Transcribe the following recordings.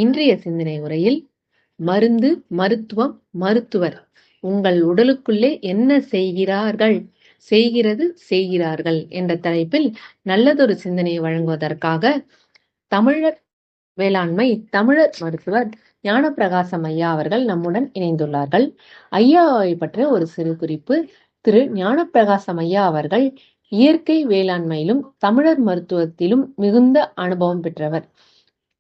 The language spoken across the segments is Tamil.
இன்றைய சிந்தனை உரையில் மருந்து, மருத்துவம், மருத்துவர் உங்கள் உடலுக்குள்ளே என்ன செய்கிறார்கள் என்ற தலைப்பில் நல்லதொரு சிந்தனையை வழங்குவதற்காக தமிழர் வேளாண்மை தமிழர் மருத்துவர் ஞானப்பிரகாசம் ஐயா அவர்கள் நம்முடன் இணைந்துள்ளார்கள். ஐயாவை பற்றிய ஒரு சிறு குறிப்பு. திரு ஞானப்பிரகாசம் ஐயா அவர்கள் இயற்கை வேளாண்மையிலும் தமிழர் மருத்துவத்திலும் மிகுந்த அனுபவம் பெற்றவர்.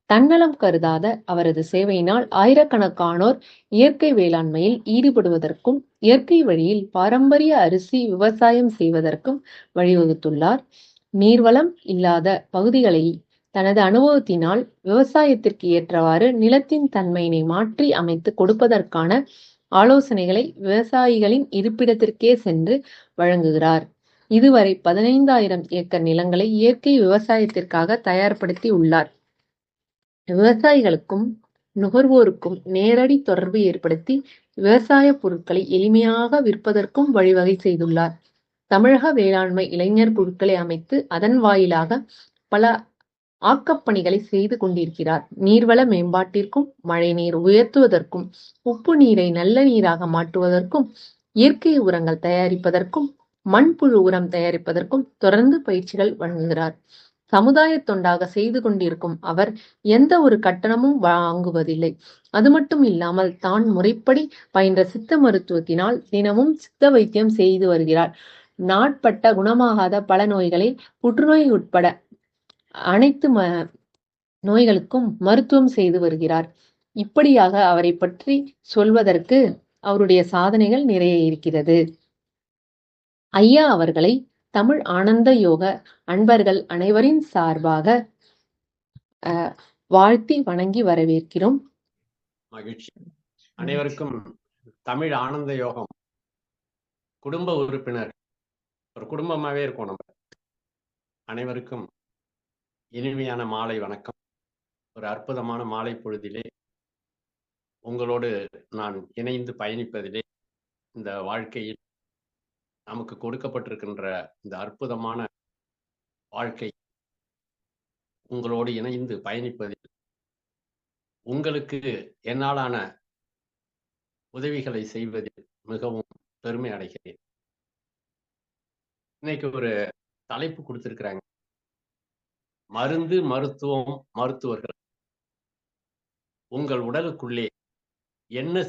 தன்னலம் கருதாத அவரது சேவையினால் ஆயிரக்கணக்கானோர் இயற்கை வேளாண்மையில் ஈடுபடுவதற்கும் இயற்கை வழியில் பாரம்பரிய அரிசி விவசாயம் செய்வதற்கும் வழிவகுத்துள்ளார். நீர்வளம் இல்லாத பகுதிகளை தனது அனுபவத்தினால் விவசாயத்திற்கு ஏற்றவாறு நிலத்தின் தன்மையினை மாற்றி அமைத்து கொடுப்பதற்கான ஆலோசனைகளை விவசாயிகளின் இருப்பிடத்திற்கே சென்று வழங்குகிறார். இதுவரை 15,000 ஏக்கர் நிலங்களை இயற்கை விவசாயத்திற்காக தயார்படுத்தி உள்ளார். விவசாயிகளுக்கும் நுகர்வோருக்கும் நேரடி தொடர்பு ஏற்படுத்தி விவசாய பொருட்களை எளிமையாக விற்பதற்கும் வழிவகை செய்துள்ளார். தமிழக வேளாண்மை இளைஞர் குழுக்களை அமைத்து அதன் வாயிலாக பல ஆக்கப்பணிகளை செய்து கொண்டிருக்கிறார். நீர்வள மேம்பாட்டிற்கும் மழைநீர் உயர்த்துவதற்கும் உப்பு நீரை நல்ல நீராக மாற்றுவதற்கும் இயற்கை உரங்கள் தயாரிப்பதற்கும் மண்புழு உரம் தயாரிப்பதற்கும் தொடர்ந்து பயிற்சிகள் வழங்குகிறார். சமுதாய தொண்டாக செய்து கொண்டிருக்கும் அவர் எந்த ஒரு கட்டணமும் வாங்குவதில்லை. அது மட்டும் இல்லாமல் தான் முறைப்படி பயின்ற சித்த மருத்துவத்தினால் தினமும் சித்த வைத்தியம் செய்து வருகிறார். நாட்பட்ட குணமாகாத பல நோய்களை புற்றுநோய் உட்பட அனைத்து நோய்களுக்கும் மருத்துவம் செய்து வருகிறார். இப்படியாக அவரை பற்றி சொல்வதற்கு அவருடைய சாதனைகள் நிறைய இருக்கிறது. ஐயா அவர்களை தமிழ் ஆனந்த யோக அன்பர்கள் அனைவரின் சார்பாக வாழ்த்தி வணங்கி வரவேற்கிறோம். மகிழ்ச்சி. அனைவருக்கும் தமிழ் ஆனந்த யோகம் குடும்ப உறுப்பினர், ஒரு குடும்பமாவே இருக்கும். நம்ம அனைவருக்கும் இனிமையான மாலை வணக்கம். ஒரு அற்புதமான மாலை பொழுதிலே உங்களோடு நான் இணைந்து பயணிப்பதிலே, இந்த வாழ்க்கையில் நமக்கு கொடுக்கப்பட்டிருக்கின்ற இந்த அற்புதமான வாழ்க்கை உங்களோடு இணைந்து பயணிப்பதில் உங்களுக்கு என்னாலான உதவிகளை செய்வதில் மிகவும் பெருமை அடைகிறேன். இன்னைக்கு ஒரு தலைப்பு கொடுத்திருக்கிறாங்க, மருந்து, மருத்துவம், மருத்துவர்கள் உங்கள் உடலுக்குள்ளே என்ன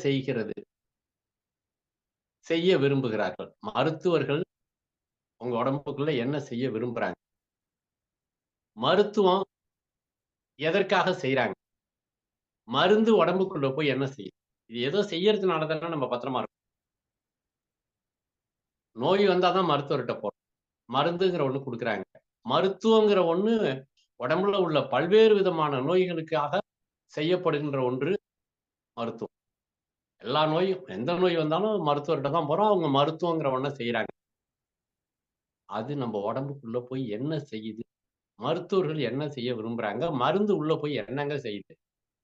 செய்ய விரும்புகிறார்கள். மருத்துவர்கள் உங்க உடம்புக்குள்ள என்ன செய்ய விரும்புறாங்க, மருத்துவம் எதற்காக செய்யறாங்க, மருந்து உடம்புக்குள்ள போய் என்ன செய்யும். இது ஏதோ செய்யறதுனால தானே நம்ம பத்திரமா இருக்கும். நோய் வந்தாதான் மருத்துவர்கிட்ட போறோம், மருந்துங்கிற ஒண்ணு கொடுக்குறாங்க. மருத்துவங்கிற ஒண்ணு உடம்புல உள்ள பல்வேறு விதமான நோய்களுக்காக செய்யப்படுகின்ற ஒன்று மருத்துவம். எல்லா நோயும், எந்த நோய் வந்தாலும் மருத்துவர்கிட்ட தான் போறோம். அவங்க மருத்துவங்கிற ஒண்ண செய்யறாங்க. அது நம்ம உடம்புக்குள்ள போய் என்ன செய்யுது, மருத்துவர்கள் என்ன செய்ய விரும்புறாங்க, மருந்து உள்ள போய் என்னங்க செய்யுது.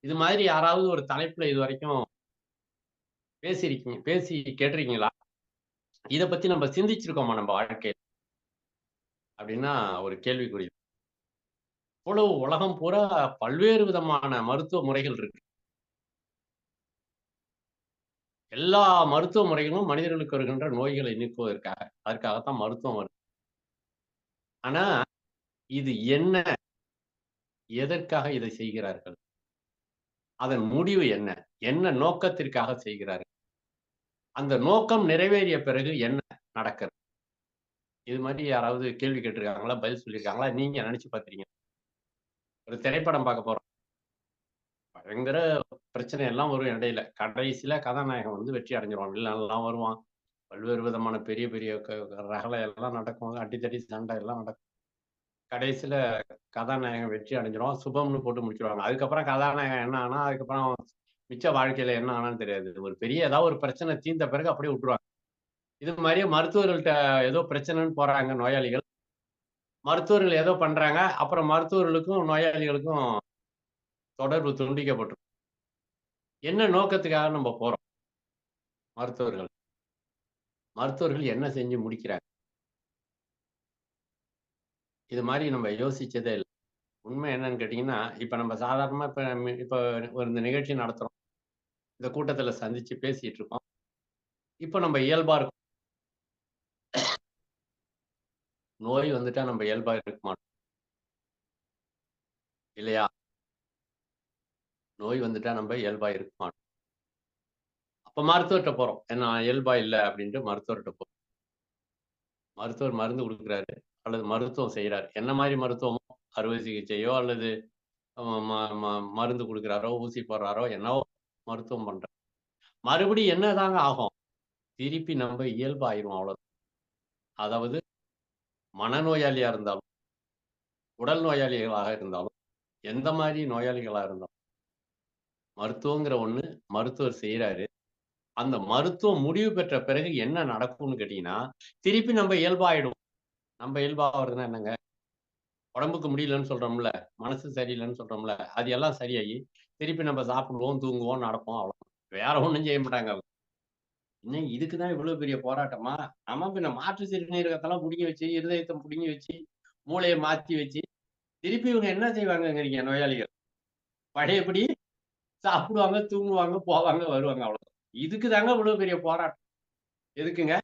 இது மாதிரி யாராவது ஒரு தலைப்புல இது வரைக்கும் பேசி கேட்டிருக்கீங்களா? இதை பத்தி நம்ம சிந்திச்சிருக்கோமா நம்ம வாழ்க்கையில் அப்படின்னா ஒரு கேள்விக்குறி. இவ்வளவு உலகம் பூரா பல்வேறு விதமான மருத்துவ முறைகள் இருக்கு. எல்லா மருத்துவ முறைகளும் மனிதர்களுக்கு வருகின்ற நோய்களை நீக்குவதற்காக, அதற்காகத்தான் மருத்துவம் வருது. ஆனா இது என்ன, எதற்காக இதை செய்கிறார்கள், அதன் முடிவு என்ன, என்ன நோக்கத்திற்காக செய்கிறார்கள், அந்த நோக்கம் நிறைவேறிய பிறகு என்ன நடக்கிறது? இது மாதிரி யாராவது கேள்வி கேட்டிருக்காங்களா, பதில் சொல்லியிருக்காங்களா? நீங்க நினைச்சு பார்த்துறீங்க. ஒரு திரைப்படம் பார்க்க போறோம், பயங்கர பிரச்சனை எல்லாம் வரும். இடையில கடைசியில கதாநாயகன் வந்து வெற்றி அடைஞ்சிருவான். வில்லன் வருவான், பல்வேறு விதமான பெரிய பெரிய ரகலை எல்லாம் நடக்கும், அடித்தடி சண்டை எல்லாம் நடக்கும். கடைசியில கதாநாயகன் வெற்றி அடைஞ்சிருவான், சுபம்னு போட்டு முடிச்சிருவாங்க. அதுக்கப்புறம் கதாநாயகன் என்ன ஆனா, அதுக்கப்புறம் மிச்ச வாழ்க்கையில என்ன ஆனான்னு தெரியாது. ஒரு பெரிய ஏதாவது ஒரு பிரச்சனை தீர்ந்த பிறகு அப்படியே விட்டுருவாங்க. இது மாதிரியே மருத்துவர்கள்ட்ட ஏதோ பிரச்சனைன்னு போறாங்க நோயாளிகள், மருத்துவர்கள் ஏதோ பண்றாங்க, அப்புறம் மருத்துவர்களுக்கும் நோயாளிகளுக்கும் தொடர்பு துண்டிக்கப்பட்டு. என்ன நோக்கத்துக்காக நம்ம போறோம்? மருத்துவர்கள் என்ன செஞ்சு முடிக்கிறாங்க? இது மாதிரி நம்ம யோசிச்சதே இல்லை. உண்மை என்னன்னு கேட்டீங்கன்னா, இப்ப நம்ம சாதாரணமா இப்ப ஒரு இந்த நிகழ்ச்சி நடத்துறோம். இந்த கூட்டத்துல சந்திச்சு பேசிட்டு இருக்கோம். இப்ப நம்ம இயல்பா இருக்கோம். நோய் வந்துட்டா நம்ம இயல்பா இருக்க மாட்டோம். இல்லையா? நோய் வந்துட்டா நம்ம இயல்பா இருக்க மாட்டோம். அப்ப மருத்துவர்ட்ட போறோம். நான் இயல்பா இல்ல அப்படின்ட்டு மருத்துவர்ட்ட போறோம். மருத்துவர் மருந்து குடுக்குறாரு அல்லது மருத்துவம் செய்றாரு. என்ன மாரி மருத்துவமோ, அறுவை சிகிச்சையோ அல்லது அ ம ம மருந்து குடுக்குறாரோ, ஊசி போடுறாரோ, என்னவோ மருத்துவம் பண்றாரு. மறுபடியும் என்னதாங்க ஆகும்? திருப்பி நம்ம இயல்பாயிருவோம் அவ்வளோதான். அதாவது மனநோயாளியா இருந்தாலும், உடல் நோயாளிகளாக இருந்தாலும், எந்த மாரி நோயாளிகளா இருந்தாலும், மருத்துவங்கிற ஒண்ணு மருத்துவர் செய்றாரு. அந்த மருத்துவம் முடிவு பெற்ற பிறகு என்ன நடக்கும்னு கேட்டீங்கன்னா, திருப்பி நம்ம இயல்பாயிடுவோம். நம்ம இயல்பாவறதுன்னா என்னங்க? உடம்புக்கு முடியலன்னு சொல்றோம்ல, மனசு சரியில்லன்னு சொல்றோம்ல, அது எல்லாம் சரியாயி, திருப்பி நம்ம சாப்பிடுவோம், தூங்குவோம், நடப்போம் அவ்வளோதான். வேற ஒண்ணும் செய்ய மாட்டாங்க அவங்க. என்ன இதுக்கு தான் இவ்வளோ பெரிய போராட்டமா? ஆமா பின்ன மாற்று சிறுநீரகத்தெல்லாம் புடுங்கி வச்சு, இருதயத்த புடுங்கி வச்சு, மூளைய மாத்தி வச்சு, திருப்பி இவங்க என்ன செய்வாங்கங்கிறீங்க நோயாளிகள்? பழையபடி சாப்பிடுவாங்க, தூங்குவாங்க, போவாங்க, வருவாங்க அவ்வளோதான். இதுக்கு தாங்க இவ்வளோ பெரிய போராட்டம். எதுக்குங்க?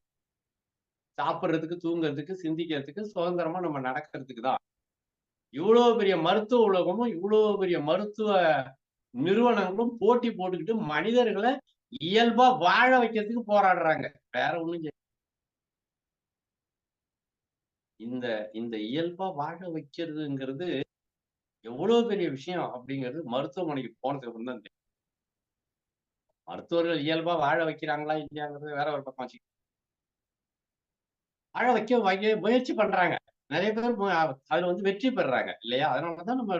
சாப்பிடுறதுக்கு, தூங்குறதுக்கு, சிந்திக்கிறதுக்கு, சுதந்திரமா நம்ம நடக்கிறதுக்கு தான். இவ்வளோ பெரிய மருத்துவ உலகமும், இவ்வளோ பெரிய மருத்துவ நிறுவனங்களும் போட்டி போட்டுக்கிட்டு மனிதர்கள இயல்பா வாழ வைக்கிறதுக்கு போராடுறாங்க. வேற ஒண்ணும் இந்த இந்த இயல்பா வாழ வைக்கிறதுங்கிறது எவ்வளோ பெரிய விஷயம் அப்படிங்கிறது மருத்துவமனைக்கு போனதுக்கு அப்புறம் தான் தெரியும். மருத்துவர்கள் இயல்பா வாழ வைக்கிறாங்களா இல்லையாங்கிறது வேற ஒரு பக்கம் வச்சுக்கங்க. வாழ வைக்க முயற்சி பண்றாங்க. நெறைய பேர் அதுல வந்து வெற்றி பெறுறாங்க இல்லையா? அதனால தான் நம்ம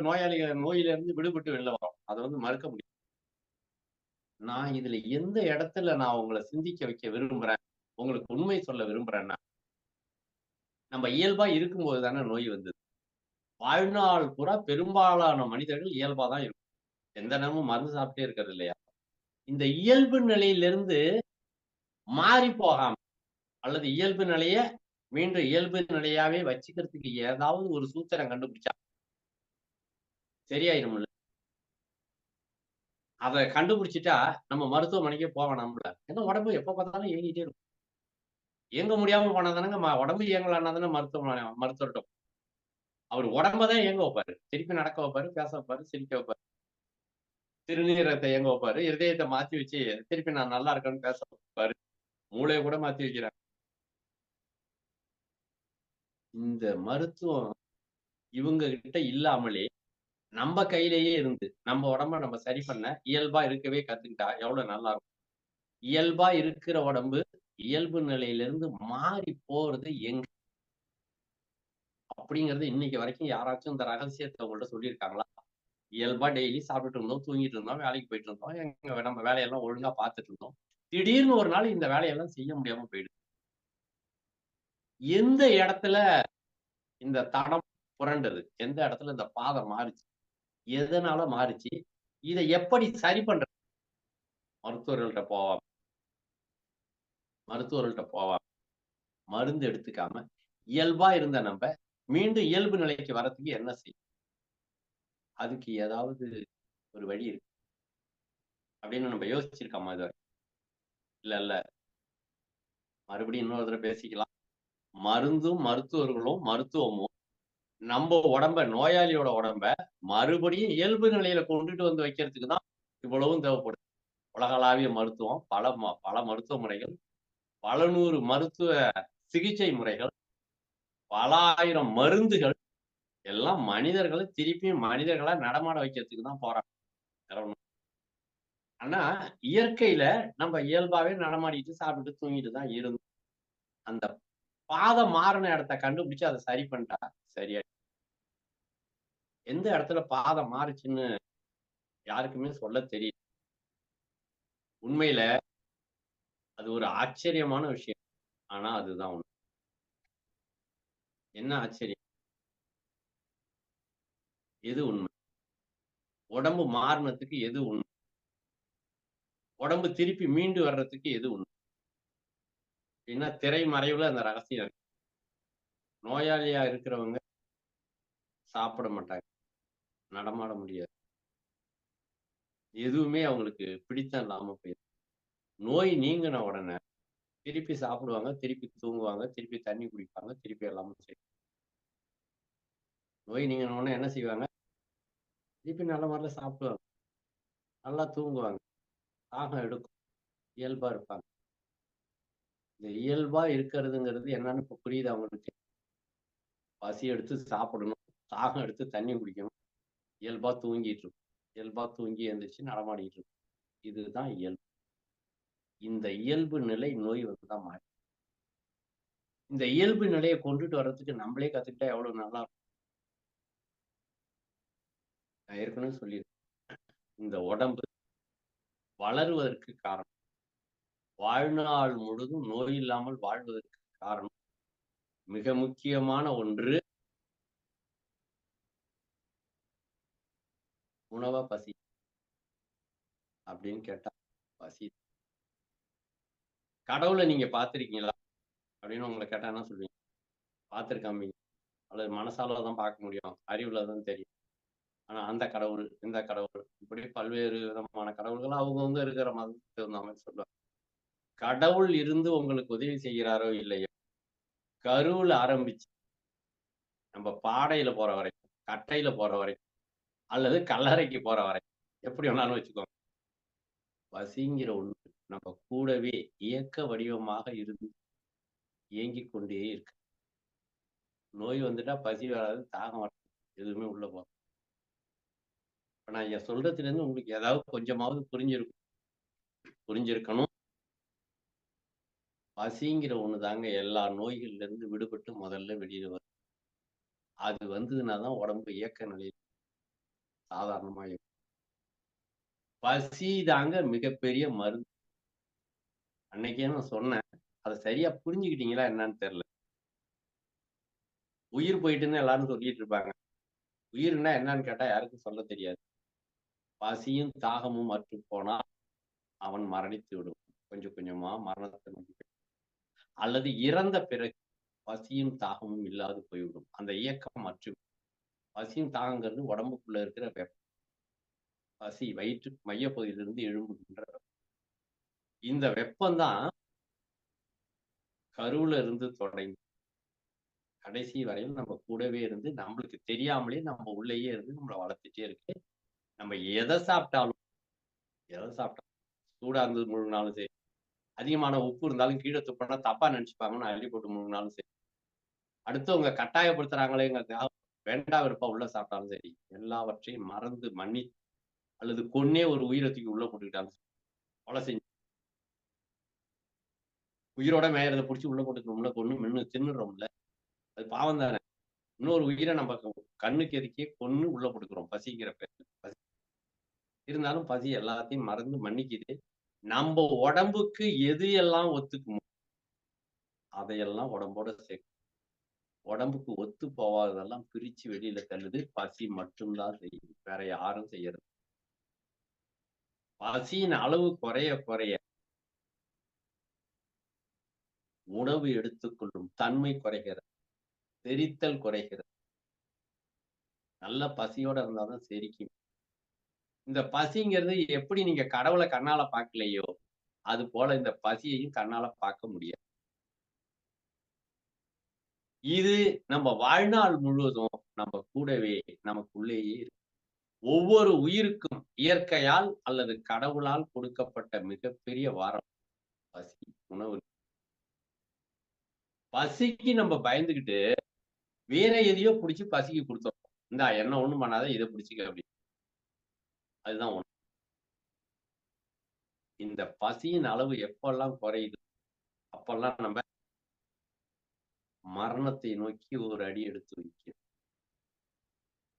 நோயிலிருந்து விடுபட்டு வெளில வரோம். அத வந்து மறுக்க முடியாது. நான் இதுல எந்த இடத்துல நான் உங்கள சிந்திக்க வைக்க விரும்புறேன், உங்களுக்கு உண்மை சொல்ல விரும்புறேன்னா, நம்ம இயல்பா இருக்கும்போது தானே நோய் வந்தது. வாழ்நாள் பூரா பெரும்பாலான மனிதர்கள் இயல்பா தான் இருக்கும். எந்த நேரமும் மருந்து சாப்பிட்டே இருக்கிறது இல்லையா? இந்த இயல்பு நிலையிலிருந்து மாறி போகாம, அல்லது இயல்பு நிலைய மீண்டும் இயல்பு நிலையாவே வச்சுக்கிறதுக்கு ஏதாவது ஒரு சூத்திரம் கண்டுபிடிச்சா சரியாயிரும்ல. அத கண்டுபிடிச்சுட்டா நம்ம மருத்துவமனைக்கே போ வேணாம்ல. ஏன்னா உடம்பு எப்ப பார்த்தாலும் இயங்கிட்டே இருக்கும். இயங்க முடியாம போனா தானங்க உடம்பு இயங்கலன்னா தானே மருத்துவர்ட்ட அவரு உடம்ப தான் இயங்க வைப்பாரு. திருப்பி நடக்க வைப்பாரு, பேச வைப்பாரு, சிரிக்க வைப்பாரு. சிறுநீரகத்த இயங்க வைப்பாரு. இருதயத்த மாத்தி வச்சு திருப்பி நான் நல்லா இருக்கேன்னு பேச வைப்பாரு. மூளைய கூட மாத்தி வைக்கிறாங்க. இந்த மருத்துவம் இவங்க கிட்ட இல்லாமலே நம்ம கையிலேயே இருந்து, நம்ம உடம்ப நம்ம சரி பண்ண, இயல்பா இருக்கவே கத்துக்கிட்டா எவ்வளவு நல்லா இருக்கும். இயல்பா இருக்கிற உடம்பு, இயல்பு நிலையிலிருந்து மாறி போறது எங்க? அப்படிங்கிறது இன்னைக்கு வரைக்கும் யாராச்சும் இந்த ரகசியத்த உங்கள்ட்ட சொல்லியிருக்காங்களா? இயல்பா டெய்லி சாப்பிட்டுட்டு இருந்தோம், தூங்கிட்டு இருந்தோம், வேலைக்கு போயிட்டு இருந்தோம். நம்ம வேலையெல்லாம் ஒழுங்கா பார்த்துட்டு இருந்தோம். திடீர்னு ஒரு நாள் இந்த வேலையெல்லாம் செய்ய முடியாம போயிடுது. எந்த இடத்துல இந்த தடம் புரண்டது? எந்த இடத்துல இந்த பாதை மாறுச்சு? எதனால மாறுச்சு? இத எப்படி சரி பண்றது? மருத்துவர்கள்ட்ட போவாம மருத்துவர்கள்ட்ட போவாம, மருந்து எடுத்துக்காம, இயல்பா இருந்த நம்ப, மீண்டும் இயல்பு நிலைக்கு வரதுக்கு என்ன செய்யும்? அதுக்கு ஏதாவது ஒரு வழி இருக்கு. அப்படின்னு நம்ம யோசிச்சிருக்கோமா இதுவரைக்கும்? இல்ல, இல்ல. மறுபடியும் இன்னொரு தடவ பேசிக்கலாம். மருந்தும், மருத்துவர்களும், மருத்துவமும் நம்ப உடம்ப நோயாளியோட உடம்ப மறுபடியும் இயல்பு நிலையில கொண்டுட்டு வந்து வைக்கிறதுக்கு தான் இவ்வளவும் தேவைப்படுது. உலகளாவிய மருத்துவம், பல மருத்துவ முறைகள், பல 100 மருத்துவ சிகிச்சை முறைகள், பல 1000 மருந்துகள் எல்லாம் மனிதர்கள திருப்பியும் மனிதர்களா நடமாட வைக்கிறதுக்கு தான் போராட்டம். வேற ஒண்ணும் ஆனா, இயற்கையில நம்ம இயல்பாவே நடமாடிட்டு, சாப்பிட்டுட்டு, தூங்கிட்டு தான் இருந்தோம். அந்த பாதை மாறுன இடத்த கண்டுபிடிச்சு அத சரி பண்ணிட்டா சரியா எந்த இடத்துல பாதை மாறுச்சுன்னு யாருக்குமே சொல்ல தெரியல. உண்மையில அது ஒரு ஆச்சரியமான விஷயம். ஆனா அதுதான் உண்மை. என்ன ஆச்சரியம்? எது உண்மை? உடம்பு மாறுனதுக்கு எது உண்மை? உடம்பு திருப்பி மீண்டு வர்றதுக்கு எது உண்மை? ஏன்னா திரைமறைவுல அந்த ரகசியம் இருக்கு. நோயாளியா இருக்கிறவங்க சாப்பிட மாட்டாங்க. நடமாட முடியாது. எதுவுமே அவங்களுக்கு பிடித்தம் இல்லாம போயிரும். நோய் நீங்கின உடனே திருப்பி சாப்பிடுவாங்க, திருப்பி தூங்குவாங்க, திருப்பி தண்ணி குடிப்பாங்க, திருப்பி எல்லாமே செய்வாங்க. நோய் நீங்கின உடனே என்ன செய்வாங்க? திருப்பி நல்ல முறையில சாப்பிடுவாங்க, நல்லா தூங்குவாங்க, தாகம் எடுக்கும், இயல்பா இருப்பாங்க. இந்த இயல்பா இருக்கிறதுங்கிறது என்னன்னு இப்ப புரியுதா உங்களுக்கு? பசி எடுத்து சாப்பிடணும், தாகம் எடுத்து தண்ணி குடிக்கணும், இயல்பா தூங்கிட்டு இருக்கும். இயல்பா தூங்கி எந்திரிச்சு நடமாடிட்டு இருக்கும். இதுதான் இயல்பு. இந்த இயல்பு நிலை நோய் வந்து தான் மாறி. இந்த இயல்பு நிலையை கொண்டுட்டு வர்றதுக்கு நம்மளே கத்துக்கிட்டா எவ்வளவு நல்லா இருக்கும். நான் ஏற்கனவே சொல்லியிருக்கேன். இந்த உடம்பு வளருவதற்கு காரணம், வாழ்நாள் முழுதும் நோய் இல்லாமல் வாழ்வதற்கு காரணம், மிக முக்கியமான ஒன்று உணவா பசி அப்படின்னு கேட்டா பசி. கடவுளை நீங்க பார்த்திருக்கீங்களா அப்படின்னு உங்களை கேட்டா என்ன சொல்வீங்க? பார்த்திருக்காமீங்க, அல்லது மனசால தான் பார்க்க முடியும், அறிவுல தான் தெரியும். ஆனா அந்த கடவுள், இந்த கடவுள், இப்படி பல்வேறு விதமான கடவுள்கள் அவங்கவுங்க இருக்கிற மதத்துக்கு தகுந்த மாதிரி சொல்லுவாங்க. கடவுள் இருந்து உங்களுக்கு உதவி செய்கிறாரோ இல்லையோ, கருவுல ஆரம்பிச்சு நம்ம பாடையில போற வரைக்கும், கட்டையில போற வரைக்கும், அல்லது கல்லறைக்கு போற வரைக்கும், எப்படி வேணாலும் வச்சுக்கோங்க. பசிங்கிற ஒண்ணு நம்ம கூடவே இயக்க வடிவமாக இருந்து இயங்கிக் கொண்டே இருக்கு. நோய் வந்துட்டா பசி வராது, தாகம் வராது, எதுவுமே உள்ள போகாது. இப்ப நான் இங்க சொல்றதுல இருந்து உங்களுக்கு ஏதாவது கொஞ்சமாவது புரிஞ்சிருக்கணும். பசிங்கிற ஒண்ணு தாங்க எல்லா நோய்கள்ல இருந்து விடுபட்டு முதல்ல வெளியில வரும். அது வந்ததுன்னா தான் உடம்பு இயக்க நிலையில் சாதாரணமா இருக்கும். பசி தாங்க மிகப்பெரிய மருந்து. அன்னைக்கே நான் சொன்னேன். அத சரியா புரிஞ்சுக்கிட்டீங்களா என்னன்னு தெரியல. உயிர் போயிட்டுன்னு எல்லாரும் சொல்லிட்டு இருப்பாங்க. உயிர்னா என்னன்னு கேட்டா யாருக்கும் சொல்ல தெரியாது. பசியும் தாகமும் அற்றுப் போனால் அவன் மரணித்து விடுவான். கொஞ்சம் கொஞ்சமா மரணத்தை நோக்கி அல்லது இறந்த பிறகு பசியும் தாகமும் இல்லாது போய்விடும். அந்த இயக்கம் அற்று பசியும் தாகங்கிறது உடம்புக்குள்ள இருக்கிற பசி வயிற்று மையப்பகுதியிலிருந்து எழும்புகின்ற இந்த வெப்பம் தான் கருவுல இருந்து தொடங்கி கடைசி வரையும் நம்ம கூடவே இருந்து நம்மளுக்கு தெரியாமலே நம்ம உள்ளேயே இருந்து நம்மளை வளர்த்துட்டே இருக்கு. நம்ம எதை சாப்பிட்டாலும் சூடா இருந்து முழுங்கினாலும் சரி, அதிகமான உப்பு இருந்தாலும் கீழே துப்புனா தப்பா நினைச்சுப்பாங்கன்னு அள்ளி போட்டு முழுங்கினாலும் சரி, அடுத்தவங்க கட்டாயப்படுத்துறாங்களேங்கிறதுக்காக வேண்டா விருப்பா உள்ள சாப்பிட்டாலும் சரி, எல்லாவற்றையும் மறந்து மன்னி அல்லது கொன்னே ஒரு உயிரை தூக்கி உள்ள போட்டுக்கிட்டாலும் சரி, கொலை செஞ்சு உயிரோட மேயறதை பிடிச்சி உள்ள போட்டுக்கணும்ல, கொன்னு மென்னு தின்னுடுறோம்ல, அது பாவம் தானே. இன்னொரு உயிரை நம்ம கண்ணுக்கு எதுக்கே கொன்னு உள்ள போட்டுக்கிறோம் பசிங்கிற பேர்ல. பசி இருந்தாலும் பசி எல்லாத்தையும் மறந்து மன்னிக்குது. நம்ம உடம்புக்கு எது எல்லாம் ஒத்துக்குமோ அதையெல்லாம் உடம்போட சேர்க்கும். உடம்புக்கு ஒத்து போவாததெல்லாம் பிரிச்சு வெளியில தள்ளுது. பசி மட்டும்தான் செய்யுது, வேற யாரும் செய்யறது. பசியின் அளவு குறைய குறைய உணவு எடுத்துக்கொள்ளும் தன்மை குறைகிறது, செரித்தல் குறைகிறது. நல்ல பசியோட இருந்தாதான் செரிக்கும். இந்த பசிங்கிறது எப்படி நீங்க கடவுளை கண்ணால பார்க்கலையோ அது போல இந்த பசியையும் கண்ணால பார்க்க முடியாது. இது நம்ம வாழ்நாள் முழுவதும் நம்ம கூடவே நமக்குள்ளேயே இருக்கு. ஒவ்வொரு உயிருக்கும் இயற்கையால் அல்லது கடவுளால் கொடுக்கப்பட்ட மிகப்பெரிய வாரம் பசி, உணவு. பசிக்கு நம்ம பயந்துகிட்டு வேற எதையோ புடிச்சு பசிக்கு கொடுத்தோம். இந்தா என்ன ஒண்ணும் பண்ணாத, இதை பிடிச்சிக்க அப்படி. அதுதான் ஒண்ணு. இந்த பசியின் அளவு எப்பெல்லாம் குறையுது அப்பெல்லாம் நம்ம மரணத்தை நோக்கி ஒரு அடி எடுத்து வைக்கிறோம்.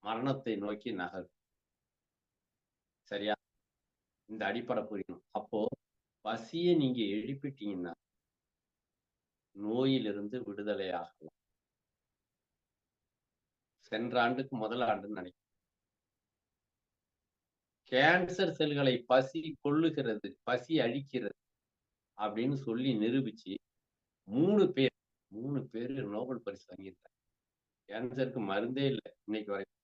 மரணத்தை நோக்கி நகர். சரியா? இந்த அடிப்படை புரியணும். அப்போ பசியை நீங்க எழுப்பிட்டீங்கன்னா நோயிலிருந்து விடுதலை ஆகலாம். சென்ற ஆண்டுக்கு முதல் ஆண்டுன்னு நினைக்கிறேன். கேன்சர் செல்களை பசி கொல்லுகிறது, பசி அழிக்கிறது அப்படின்னு சொல்லி நிரூபிச்சு 3 பேர் 3 பேரு நோபல் பரிசு வாங்கியிருக்காங்க. கேன்சருக்கு மருந்தே இல்லை இன்னைக்கு வரைக்கும்.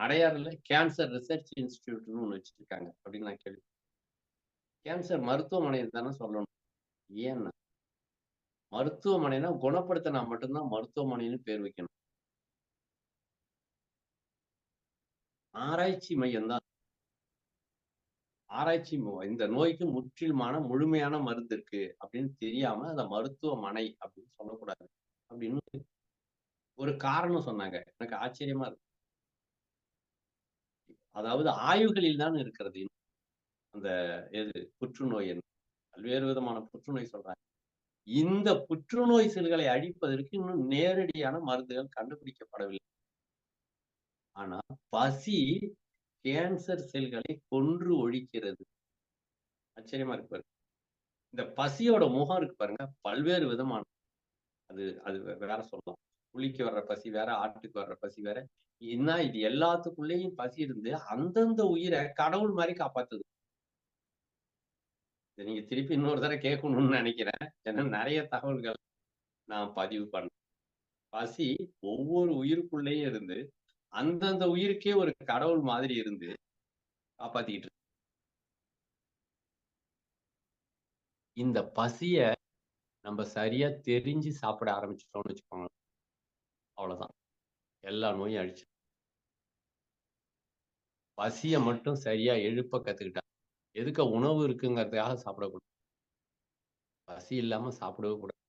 அடையாறுல கேன்சர் ரிசர்ச் இன்ஸ்டிடியூட்னு ஒண்ணு வச்சிருக்காங்க அப்படின்னு நான் கேள்வி. கேன்சர் மருத்துவமனை தானே சொல்லணும். ஏன்னா மருத்துவமனைனா குணப்படுத்தினா மட்டும்தான் மருத்துவமனைன்னு பேர் வைக்கணும். ஆராய்ச்சி மையம் தான். ஆராய்ச்சி இந்த நோய்க்கு முற்றிலுமான முழுமையான மருந்து இருக்கு அப்படின்னு தெரியாம அத மருத்துவமனை அப்படின்னு சொல்லக்கூடாது அப்படின்னு ஒரு காரணம் சொன்னாங்க. எனக்கு ஆச்சரியமா இருக்கு. அதாவது ஆய்வுகளில் தான் இருக்கிறது அந்த புற்றுநோய் பல்வேறு விதமான புற்றுநோய் சொல்றாங்க. இந்த புற்றுநோய் செல்களை அழிப்பதற்கு இன்னும் நேரடியான மருந்துகள் கண்டுபிடிக்கப்படவில்லை. ஆனா பசி கேன்சர் செல்களை கொன்று ஒழிக்கிறது. ஆச்சரியமா இருக்கு பாருங்க. இந்த பசியோட முகம் இருக்கு பாருங்க, பல்வேறு விதமான அது அது வேற சொல்லலாம். புலிக்கு வர்ற பசி வேற, ஆட்டுக்கு வர்ற பசி வேற. என்ன இது எல்லாத்துக்குள்ளேயும் பசி இருந்து அந்தந்த உயிரை கடவுள் மாதிரி காப்பாத்துது. நீங்க திருப்பி இன்னொரு தடவை கேட்கணும்னு நினைக்கிறேன். ஏன்னா நிறைய தகவல்கள் நான் பதிவு பண்ணேன். பசி ஒவ்வொரு உயிருக்குள்ளேயும் இருந்து அந்தந்த உயிருக்கே ஒரு கடவுள் மாதிரி இருந்து காப்பாத்திக்கிட்டு இருக்கு. இந்த பசிய நம்ம சரியா தெரிஞ்சு சாப்பிட ஆரம்பிச்சிட்டோம்னு வச்சுக்கோங்க, அவ்வளவுதான். எல்லா நோயும் அழிச்சு. பசிய மட்டும் சரியா எழுப்ப கத்துக்கிட்டா, எதுக்க உணவு இருக்குங்கிறதுக்காக சாப்பிடக்கூடாது. பசி இல்லாம சாப்பிடவே கூடாது.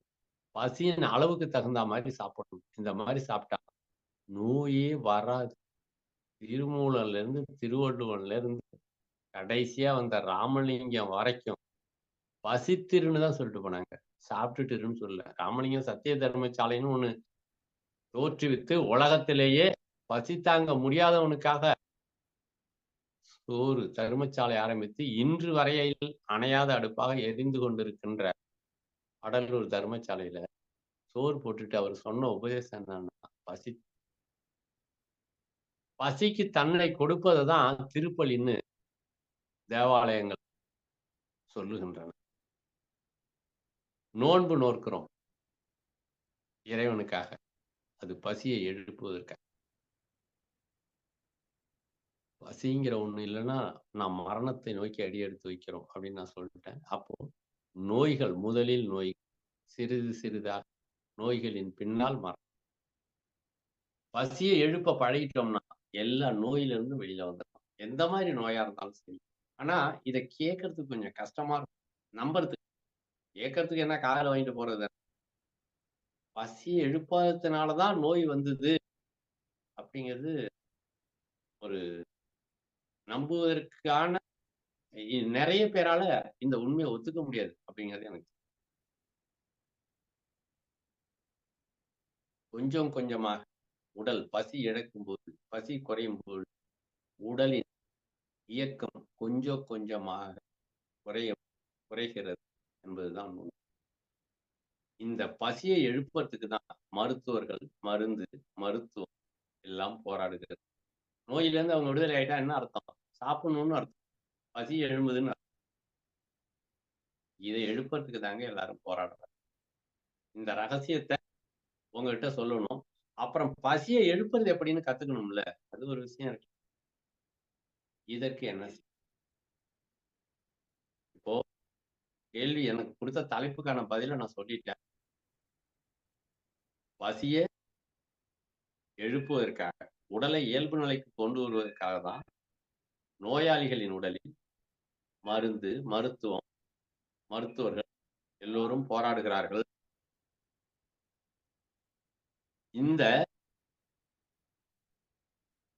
பசியின் அளவுக்கு தகுந்த மாதிரி சாப்பிடணும். இந்த மாதிரி சாப்பிட்டா நோயே வராது. திருமூலர்ல இருந்து திருவள்ளுவன்ல இருந்து கடைசியா வந்த ராமலிங்கம் வரைக்கும் பசித்திருன்னு தான் சொல்லிட்டு போனாங்க. சாப்பிட்டுட்டு இருன்னு சொல்லல. ராமலிங்கம் சத்திய தர்மசாலைன்னு ஒண்ணு தோற்றுவித்து உலகத்திலேயே பசி தாங்க முடியாதவனுக்காக ஒரு தர்மசாலை ஆரம்பித்து இன்று வரையில் அணையாத அடுப்பாக எரிந்து கொண்டிருக்கின்ற அடலூர் தர்மசாலையில சோறு போட்டுட்டு அவர் சொன்ன உபதேசம் என்னன்னா, பசிக்கு தன்னை கொடுப்பதுதான் திருப்பலின்னு தேவாலயங்கள் சொல்லுகின்றன. நோன்பு நோக்கிறோம் இறைவனுக்காக, அது பசியை எழுப்புவதற்காக. பசிங்கிற ஒண்ணு இல்லைன்னா நான் மரணத்தை நோக்கி அடி எடுத்து வைக்கிறோம் அப்படின்னு நான் சொல்லிட்டேன். அப்போ நோய்கள், முதலில் நோய், சிறிது சிறிதாக நோய்களின் பின்னால் மரணம். பசியை எழுப்ப பழகிட்டோம்னா எல்லா நோயிலிருந்து வெளியில வந்துடலாம். எந்த மாதிரி நோயா இருந்தாலும் சரி. ஆனா இதை கேட்கறதுக்கு கொஞ்சம் கஷ்டமா இருக்கும். நம்புறதுக்கு கேட்கறதுக்கு என்ன காதல வாங்கிட்டு போறது. பசியை எழுப்பாததுனாலதான் நோய் வந்தது அப்படிங்கிறது ஒரு நம்புவதற்கான நிறைய பேரால இந்த உண்மையை ஒத்துக்க முடியாது அப்படிங்கிறது எனக்கு. கொஞ்சம் கொஞ்சமாக உடல் பசி இழக்கும் போது, பசி குறையும் போது உடலின் இயக்கம் கொஞ்சம் கொஞ்சமாக குறைகிறது என்பதுதான் உண்மை. இந்த பசியை எழுப்புறதுக்கு தான் மருத்துவர்கள், மருத்துவம் எல்லாம் போராடுகிறது. நோயிலிருந்து அவங்க விடுதலை ஆயிட்டா என்ன அர்த்தம்? சாப்பிடணும்னு அர்த்தம். பசி எழும்புதுன்னு அர்த்தம். இதை எழுப்புறதுக்கு தாங்க எல்லாரும் போராடுறாங்க. இந்த ரகசியத்தை உங்ககிட்ட சொல்லணும். அப்புறம் பசியை எழுப்புறது எப்படின்னு கத்துக்கணும்ல, அது ஒரு விஷயம் இருக்கு. இதற்கு என்ன இப்போ கேள்வி எனக்கு கொடுத்த தலைப்புக்கான பதிலை நான் சொல்லிட்டேன். பசியை எழுப்புவதற்காக, உடலை இயல்பு நிலைக்கு கொண்டு வருவதற்காக தான் நோயாளிகளின் உடலில் மருத்துவர்கள் எல்லோரும் போராடுகிறார்கள். இந்த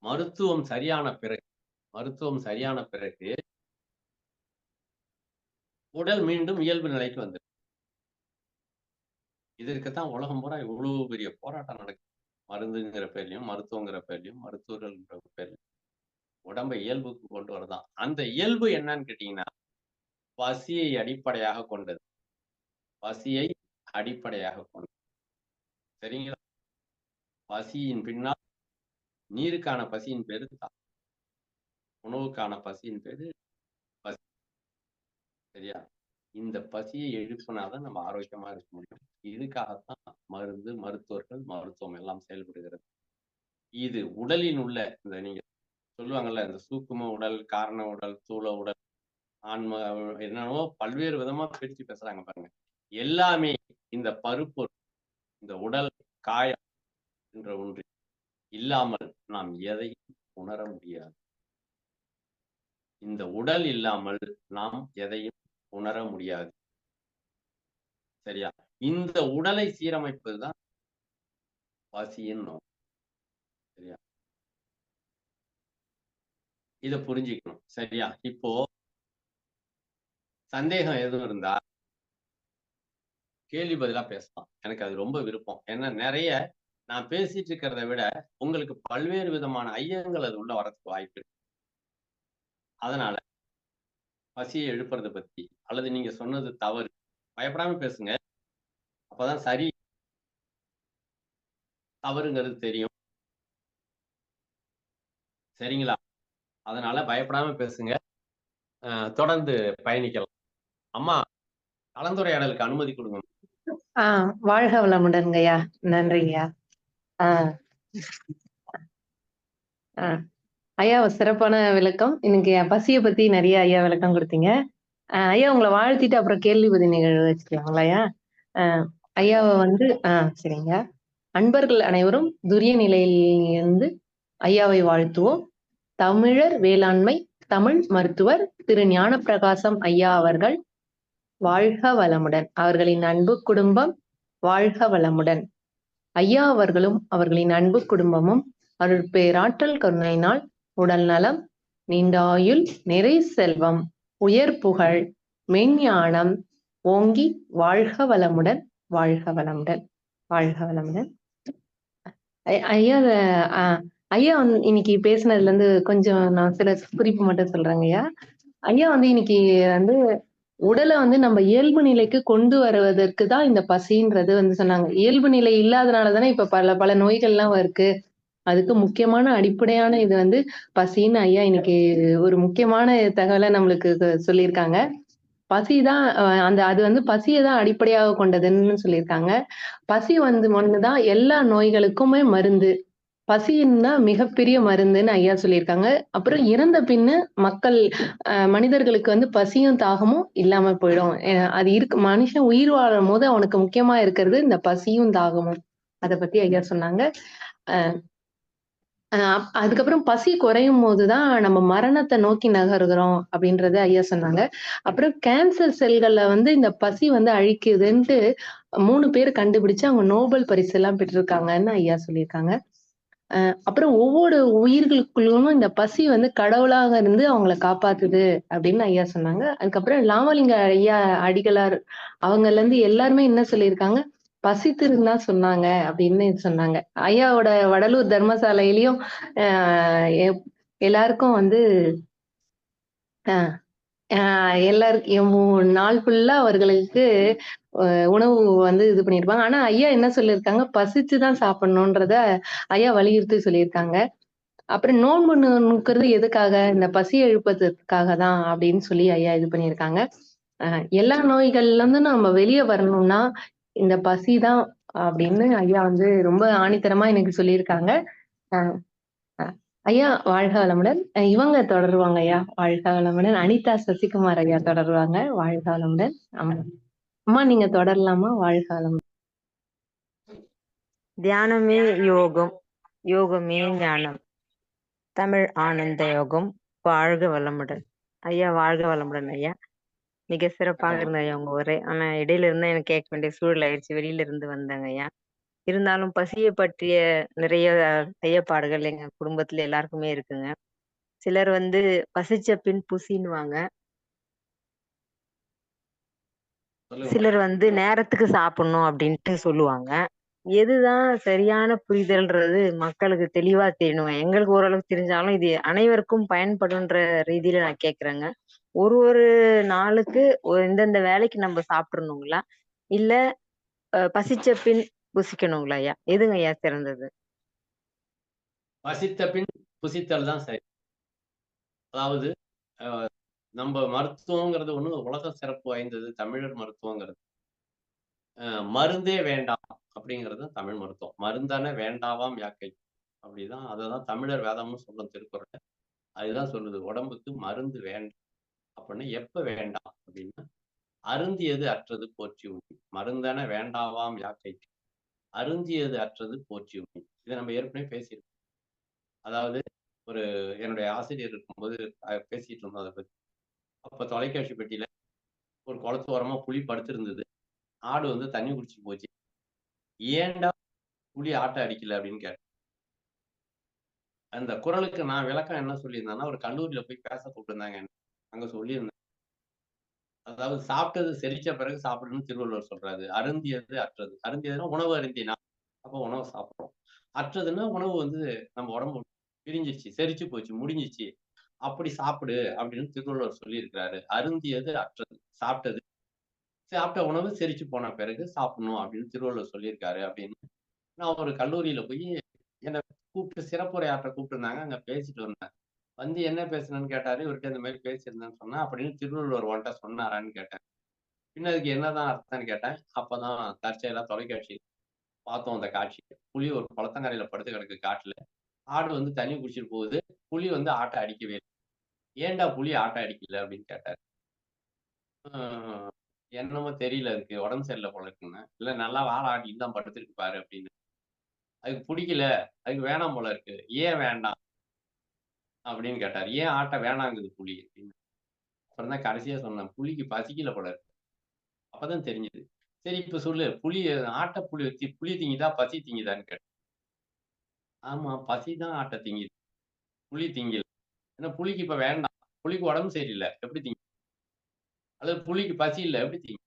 மருத்துவம் சரியான பிறகு உடல் மீண்டும் இயல்பு நிலைக்கு வந்துடும். இதற்குத்தான் உலகம் பூரா இவ்வளவு பெரிய போராட்டம் நடக்குது. மருந்துங்கிற பேர்லயும், மருத்துவங்கிற பேர்லயும், மருத்துவர்கள்ங்கிற பேர்லயும் உடம்பை இயல்புக்கு கொண்டு வரதான். அந்த இயல்பு என்னன்னு கேட்டீங்கன்னா, பசியை அடிப்படையாக கொண்டது. பசியை அடிப்படையாக கொண்டது. சரிங்களா? பசியின் பின்னால் நீருக்கான பசியின் பேரு தான். உணவுக்கான பசியின் பேரு பசி. சரியா? இந்த பசியை எழுப்பினாதான் நம்ம ஆரோக்கியமா இருக்க முடியும். இதுக்காகத்தான் மருத்துவர்கள், மருத்துவம் எல்லாம் செயல்படுகிறது. இது உடலில் உள்ள இந்த நீங்க சொல்லுவாங்கல்ல, இந்த சூக்கும உடல், காரண உடல், ஸ்தூல உடல், ஆன்ம என்னென்னவோ பல்வேறு விதமா பிரிச்சு பேசுறாங்க பாருங்க. எல்லாமே இந்த பருப்பொருள், இந்த உடல், காயம் என்ற ஒன்று இல்லாமல் நாம் எதையும் உணர முடியாது. இந்த உடல் இல்லாமல் நாம் எதையும் உணர முடியாது. சரியா? இந்த உடலை சீரமைப்பதுதான் பசியின் நோக்கம். சரியா? இத புரிஞ்சுக்கணும். சரியா? இப்போ சந்தேகம் எதுவும் இருந்தா கேள்வி பதிலா பேசலாம். எனக்கு அது ரொம்ப விருப்பம். ஏன்னா நெறைய நான் பேசிட்டு இருக்கிறத விட, உங்களுக்கு பல்வேறு விதமான ஐயங்கள் அது உள்ள வரதுக்கு வாய்ப்பு இருக்கு. அதனால பசிய எழுப்புறத பத்தி, அல்லது நீங்க சொன்னது தவறு. பயப்படாம பேசுங்க. அப்பதான் சரி, தவறுங்கிறது தெரியும். சரிங்களா? அதனால பயப்படாம பேசுங்க. தொடர்ந்து பயணிக்கலாம். அம்மா, கலந்துரையாடலுக்கு அனுமதி குடுங்க. ஆ வாழ்க வளமுடன்ங்கய்யா. நன்றிங்கய்யா. ஆ, ஆ. ஐயா சிறப்பான விளக்கம். இன்னைக்கு பசிய பத்தி நெறைய ஐயா விளக்கம் குடுத்தீங்க. ஐயா உங்கள வாழ்த்திட்டு அப்புறம் கேள்வி பதில் நிகழ்வு வச்சுக்கலாங்களா ஐயா? அ ஐயாவ வந்து சரிங்க. அன்பர்கள் அனைவரும் துரிய நிலையில் இருந்து ஐயாவை வாழ்த்துவோம். தமிழர் வேளாண்மை தமிழ் மருத்துவர் திரு ஞானப்பிரகாசம் ஐயா அவர்கள் வாழ்க வளமுடன். அவர்களின் அன்பு குடும்பம் வாழ்க வளமுடன். ஐயா அவர்களும் அவர்களின் அன்பு குடும்பமும் அருட்பேராற்றல் கருணையினால் உடல் நலம், நீண்ட ஆயுள், நிறை செல்வம், உயர் புகழ், மெஞ்ஞானம் ஓங்கி வாழ்க வளமுடன், வாழ்க வளமுடன், வாழ்க வளமுடன். ஐயா ஐயா வந்து இன்னைக்கு பேசுனதுல இருந்து கொஞ்சம் நான் சில குறிப்பு மட்டும் சொல்றேங்க ஐயா. ஐயா வந்து இன்னைக்கு வந்து உடல வந்து நம்ம இயல்பு நிலைக்கு கொண்டு வருவதற்கு தான் இந்த பசின்றது வந்து சொன்னாங்க. இயல்பு நிலை இல்லாதனால தானே இப்ப பல பல நோய்கள்லாம் இருக்கு. அதுக்கு முக்கியமான அடிப்படையான இது வந்து பசின்னு ஐயா இன்னைக்கு ஒரு முக்கியமான தகவல நம்மளுக்கு சொல்லியிருக்காங்க. பசி தான் அது வந்து பசிய தான் அடிப்படையாக கொண்டதுன்னு சொல்லியிருக்காங்க. பசி வந்து ஒண்ணு தான் எல்லா நோய்களுக்குமே மருந்து. பசின்னா மிகப்பெரிய மருந்துன்னு ஐயா சொல்லியிருக்காங்க. அப்புறம் இறந்த பின்னு மக்கள் மனிதர்களுக்கு வந்து பசியும், தாகமும் இல்லாம போயிடும். அது இருக்கு மனுஷன் உயிர் வாழும்போது அவனுக்கு முக்கியமா இருக்கிறது இந்த பசியும், தாகமும். அத பத்தி ஐயா சொன்னாங்க. அ அதுக்கப்புறம் பசி குறையும்போது தான் நம்ம மரணத்த நோக்கி நகருகிறோம் அப்படின்றத ஐயா சொன்னாங்க. அப்புறம் கேன்சர் செல்கள வந்து இந்த பசி வந்து அழிக்குதுன்ட்டு 3 பேர் கண்டுபிடிச்சு அவங்க நோபல் பரிசெல்லாம் பெற்றிருக்காங்கன்னு ஐயா சொல்லியிருக்காங்க. அப்புறம் ஒவ்வொரு உயிர்களுக்குள்ளும் இந்த பசி வந்து கடவுளாக இருந்து அவங்கள காப்பாத்துது அப்படின்னு ஐயா சொன்னாங்க. அதுக்கப்புறம் லாமலிங்க ஐயா அடிகளார் அவங்கலேருந்து எல்லாருமே என்ன சொல்லியிருக்காங்க, பசித்திருந்தா சொன்னாங்க அப்படின்னு சொன்னாங்க. ஐயாவோட வடலூர் தர்மசாலையிலயும் அ எப் எல்லாருக்கும் வந்து அ அ எல்லாருக்கும் நாள் ஃபுல்லா அவர்களுக்கு அ உணவு வந்து இது பண்ணியிருப்பாங்க. ஆனா ஐயா என்ன சொல்லியிருக்காங்க, பசிச்சு தான் சாப்பிடணுன்றத ஐயா வலியுறுத்தி சொல்லியிருக்காங்க. அப்புறம் நோன்பு நோக்குறது எதுக்காக? இந்த பசி எழுப்பதற்காக தான் அப்படின்னு சொல்லி ஐயா இது பண்ணியிருக்காங்க. அ எல்லா நோய்கள்ல இருந்தும் நம்ம வெளிய வரணும்னா, இந்த பசி தான் அப்படின்னு ஐயா வந்து ரொம்ப ஆணித்தரமா எனக்கு சொல்லியிருக்காங்க. அ அ ஐயா வாழ்க வளமுடன். இவங்க தொடருவாங்க ஐயா. வாழ்க வளமுடன். அனிதா சசிகுமார் ஐயா தொடருவாங்க. வாழ்க வளமுடன். ஆமா. அம்மா நீங்க தொடரலாமா? வாழ்க வளமுடன். தியானமே யோகம், யோகமே ஞானம். தமிழ் ஆனந்த யோகம். வாழ்க வளமுடன். ஐயா வாழ்க வளமுடன் ஐயா. மிக சிறப்பாக இருந்த ஐயா உங்க உரை. ஆனா இடையில இருந்தா எனக்கு கேட்க வேண்டிய சூழல் ஆயிடுச்சு. வெளியில இருந்து வந்தாங்க ஐயா. இருந்தாலும் பசியை பற்றிய நிறைய ஐயப்பாடுகள் எங்க குடும்பத்துல எல்லாருக்குமே இருக்குங்க. சிலர் வந்து பசிச்ச பின் புசின்னுவாங்க. சிலர் வந்து நேரத்துக்கு சாப்பிடணும் அப்படின்ட்டு சொல்லுவாங்க. எதுதான் சரியான புரிதல்ன்றது மக்களுக்கு தெளிவா தெரியணும். எங்களுக்கு ஓரளவுக்கு தெரிஞ்சாலும் இது அனைவருக்கும் பயன்படுன்ற ரீதியில நான் கேக்குறேங்க. ஒரு ஒரு நாளுக்கு இந்தந்த வேலைக்கு நம்ம சாப்பிடணுங்களா? இல்ல பசிச்ச பின் புசிக்கணுங்களா ஐயா? எதுங்க ஐயா சிறந்தது? பசித்த பின் புசித்தல் தான் சரி. அதாவது அ நம்ப மருத்துவங்கிறது ஒண்ணு உலக சிறப்பு வாய்ந்தது தமிழர் மருத்துவங்கிறது. மருந்தே வேண்டாம் அப்படிங்கிறது தமிழ் மருத்துவம். மருந்தன வேண்டாவாம் யாக்கை. அப்படிதான் அததான் தமிழர் வேதம்னு சொல்லும் திருக்குறள்ல. அதுதான் சொல்லுது, உடம்புக்கு மருந்து வேண்டாம் அப்படின்னா எப்ப வேண்டாம் அப்படின்னா, அருந்தியது அற்றது போற்றி உண்ணி. மருந்தென வேண்டாவாம் யாக்கைக்கு, அருந்தியது அற்றது போற்றி உண்ணி. இதை நம்ம ஏற்கனவே பேசியிருக்கோம். அதாவது ஒரு என்னுடைய ஆசிரியர் இருக்கும்போது பேசிட்டு இருந்தோம் அதை பத்தி. அப்ப தொலைக்காட்சி பெட்டியில ஒரு குளத்து ஓரமா புலி படுத்திருந்தது. ஆடு வந்து தண்ணி குடிச்சிட்டு போச்சு. ஏன்டா புலி ஆட்ட அடிக்கல அப்படின்னு கேட்டேன். அந்த குறளுக்கு நான் விளக்கம் என்ன சொல்லியிருந்தேன்னா, ஒரு கல்லூரியில போய் பேச கூப்பிட்டுருந்தாங்க என்ன. அங்க சொல்லியிருந்தேன். அதாவது சாப்பிட்டது செரிச்ச பிறகு சாப்பிடணும்னு திருவள்ளுவர் சொல்றாரு. அருந்தியது அற்றது. அருந்தியதுன்னா உணவு அருந்தினா, அப்ப உணவு சாப்பிடுறோம். அற்றதுன்னா உணவு வந்து நம்ம உடம்பு பிரிஞ்சிச்சு, செரிச்சு போச்சு, முடிஞ்சிச்சு. அப்படி சாப்பிடு அப்படின்னு திருவள்ளுவர் சொல்லியிருக்கிறாரு. அருந்தியது அற்றது. சாப்பிட்டது. சாப்பிட்ட உணவு செரிச்சு போன பிறகு சாப்பிடணும் அப்படின்னு திருவள்ளுவர் சொல்லியிருக்காரு அப்படின்னு. நான் ஒரு கல்லூரியில போய் என்ன கூப்பிட்டு சிறப்புரையாற்ற கூப்பிட்டுருந்தாங்க. அங்க பேசிட்டு வந்தேன். வந்து என்ன பேசுனேன்னு கேட்டாரு. இவர்ட்ட இந்த மாரி பேசியிருந்தேன்னு சொன்னேன். அப்படின்னு திருவள்ளுவர் உன்ட்ட சொன்னாரான்னு கேட்டேன். பின்ன அதுக்கு என்னதான் அர்த்தம்ன்னு கேட்டேன். அப்பதான் தற்செயலா தொலைக்காட்சி பார்த்தோம் அந்த காட்சி. புலி ஒரு குளத்தங்கரையில படுத்து கிடக்கு காட்டுல. ஆடு வந்து தண்ணி குடிச்சிட்டு போகுது. புலி வந்து ஆட்ட அடிக்கவே இல்ல. "ஏன்டா புலி ஆட்ட அடிக்கல?" அப்படின்னு கேட்டாரு. "அ என்னமோ தெரியல அதுக்கு. உடம்பு சரியில்ல போல இருக்குன்னேன்." "இல்ல நல்லா வாழ ஆட்டிட்டு தான் படுத்திருக்கு பாரு" அப்படின்னு. "அதுக்கு புடிக்கல. அதுக்கு வேணாம் போல இருக்கு." "ஏன் வேண்டாம்?" அப்படின்னு கேட்டாரு. "ஏன் ஆட்ட வேணாங்குது புலி?" அப்படின்னு. அப்புறம் தான் கடைசியா சொன்னேன். "புலிக்கு பசிக்கல போல இருக்கு." அப்பதான் தெரிஞ்சது. "சரி இப்ப சொல்லு. புலி ஆட்ட புலி திங்குதா? பசி திங்குதான்னு கேட்டேன். ஆமா பசி தான் ஆட்ட திங்குது. புலி திங்கல. ஏன்னா புலிக்கு இப்ப வேண்டாம். புலிக்கு உடம்பு சரியில்ல. எப்படி திங்கும்? அல்லது புலிக்கு பசி இல்ல. எப்படி திங்கும்?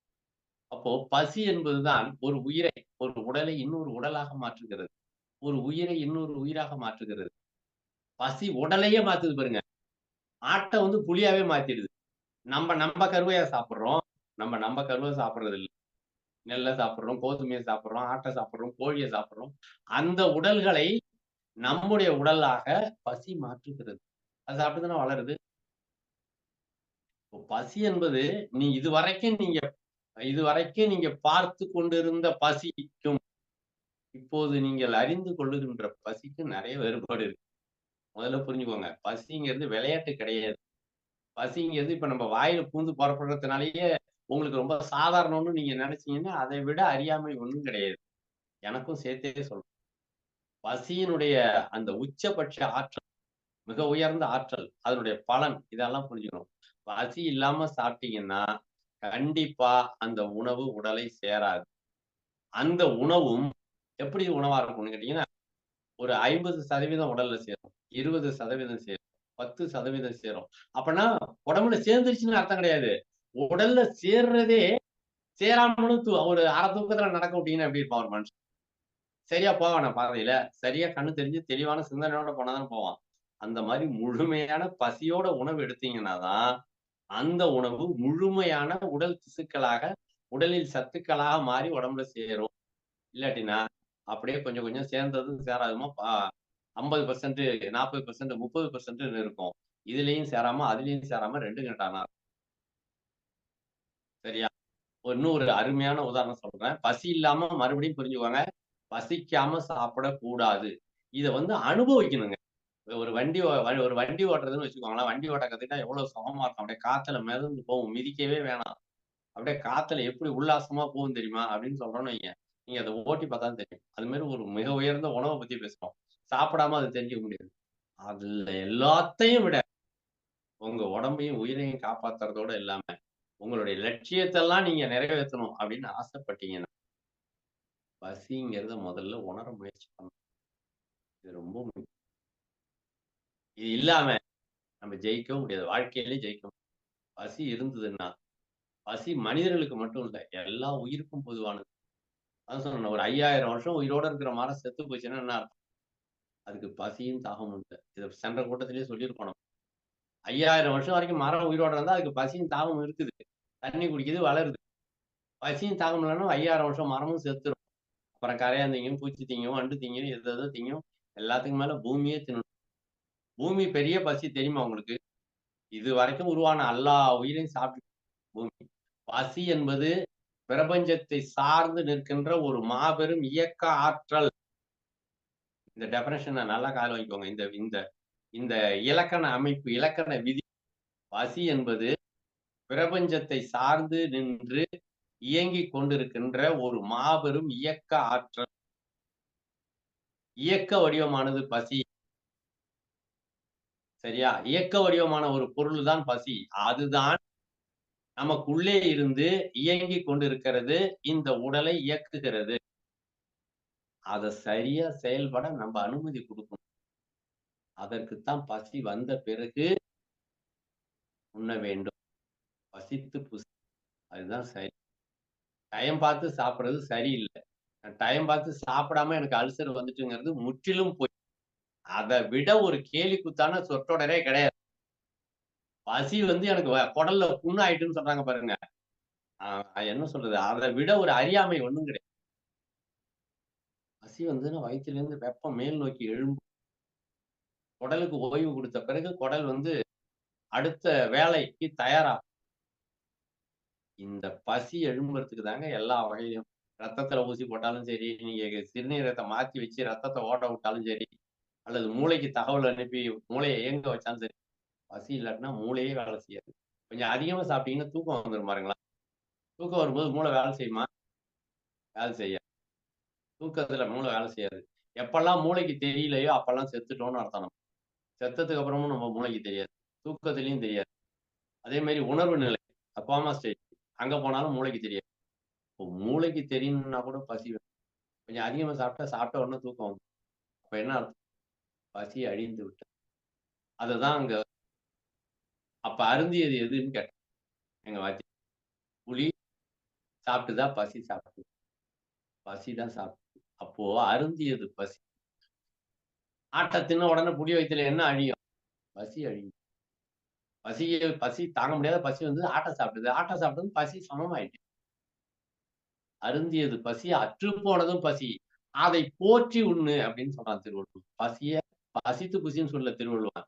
அப்போ பசி என்பதுதான் ஒரு உயிரை, ஒரு உடலை இன்னொரு உடலாக மாற்றுகிறது. ஒரு உயிரை இன்னொரு உயிராக மாற்றுகிறது. பசி உடலையே மாத்துது பாருங்க. ஆட்ட வந்து புலியாவே மாத்திடுது. நம்ப கருவையா சாப்பிடுறோம். நம்ப கருவ சாப்பிடுறது இல்ல. நெல்ல சாப்பிடுறோம், கோதுமைய சாப்பிடுறோம், ஆட்ட சாப்பிடுறோம், கோழிய சாப்பிடுறோம். அந்த உடல்களை நம்முடைய உடலாக பசி மாற்றுகிறது. அது சாப்பிட்டு தானே வளருது. இப்போ பசி என்பது இதுவரைக்கும் நீங்க பார்த்து கொண்டிருந்த பசிக்கும், இப்போது நீங்கள் அறிந்து கொள்ளுகின்ற பசிக்கும் நெறைய வேறுபாடு இருக்கு. முதல்ல புரிஞ்சுக்கோங்க. பசிங்கிறது விளையாட்டு கிடையாது. பசிங்கிறது இப்ப நம்ம வாயில பூந்து புறப்படுறதுனாலேயே உங்களுக்கு ரொம்ப சாதாரணம்னு நீங்க நெனைச்சீங்கன்னா, அதை விட அறியாமை ஒண்ணும் கிடையாது. எனக்கும் சேர்த்தே சொல்றேன். பசியினுடைய அந்த உச்சபட்ச ஆற்றல், மிக உயர்ந்த ஆற்றல், அதனுடைய பலன் இதெல்லாம் புரிஞ்சுக்கணும். பசி இல்லாம சாப்பிட்டீங்கன்னா, கண்டிப்பா அந்த உணவு உடலை சேராது. அந்த உணவும் எப்படி உணவா இருக்கும்னு கேட்டீங்கன்னா, ஒரு 50% உடல்ல சேரும். 20% சேரும். 10% சேரும். அப்பன்னா உடம்புல சேர்ந்துருச்சுன்னு அர்த்தம் கிடையாது. உடல்ல சேர்றதே சேராமலும் ஒரு அரை தூக்கத்துல நடக்க விட்டீங்கன்னா எப்படி இருப்பான் ஒரு மனுஷன்? சரியா போவானா பாதையில? சரியா கண்ணு தெரிஞ்சு தெளிவான சிந்தனையோட போனா தானே போவான். அந்த மாரி முழுமையான பசியோட உணவு எடுத்தீங்கன்னா தான், அந்த உணவு முழுமையான உடல் திசுக்களாக, உடலில் சத்துக்களாக மாறி உடம்புல சேரும். இல்லாட்டினா, அப்படியே கொஞ்சம் கொஞ்சம் சேர்ந்ததும் சேராததுமா 50%, 40%, 30%ன்னு இருக்கும். இதுலயும் சேராம, அதுலயும் சேராம 2 கெட்டானா சரியா? இன்னும் ஒரு அருமையான உதாரணம் சொல்றேன். பசி இல்லாம மறுபடியும் புரிஞ்சுக்கோங்க. பசிக்காம சாப்பிடக்கூடாது. இத வந்து அனுபவிக்கணுங்க. ஒரு வண்டி ஓட்டுறதுன்னு வச்சுக்கோங்களேன். வண்டி ஓட்ட கத்துக்கிட்டா எவ்வளவு சுகமா இருக்கும். அப்படியே காத்துல மிதந்து போகும். மிதிக்கவே வேணாம். அப்படியே காத்துல எப்படி உல்லாசமா போகும் தெரியுமா? அப்படின்னு சொல்றோம்னு வைங்க. நீங்க அத ஓட்டி பார்த்தா தான் தெரியும். அது மாரி ஒரு மிக உயர்ந்த உணவ பத்தி பேசுறோம். சாப்பிடாம அத தெரிஞ்சுக்க முடியாது. அதுல எல்லாத்தையும் விட உங்க உடம்பையும், உயிரையும் காப்பாத்துறதோட இல்லாம, உங்களுடைய லட்சியத்தெல்லாம் நீங்க நிறைவேத்தணும் அப்படின்னு ஆசைப்பட்டீங்கன்னா, பசிங்கிறத முதல்ல உணர முயற்சி பண்ணணும். இது ரொம்ப முக்கியம். இது இல்லாம நம்ம ஜெயிக்கவும் முடியாது. வாழ்க்கையிலே ஜெயிக்க முடியாது. பசி இருந்ததுன்னா, பசி மனிதர்களுக்கு மட்டும் இல்ல, எல்லா உயிருக்கும் பொதுவானது. அதான் சொன்னேன் ஒரு 5000 வருஷம் உயிரோட இருக்கிற மரம் செத்து போச்சுன்னா என்ன அர்த்தம்? அதுக்கு பசியும், தாகமும் இல்ல. இத சென்ற கூட்டத்திலேயே சொல்லியிருக்கோம் நம்ம. 5000 வருஷம் வரைக்கும் மரம் உயிரோட இருந்தா அதுக்கு பசியும், தாகமும் இருக்குது. தண்ணி குடிக்குது, வளருது. பசியும், தாகமும் இல்லன்னா 5000 வருஷம் மரமும் செத்துரும். அப்புறம் கரையான் திங்கும், பூச்சி திங்கும், வண்டு திங்கும், எது எதோ திங்கும். எல்லாத்துக்கும் மேல பூமியே தின்னும். பூமி பெரிய பசி தெரியுமா உங்களுக்கு? இதுவரைக்கும் உருவான எல்லா உயிரையும் சாப்பிட்டு பூமி. பசி என்பது பிரபஞ்சத்தை சார்ந்து நிற்கின்ற ஒரு மாபெரும் இயக்க ஆற்றல். இந்த டெஃபனிஷன நல்லா காதுல வாங்கிக்கோங்க. இந்த இந்த இந்த இலக்கண அமைப்பு, இலக்கண விதி. பசி என்பது பிரபஞ்சத்தை சார்ந்து நின்று இயங்கிக் கொண்டிருக்கின்ற ஒரு மாபெரும் இயக்க ஆற்றல். இயக்க வடிவமானது பசி. சரியா? இயக்க வடிவமான ஒரு பொருள் தான் பசி. அதுதான் நமக்குள்ளே இருந்து இயங்கிக் கொண்டிருக்கிறது. இந்த உடலை இயக்குகிறது. அத சரியா செயல்பட நம்ம அனுமதி குடுக்கணும். அதற்குத்தான் பசி வந்த பிறகு உண்ண வேண்டும். பசித்து புசி. அதுதான் சரி. டைம் பார்த்து சாப்பிடுறது சரியில்ல. டைம் பார்த்து சாப்பிடாம எனக்கு அல்சர் வந்துட்டுங்கிறது முற்றிலும் பொய். அத விட ஒரு கேலி கூத்தான சொற்றொடரே கிடையாது. பசி வந்து எனக்கு குடல்ல புண்ணு ஆயிட்டுன்னு சொல்றாங்க பாருங்க. என்ன சொல்றது? அத விட ஒரு அறியாமை ஒண்ணும் கிடையாது. பசி வந்துன்னா வயிற்றிலிருந்து வெப்பம் மேல் நோக்கி எழும்பும். குடலுக்கு ஓய்வு கொடுத்த பிறகு குடல் வந்து அடுத்த வேலைக்கு தயாராகும். இந்த பசி எழும்புறதுக்கு தாங்க எல்லா வகையிலும் ரத்தத்துல ஊசி போட்டாலும் சரி, நீங்க சிறுநீரகத்தை மாத்தி வச்சு ரத்தத்தை ஓட விட்டாலும் சரி, அல்லது மூளைக்கு தகவல் அனுப்பி மூளையை இயங்க வச்சாலும் சரி, பசி இல்லாட்டினா மூளையே வேலை செய்யாது. கொஞ்சம் அதிகமா சாப்பிட்டீங்கன்னா தூக்கம் வந்துடும் பாருங்களா. தூக்கம் வரும்போது மூளை வேலை செய்யுமா? வேலை செய்யாது. தூக்கத்துல மூளை வேலை செய்யாது. எப்பெல்லாம் மூளைக்கு தெரியலையோ அப்பெல்லாம் செத்துட்டோம்னு அர்த்தம். நம்ம செத்ததுக்கு அப்புறமும் நம்ம மூளைக்கு தெரியாது. தூக்கத்திலையும் தெரியாது. அதே மாதிரி உணர்வு நிலை, கோமா ஸ்டேஜ், அங்க போனாலும் மூளைக்கு தெரியாது. இப்போ மூளைக்கு தெரியணும்னா கூட பசி வேணும். கொஞ்சம் அதிகமா சாப்பிட்ட உடனே தூக்கம் வந்து அப்ப என்ன அர்த்தம்? பசி அழிந்து விட்டது. அதுதான் அங்க. அப்ப அருந்தியது எதுன்னு கேட்டேன் எங்க வாத்தி. புலி சாப்பிட்டுதா பசி சாப்பிட்டு? பசி தான் சாப்பிட்டு. அப்போ அருந்தியது பசி. ஆட்ட தின்ன உடனே புலி வயித்துல என்ன அழியும்? பசி அழியும். பசி தாங்க முடியாத பசி வந்து ஆட்ட சாப்பிட்டது. ஆட்ட சாப்பிட்டது பசி சமமாயிட்டு. அருந்தியது பசி, அற்று போனதும் பசி. அதை போற்றி உண்ணு அப்படின்னு சொல்றான் திருவள்ளுவர். பசித்து புசின்னு சொல்ல திருவள்ளுவர்.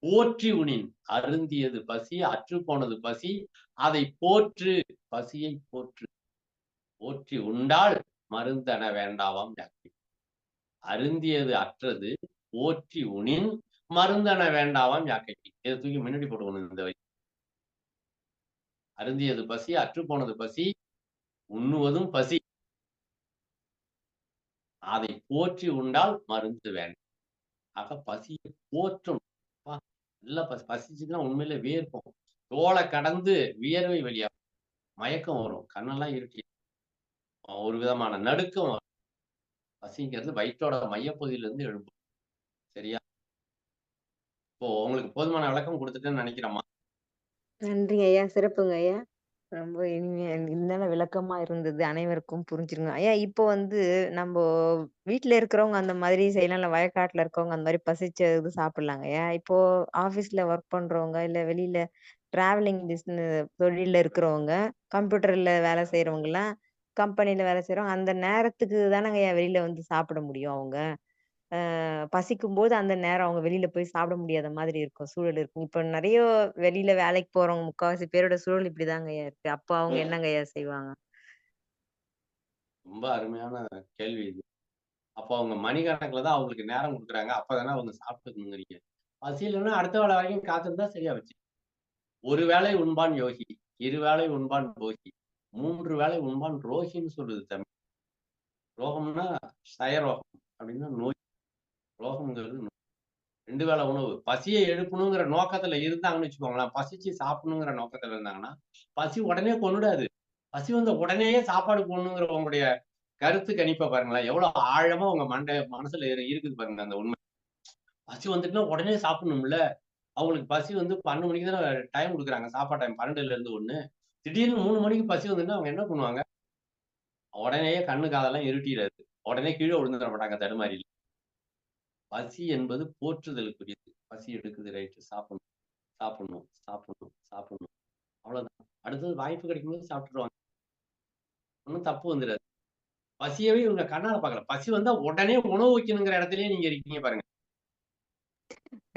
போற்றி உணின். அருந்தியது பசி, அற்று போனது பசி, அதை போற்று. பசியை போற்று. போற்றி உண்டால் மருந்தென வேண்டாவாம் யாக்கை. அருந்தியது அற்றது, போற்றி உணின் மருந்தென வேண்டாவாம் யாக்கைக்கு. இதை தூக்கி முன்னாடி போட்டுக்கணும் இந்த வயசு. அருந்தியது பசி, அற்று போனது பசி, உண்ணுவதும் பசி. அதை போற்றி உண்டால் மருந்து வேண்டாம். ஆக பசியை போற்றும். நல்லா பசிச்சுன்னா உண்மையிலே வேர்க்கும். தோலை கடந்து வியர்வை வெளியாகும். மயக்கம் வரும். கண்ணெல்லாம் இருட்டி. ஒரு விதமான நடுக்கம் வரும். பசிங்கிறது வயிற்றோட மையப்பகுதியில இருந்து எழும்பும். சரியா? இப்போ உங்களுக்கு போதுமான விளக்கம் கொடுத்துட்டேன்னு நினைக்கிறேம்மா. நன்றிங்க ஐயா. சிறப்புங்க ஐயா. ரொம்ப இனிமையா இருந்தாலும் விளக்கமா இருந்தது. அனைவருக்கும் புரிஞ்சிருங்க. ஐயா இப்போ வந்து நம்ம வீட்ல இருக்கிறவங்க அந்த மாதிரி செய்யலாம். இல்ல வயக்காட்டுல இருக்கவங்க அந்த மாதிரி பசிச்சது சாப்பிடலாங்க ஐயா. இப்போ ஆபீஸ்ல ஒர்க் பண்றவங்க, இல்ல வெளியில டிராவலிங் பிசினஸ் தொழில்ல இருக்கிறவங்க, கம்ப்யூட்டர்ல வேலை செய்யறவங்க எல்லாம், கம்பெனில வேலை செய்யறவங்க அந்த நேரத்துக்கு தானங்க ஐயா வெளியில வந்து சாப்பிட முடியும் அவங்க. பசிக்கும் போது அந்த நேரம் அவங்க வெளியில போய் சாப்பிட முடியாத மாதிரி இருக்கும் சூழல் இருக்கும். இப்ப நிறைய வெளியில வேலைக்கு போறவங்க முக்காவாசி பேரோட சூழல் இப்படிதாங்க ஐயா இருக்கு. அப்ப அவங்க என்னங்க ஐயா செய்வாங்க? ரொம்ப அருமையான கேள்வி இது. அப்போ அவங்க மணிக்கணக்குல தான் அவங்களுக்கு நேரம் கொடுக்குறாங்க. அப்பதானே அவங்க சாப்பிட்டுக்கணுங்கிறீங்க. பசி இல்லைன்னா அடுத்த வேலை வரைக்கும் காத்திருந்தா சரியா வச்சு. ஒரு வேளை உண்பான் யோகி, இரு வேளை உண்பான் போகி, 3 வேளை உண்பான் ரோகின்னு சொல்லுது தமிழ். ரோகம்னா சயரோகம் அப்படின்னா நோய். ரோகம்ங்கிறது 2 வேளை உணவு. பசியை எழுப்பணுங்கிற நோக்கத்துல இருந்தாங்கன்னு வச்சுக்கோங்களேன். பசிச்சு சாப்பிடணுங்கிற நோக்கத்துல இருந்தாங்கன்னா, பசி உடனே கொன்னுடாது. பசி வந்த உடனேயே சாப்பாடு போடணுங்கிற உங்களுடைய கருத்து கணிப்பை பாருங்களேன். எவ்வளவு ஆழமா உங்க மனசுல இருக்குது பாருங்க அந்த உண்மை. பசி வந்துட்டுனா உடனே சாப்பிடணும்ல. அவங்களுக்கு பசி வந்து 12 மணிக்கு தானே டைம் குடுக்குறாங்க. சாப்பாடு டைம் 12ல இருந்து 1. திடீர்னு 3 மணிக்கு பசி வந்துட்டுனா அவங்க என்ன பண்ணுவாங்க? உடனேயே கண்ணு காதெல்லாம் இருட்டிறாது. உடனே கீழ விழுந்துட மாட்டாங்க தடுமாறி. பசி என்பது போற்றுதலுக்குரியது. பசி எடுக்குது ரைட்டு. சாப்பிடணும், சாப்பிடணும், சாப்பிடணும், சாப்பிடணும். அவ்வளவுதான். அடுத்தது வாய்ப்பு கிடைக்கும்போது சாப்பிட்டுருவாங்க. ஒண்ணும் தப்பு வந்துடாது. பசியவே இவங்க கண்ணால பார்க்கல. பசி வந்தா உடனே உணவு வைக்கணுங்கிற இடத்திலேயே நீங்க இருக்கீங்க பாருங்க.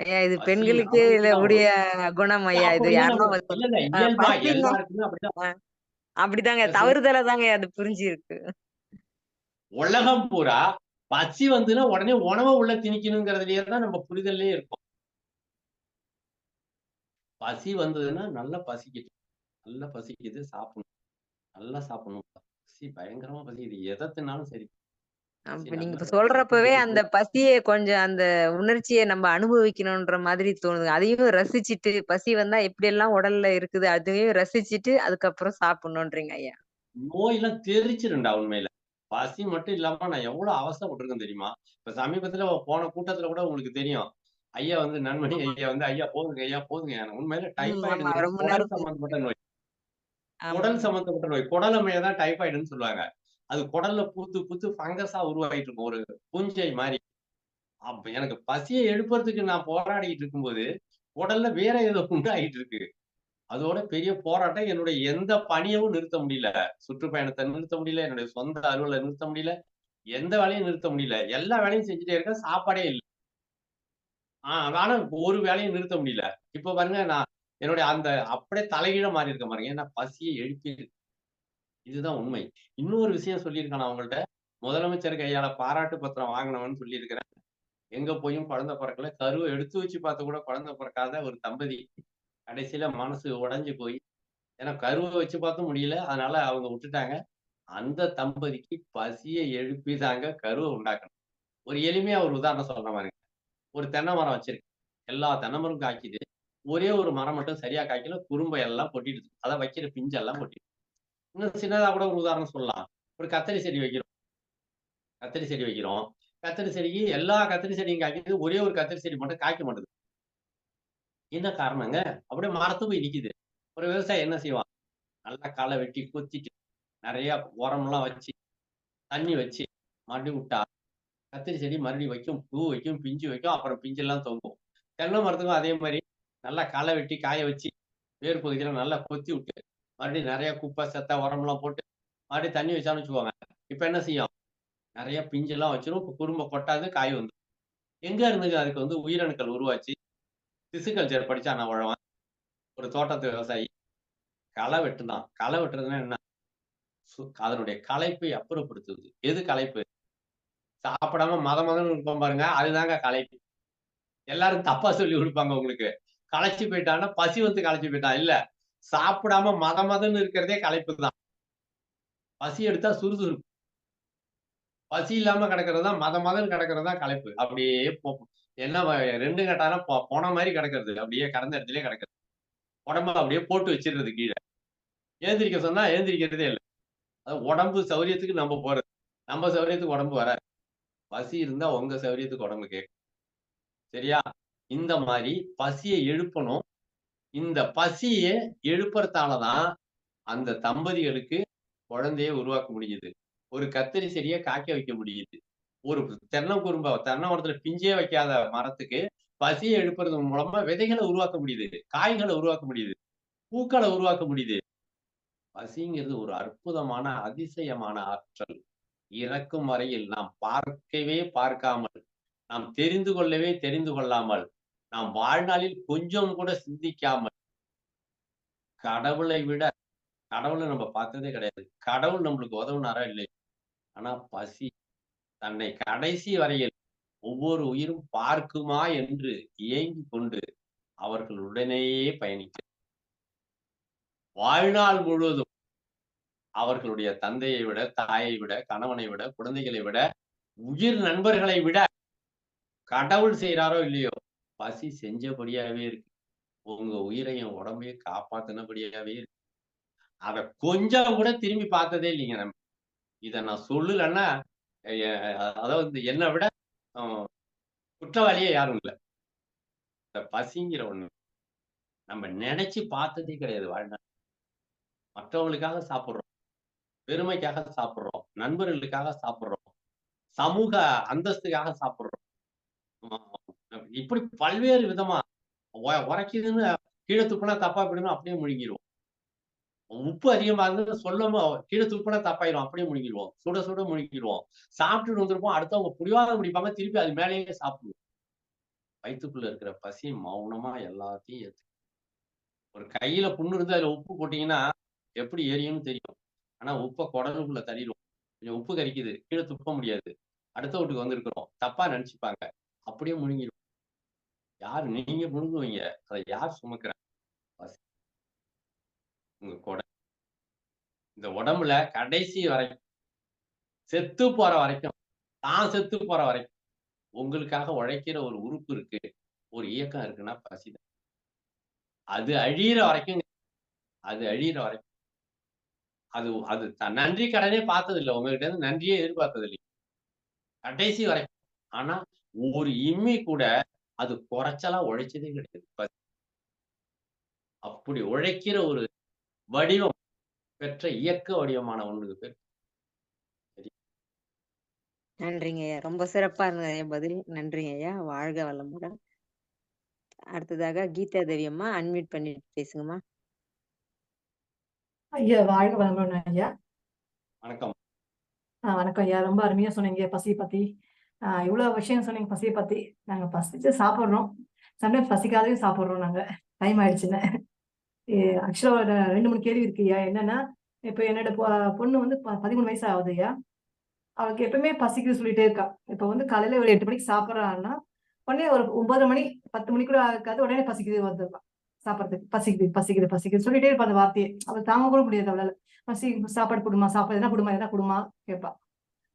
ஐயா இது பசி பெண்களுக்கு அவங்களுக்கு தான் உடைய குணம் ஐயா. இது அப்படிதான் யாருன்னா நம்ம இல்ல இயல்பா பசிங்க எல்லாருக்குமே அப்படிதான். அப்படிதாங்க பேசுங்க. தவறுதலா தாங்க அது புரிஞ்சிருக்கு. உலகம் பூரா பசி வந்துன்னா உடனே உணவை உள்ள திணிக்கணுங்கிறதுலயே தான் நம்ம புரிதல்லே இருக்கோம். பசி வந்ததுன்னா நல்லா பசிக்குது. நல்லா பசிக்குது சாப்பிடணும். நல்லா சாப்பிடணும். பசி பயங்கரமா பசிக்குது. எத தின்னாலும் சரி. பசி அப்ப நீங்க நல்லா இப்ப பசிக்குது. சொல்றப்பவே அந்த பசிய கொஞ்சம் அந்த உணர்ச்சிய நம்ம அனுபவிக்கணுன்ற மாதிரி தோணுது. அதையும் ரசிச்சுட்டு பசி வந்தா எப்படியெல்லாம் உடல்ல இருக்குது, அதையும் ரசிச்சுட்டு அதுக்கப்புறம் சாப்பிடணுன்றீங்க ஐயா. நோயெல்லாம் தெரிச்சிரும்டா உண்மையில. பசி மட்டும் இல்லாம நான் எவ்வளவு அவஸ்தைப்பட்டுருக்கேன் தெரியுமா? இப்ப சமீபத்துல போன கூட்டத்துல கூட உங்களுக்கு தெரியும். ஐயா வந்து நன்மணி ஆமா. ஐயா வந்து, "ஐயா போதுங்க ஐயா, போதுங்க ஐயா." உண்மையில ஆமா. டைபாய்டுங்கிறது ரொம்ப குடல் நேரம் சம்பந்தப்பட்ட நோய். குடல் ஆமாங்க. சம்பந்தப்பட்ட நோய். குடலமைய தான் டைபாய்டுன்னு சொல்லுவாங்க. அது குடல்ல பூத்து பூத்து ஃபங்கஸா உருவாயிட்டு இருக்கும். ஒரு பூஞ்சை மாரி. அப்ப எனக்கு பசிய எழுப்புறதுக்கு நான் போராடிட்டு இருக்கும்போது, உடல்ல வேற ஏதோ உண்டாயிட்டு இருக்கு. அதோட பெரிய போராட்டம் என்னுடைய எந்த பணியவும் நிறுத்த முடியல. சுற்றுப்பயணத்த நிறுத்த முடியல. என்னுடைய சொந்த அலுவல நிறுத்த முடியல. எந்த வேலையும் நிறுத்த முடியல. எல்லா வேலையும் செஞ்சுட்டே இருக்கேன். சாப்பாடே இல்ல. ஆனா ஒரு வேலையும் நிறுத்த முடியல. இப்ப பாருங்க நான் என்னுடைய அந்த அப்படியே தலைகீழா மாறி இருக்கேன் பாருங்க. ஏன்னா பசிய எழுப்பி இதுதான் உண்மை. இன்னொரு விஷயம் சொல்லியிருக்கேன் நான் உங்கள்ட்ட. முதலமைச்சர் கையால பாராட்டு பத்திரம் வாங்கினவன்னு சொல்லியிருக்கிறேன். எங்க போயும் குழந்தை பிறக்கல. கருவ எடுத்து வச்சு பார்த்து கூட குழந்தை பிறக்காத ஒரு தம்பதி. கடைசியில மனசு உடைஞ்சு போய் ஏன்னா கருவ வச்சு பார்த்தும் முடியல. அதனால அவங்க விட்டுட்டாங்க. அந்த தம்பதிக்கு பசிய எழுப்பி தாங்க கருவ உண்டாக்கணும். ஒரு எளிமையா ஒரு உதாரணம் சொல்றேன் பாருங்க. ஒரு தென்னை மரம் வச்சிருக்கு. எல்லா தென்னை மரமும் காய்க்குது. ஒரே ஒரு மரம் மட்டும் சரியா காய்க்கல. குறும்பை எல்லாம் கொட்டிடுது. அதான் வைக்கிற பிஞ்செல்லாம் கொட்டிடுது. இன்னும் சின்னதா கூட ஒரு உதாரணம் சொல்லலாம். ஒரு கத்தரி செடி வைக்கிறோம். கத்தரி செடி வைக்கிறோம். கத்தரி செடிக்கு எல்லா கத்தரி செடியும் காய்க்குது. ஒரே ஒரு கத்தரி செடி மட்டும் காய்க்க மாட்டுது. என்ன காரணங்க? அப்படியே மரத்து போய் நிக்குது. ஒரு விவசாயி என்ன செய்வான்? நல்லா களை வெட்டி கொத்திட்டு, நெறைய உரம்லாம் வச்சு, தண்ணி வச்சு, மறுபடியும் விட்டா, கத்திரி செடி மறுபடியும் வைக்கும். பூ வைக்கும், பிஞ்சு வைக்கும். அப்புறம் பிஞ்செல்லாம் தொங்கும். தென்னை மரத்துக்கும் அதே மாரி நல்லா களை வெட்டி, காய வச்சு, வேர் பகுதியில நல்லா கொத்தி விட்டு, மறுபடியும் நெறைய குப்பை, செத்த உரம்லாம் போட்டு, மறுபடியும் தண்ணி வச்சான்னு வச்சுக்கோங்க. இப்ப என்ன செய்யும்? நெறைய பிஞ்செல்லாம் வச்சிரும். குறும்ப கொட்டாது, காய் வந்துரும். எங்க இருந்துங்க அதுக்கு வந்து உயிரணுக்கள் உருவாச்சு? பிசிகல்ச்சர் படிச்சான் நான் உழவன். ஒரு தோட்டத்து விவசாயி. களை வெட்டுனான். களை வெட்டுறதுன்னா என்ன? அதனுடைய களைப்பை அப்புறப்படுத்துது. எது களைப்பு? சாப்பிடாம மத மதன்னு இருப்போம் பாருங்க. அதுதாங்க களைப்பு. எல்லாரும் தப்பா சொல்லிக் குடுப்பாங்க உங்களுக்கு. களைச்சு போயிட்டான்னா, பசி வந்து களைச்சு போயிட்டான். இல்ல. சாப்பிடாம மத மதன்னு இருக்கிறதே களைப்பு தான். பசி எடுத்தா சுறுசுறுப்பு. பசி இல்லாம கிடக்கிறது தான் மத மதன்னு கிடக்கிறது தான் களைப்பு. அப்படியே என்ன 2 கட்டான பொண மாரி கிடக்கிறது. அப்படியே கடந்த இடத்திலேயே கிடக்கிறது. உடம்ப அப்படியே போட்டு வச்சிடுறது கீழ. எழுந்திரிக்க சொன்னா எழுந்திரிக்கிறதே இல்ல. அது உடம்பு சௌரியத்துக்கு நம்ம போறது. நம்ம சௌரியத்துக்கு உடம்பு வராது. பசி இருந்தா உங்க சௌரியத்துக்கு உடம்பு கேட்கும். சரியா? இந்த மாரி பசிய எழுப்பணும். இந்த பசிய எழுப்புறதால தான் அந்த தம்பதிகளுக்கு குழந்தைய உருவாக்க முடியுது. ஒரு கத்தரி செடிய காய்க்க வைக்க முடியுது. ஒரு தென்னை மரத்துல பிஞ்சே வைக்காத மரத்துக்கு பசிய எழுப்புறது மூலமா விதைகள உருவாக்க முடியுது. காய்கள உருவாக்க முடியுது. பூக்கள உருவாக்க முடியுது. பசிங்கிறது ஒரு அற்புதமான, அதிசயமான ஆற்றல். இறக்கும் வரையில் நாம் பார்க்கவே பார்க்காமல், நாம் தெரிந்து கொள்ளவே தெரிந்து கொள்ளாமல், நாம் வாழ்நாளில் கொஞ்சம் கூட சிந்திக்காமல், கடவுளை விட கடவுள நம்ம பார்த்ததே கிடையாது. கடவுள் நம்மளுக்கு உதவுனாரா இல்லையா? ஆனா பசி தன்னை கடைசி வரையில் ஒவ்வொரு உயிரும் பார்க்குமா என்று ஏங்கிக் கொண்டு அவர்களுடனேயே பயணிக்கிறது. வாழ்நாள் முழுவதும் அவர்களுடைய தந்தையை விட, தாயை விட, கணவனை விட, குழந்தைகளை விட, உயிர் நண்பர்களை விட கடவுள் செய்றாரோ இல்லையோ, பசி செஞ்சபடியாவே இருக்கு. உங்க உயிரையும், உடம்பையும் காப்பாத்துனபடியாவே இருக்கு. அத கொஞ்சம் கூட திரும்பி பார்த்ததே இல்லைங்க நம்ம. இத நான் சொல்லலன்னா, எ அதாவது என்ன விட அ குற்றவாளியே யாரும் இல்ல. இந்த பசிங்கிற ஒண்ணு. நம்ம நெனச்சு பார்த்ததே கிடையாது வாழ்நாள். மற்றவங்களுக்காக சாப்பிடுறோம். பெருமைக்காக சாப்பிடுறோம். நண்பர்களுக்காக சாப்பிடுறோம். சமூக அந்தஸ்துக்காக சாப்பிடுறோம். இப்படி பல்வேறு விதமா உரைக்குதுன்னு கீழ துப்புனா தப்பா போயிடும்னு அப்படியே முழுங்கிருவோம். உப்பு அதிகமா இருந்ததுன்னு சொல்லாம கீழ துப்புனா தப்பாயிரும். அப்படியே முழுங்கிருவோம். சுட சுட முழுங்கிருவோம். சாப்பிட்டுட்டு வந்திருப்போம். அடுத்தவங்க புடிவாதம் பிடிப்பாங்க. திருப்பி அது மேலேயே சாப்பிடுவோம். வயித்துக்குள்ள இருக்கிற பசி மௌனமா எல்லாத்தையும் ஒரு கையில புண்ணு இருந்து அதுல உப்பு போட்டீங்கன்னா, எப்படி எரியும்னு தெரியும். ஆனா உப்ப குடலுக்குள்ள தள்ளிருவோம். கொஞ்சம் உப்பு கரிக்குது. கீழ துப்ப முடியாது. அடுத்த வீட்டுக்கு வந்திருக்கிறோம். தப்பா நெனச்சுப்பாங்க. அப்படியே முழுங்கிருவோம். யார் நீங்க முழுங்குவீங்க. அத யார் சுமக்கிறா? உங்க குடல். இந்த உடம்புல கடைசி வரைக்கும், செத்து போற வரைக்கும், தான் செத்து போற வரைக்கும் உங்களுக்காக உழைக்கிற ஒரு உறுப்பு இருக்கு. ஒரு இயக்கம் இருக்குன்னா பசிதான். அது அழியிற வரைக்கும் அது அழியிற வரைக்கும் அது அது நன்றி கடனே பார்த்தது இல்ல. உங்ககிட்ட இருந்து நன்றியே எதிர்பார்த்தது இல்ல. கடைசி வரைக்கும். ஆனா, ஒரு இம்மி கூட அது குறைச்சலா உழைச்சதே கிடையாது. அப்படி உழைக்கிற ஒரு வடிவம் பெற்ற இயக்க வடிவமான ஒண்ணுக்கு பேர் சரி. நன்றிங்க ஐயா. ரொம்ப சிறப்பா இருந்தது ஐயா பதில். நன்றிங்க ஐயா. வாழ்க வளமுடன். அடுத்ததாக கீதா தேவி அம்மா அன்மியூட் பண்ணிட்டு பேசுங்கம்மா. ஐயா வாழ்க வளமுடன் ஐயா. வணக்கம். வணக்கம் ஐயா. ரொம்ப அருமையா சொன்னீங்க பசி பத்தி. இவ்வளவு விஷயம் சொன்னீங்க பசியை பத்தி. நாங்க பசிச்சு சாப்பிடுறோம். சம்டைம்ஸ் பசிக்காதையும் சாப்பிடுறோம் நாங்க. டைம் ஆயிடுச்சுன்னு. ஆக்சுவலா ஒரு 2, 3 கேள்வி இருக்கு ஐயா. என்னன்னா, இப்ப என்னோட பொண்ணு வந்து 13 வயசு ஆகுது ஐயா. அவளுக்கு எப்பவுமே பசிக்குது சொல்லிட்டே இருக்கா. இப்ப வந்து காலையில ஒரு 8 மணிக்கு சாப்பிடுறான்னா, உடனே ஒரு 9 மணி 10 மணி கூட இருக்காது, உடனே பசிக்குது வந்துருவா சாப்பிடறதுக்கு. பசிக்குது பசிக்குது பசிக்குது சொல்லிட்டே இருப்பா அந்த வார்த்தையை. அவள் தாங்க கூட முடியாது அவளால. பசி சாப்பாடு கொடுமா, சாப்பாடு எதனா கொடுமா கேட்பா.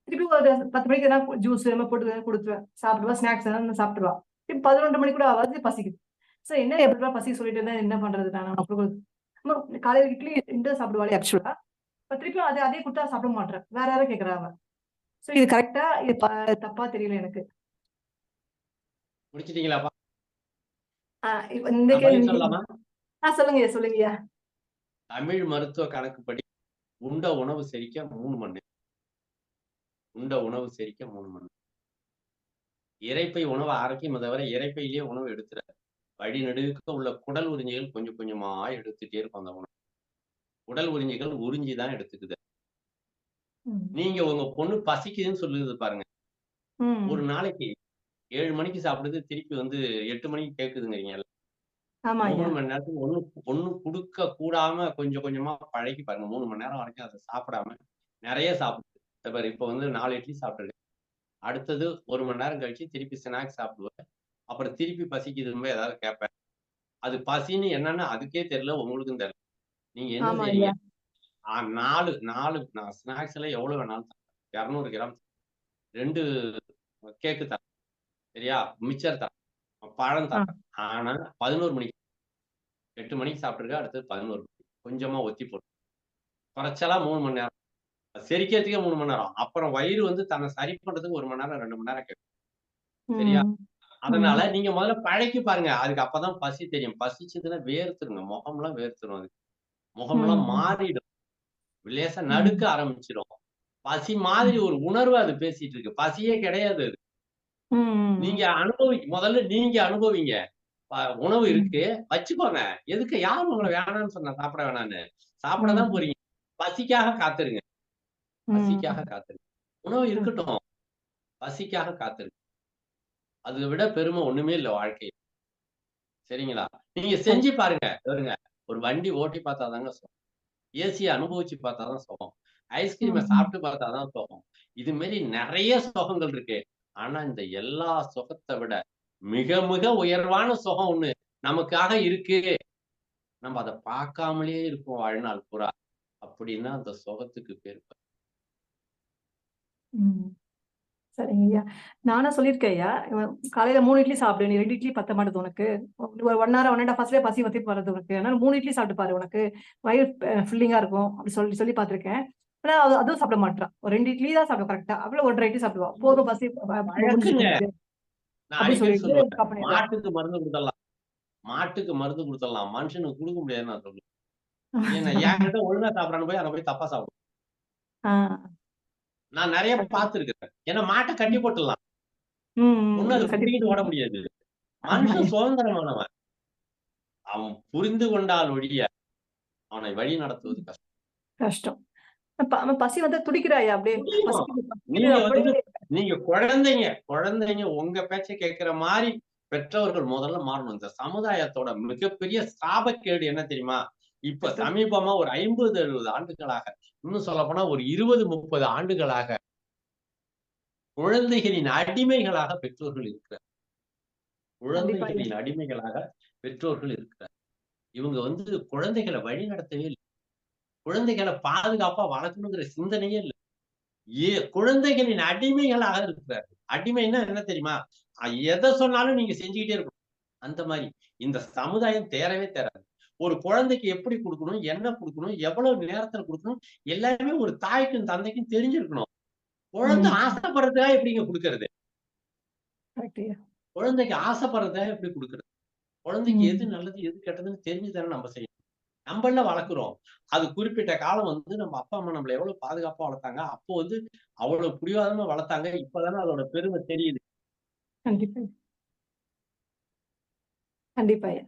திருப்பி ஒரு 10 மணிக்கு எதனா ஜூஸ் எதனா போட்டு கொடுத்துருவேன். சாப்பிடுவா, ஸ்நாக்ஸ் எதனா சாப்பிடுவா. திருப்பி 11 மணி கூட ஆகாது பசிக்குது. சார் என்ன எப்படிலாம் பசி சொல்லிட்டு இருந்தா என்ன பண்றது? நான் அப்புறம் காலையில இட்லி 2 சாப்பிடுவாளே ஆக்சுவலா. திருப்பியும் அதே கொடுத்தா சாப்பிட மாட்டேன். வேற யாரும் கேட்கறா அவ. சோ இது கரெக்டா இது தப்பா தெரியல எனக்கு. முடிச்சிட்டீங்களாப்பா? இப்ப இந்த நான் பதில் சொல்லலாமா? சொல்லுங்கய்யா. தமிழ் மருத்துவ கணக்குப்படி உண்ட உணவு செரிக்க 3 மணி நேரம். உண்ட உணவு செரிக்க 3 மணி நேரம். இரைப்பை உணவு ஆரோக்கியம் தவிர இரைப்பையிலேயே உணவு எடுத்துறாரு. வழி நெடுக்க உள்ள குடல் உறிஞ்சிகள் கொஞ்சம் கொஞ்சமா எடுத்துட்டே இருக்கும் அந்த உணவு. உடல் உறிஞ்சிகள் உறிஞ்சி தான் எடுத்துக்குது. நீங்க உங்க பொண்ணு பசிக்குதுன்னு சொல்லுது பாருங்க. ஒரு நாளைக்கு 7 மணிக்கு சாப்பிடுது, திருப்பி வந்து 8 மணிக்கு கேக்குதுங்கிறீங்கல்ல. 3 மணி நேரத்துக்கு ஒண்ணு குடுக்க கூடாம கொஞ்சம் கொஞ்சமா பழகி பாருங்க. 3 மணி நேரம் வரைக்கும் அதை சாப்பிடாம நிறைய சாப்பிடுது. இப்ப வந்து 4 இட்லி சாப்பிட்டுருக்கேன். அடுத்தது 1 மணி நேரம் கழிச்சு திருப்பி ஸ்நாக்ஸ் சாப்பிடுவேன். அப்புறம் திருப்பி பசிக்குதுன்னு ஏதாவது கேட்பேன். அது பசின்னு என்னன்னு அதுக்கே தெரியல, உங்களுக்கும் தெரியல. நீங்க என்ன செய்றீங்க? 4 ஸ்நாக்ஸ்ல எவ்வளவு வேணாலும் 200 கிராம் 2 கேக்கு தரேன். சரியா? மிச்சர் தரேன், பழம் தரேன். ஆனா 11 மணிக்கு 8 மணிக்கு சாப்பிட்டுருக்க, அடுத்தது 11 மணிக்கு கொஞ்சமா ஒத்தி போட்டு குறைச்சலா 3 மணி நேரம் செரிக்கிறதுக்கே 3 மணி நேரம். அப்புறம் வயிறு வந்து தன்னை சரி பண்றதுக்கு 1 மணி நேரம் 2 மணி நேரம் கேட்கும். சரியா? அதனால நீங்க முதல்ல பழக்கி பாருங்க. அதுக்கு அப்பதான் பசி தெரியும். பசிச்சதுன்னா வேர்த்துருங்க. முகம்லாம் வேர்த்துரும். அதுக்கு முகம்லாம் மாறிடும். லேசா நடுக்க ஆரம்பிச்சிடும். பசி மாதிரி ஒரு உணர்வு அது பேசிட்டு இருக்கு. பசியே கிடையாது அது. நீங்க முதல்ல நீங்க அனுபவிங்க. உணவு இருக்கு, வச்சுக்கோங்க. எதுக்கு? யார் உங்களை வேணாம்னு சொன்னா? சாப்பிட வேணான்னு. சாப்பிடதான் போறீங்க. பசிக்காக காத்துருங்க. பசிக்காக காத்துருங்க. உணவு இருக்கட்டும். பசிக்காக காத்துருங்க. அதை விட பெருமை ஒண்ணுமே இல்ல வாழ்க்கையில். சரிங்களா? நீங்க செஞ்சு பாருங்க. ஒரு வண்டி ஓட்டி பார்த்தாதாங்க சுகம். ஏசிய அனுபவிச்சு பார்த்தாதான் சுகம். ஐஸ்கிரீமை சாப்பிட்டு பார்த்தாதான் சுகம். இது மாதிரி நிறைய சுகங்கள் இருக்கு. ஆனா இந்த எல்லா சுகத்தை விட மிக மிக உயர்வான சுகம் ஒண்ணு நமக்காக இருக்கு. நம்ம அதை பார்க்காமலே இருப்போம் வாழ்நாள் பூரா. அப்படின்னா அந்த சுகத்துக்கு பேர் சரிங்க ஐயா. நானும் சொல்லியிருக்கேன் ஐயா. காலையில 3 இட்லி சாப்பிடு. நீ 2 இட்லி பத்த மாட்டேது உனக்கு. ஒரு 1 hour 1 1/2 hours பசி வத்தி போறது உனக்கு. அதனால 3 இட்லி சாப்பிட்டு பாரு, உனக்கு வயிறு ஃபில்லிங்கா இருக்கும். அப்படி சொல்லி பார்த்திருக்கேன். ஆனா அதுவும் சாப்பிட மாட்டான். ஒரு 2 இட்லி தான் சாப்பிடுவா கரெக்டா. அவ்வளவு 1 1/2 இட்லி சாப்பிடுவா. போதும் பசி நான் அடிக்கடி சொல்லுவேன். மாட்டுக்கு மருந்து கொடுத்துடலாம், மாட்டுக்கு மருந்து கொடுத்துடலாம், மனுஷனுக்கு கொடுக்க முடியாதுன்னு நான் சொல்லுவேன். ஏன்னா என்கிட்ட ஒழுங்கா சாப்பிடறான்னு போய் அங்க போய் தப்பா சாப்பிடும். நான் நிறைய பார்த்திருக்கிறேன். ஏன்னா மாட்டை கட்டி போட்டுடலாம். ஒண்ணு அது கட்டிக்கிட்டு ஓட முடியாது. மனுஷன் சுதந்திரமானவன். அவன் புரிந்து கொண்டால் ஒழிய அவனை வழி நடத்துவது கஷ்டம். பசி வந்து துடிக்கிறாயா அப்படியே? நீங்க குழந்தைங்க உங்க பேச்சை கேட்கிற மாதிரி பெற்றவர்கள் முதல்ல மாறணும். இந்த சமுதாயத்தோட மிகப்பெரிய சாபக்கேடு என்ன தெரியுமா? இப்ப சமீபமா ஒரு 50-60 ஆண்டுகளாக, இன்னும் சொல்ல போனா ஒரு 20-30 ஆண்டுகளாக குழந்தைகளின் அடிமைகளாக பெற்றோர்கள் இருக்கிறார். குழந்தைகளின் அடிமைகளாக பெற்றோர்கள் இருக்கிறார். இவங்க வந்து குழந்தைகளை வழி நடத்தவே இல்லை. குழந்தைகளை பாதுகாப்பா வளர்க்கணுங்கிற சிந்தனையே இல்லை. குழந்தைகளின் அடிமைகளாக இருக்கிறார். அடிமைன்னா என்ன தெரியுமா? எதை சொன்னாலும் நீங்க செஞ்சுக்கிட்டே இருக்கணும். அந்த மாதிரி இந்த சமுதாயம் தேரவே தேராது. ஒரு குழந்தைக்கு எப்படி கொடுக்கணும், என்ன கொடுக்கணும், எவ்வளவு நேரத்துல கொடுக்கணும், எல்லாமே ஒரு தாய்க்கும் தந்தைக்கும் தெரிஞ்சிருக்கணும். குழந்தை ஆசைப்படுறதுக்காக எப்படிங்க கொடுக்கறது? குழந்தைக்கு ஆசைப்படுறதுக்காக எப்படி கொடுக்கறது? குழந்தைக்கு எது நல்லது எது கெட்டதுன்னு தெரிஞ்சுதானே நம்ம செய்யணும். நம்மள வளர்க்குறோம். அது குறிப்பிட்ட காலம் வந்து நம்ம அப்பா அம்மா நம்மள எவ்வளவு பாதுகாப்பா வளர்த்தாங்க. அப்போ வந்து அவ்வளவு புடிவாதமா வளர்த்தாங்க. இப்பதானே அதோட பெருமை தெரியுது. கண்டிப்பா கண்டிப்பா ஐயா.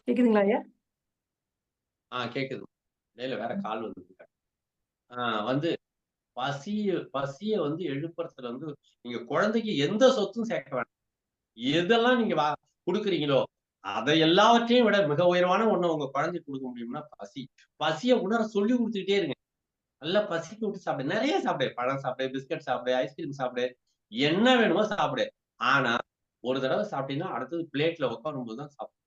கேக்குதுங்களா ஐயா? கேக்குது. இடையில வேற கால் வந்து வந்து பசிய வந்து எழுப்புறதுல வந்து நீங்க குழந்தைக்கு எந்த சொத்தும் சேர்க்க வேண்டாம். எதெல்லாம் நீங்க குடுக்குறீங்களோ அதை எல்லாவற்றையும் விட மிக உயர்வான ஒண்ணு உங்க குழந்தைக்கு கொடுக்க முடியும்னா பசிய உணர சொல்லி கொடுத்துக்கிட்டே இருங்க. நல்லா பசிக்கு விட்டு சாப்பிடு. நிறைய சாப்பிடு. பழம் சாப்பிடு, பிஸ்கட் சாப்பிடு, ஐஸ்கிரீம் சாப்பிடு, என்ன வேணுமோ சாப்பிடு. ஆனா ஒரு தடவை சாப்பிட்டீங்கன்னா அடுத்தது பிளேட்ல உட்காரும் போதுதான் சாப்பிடு.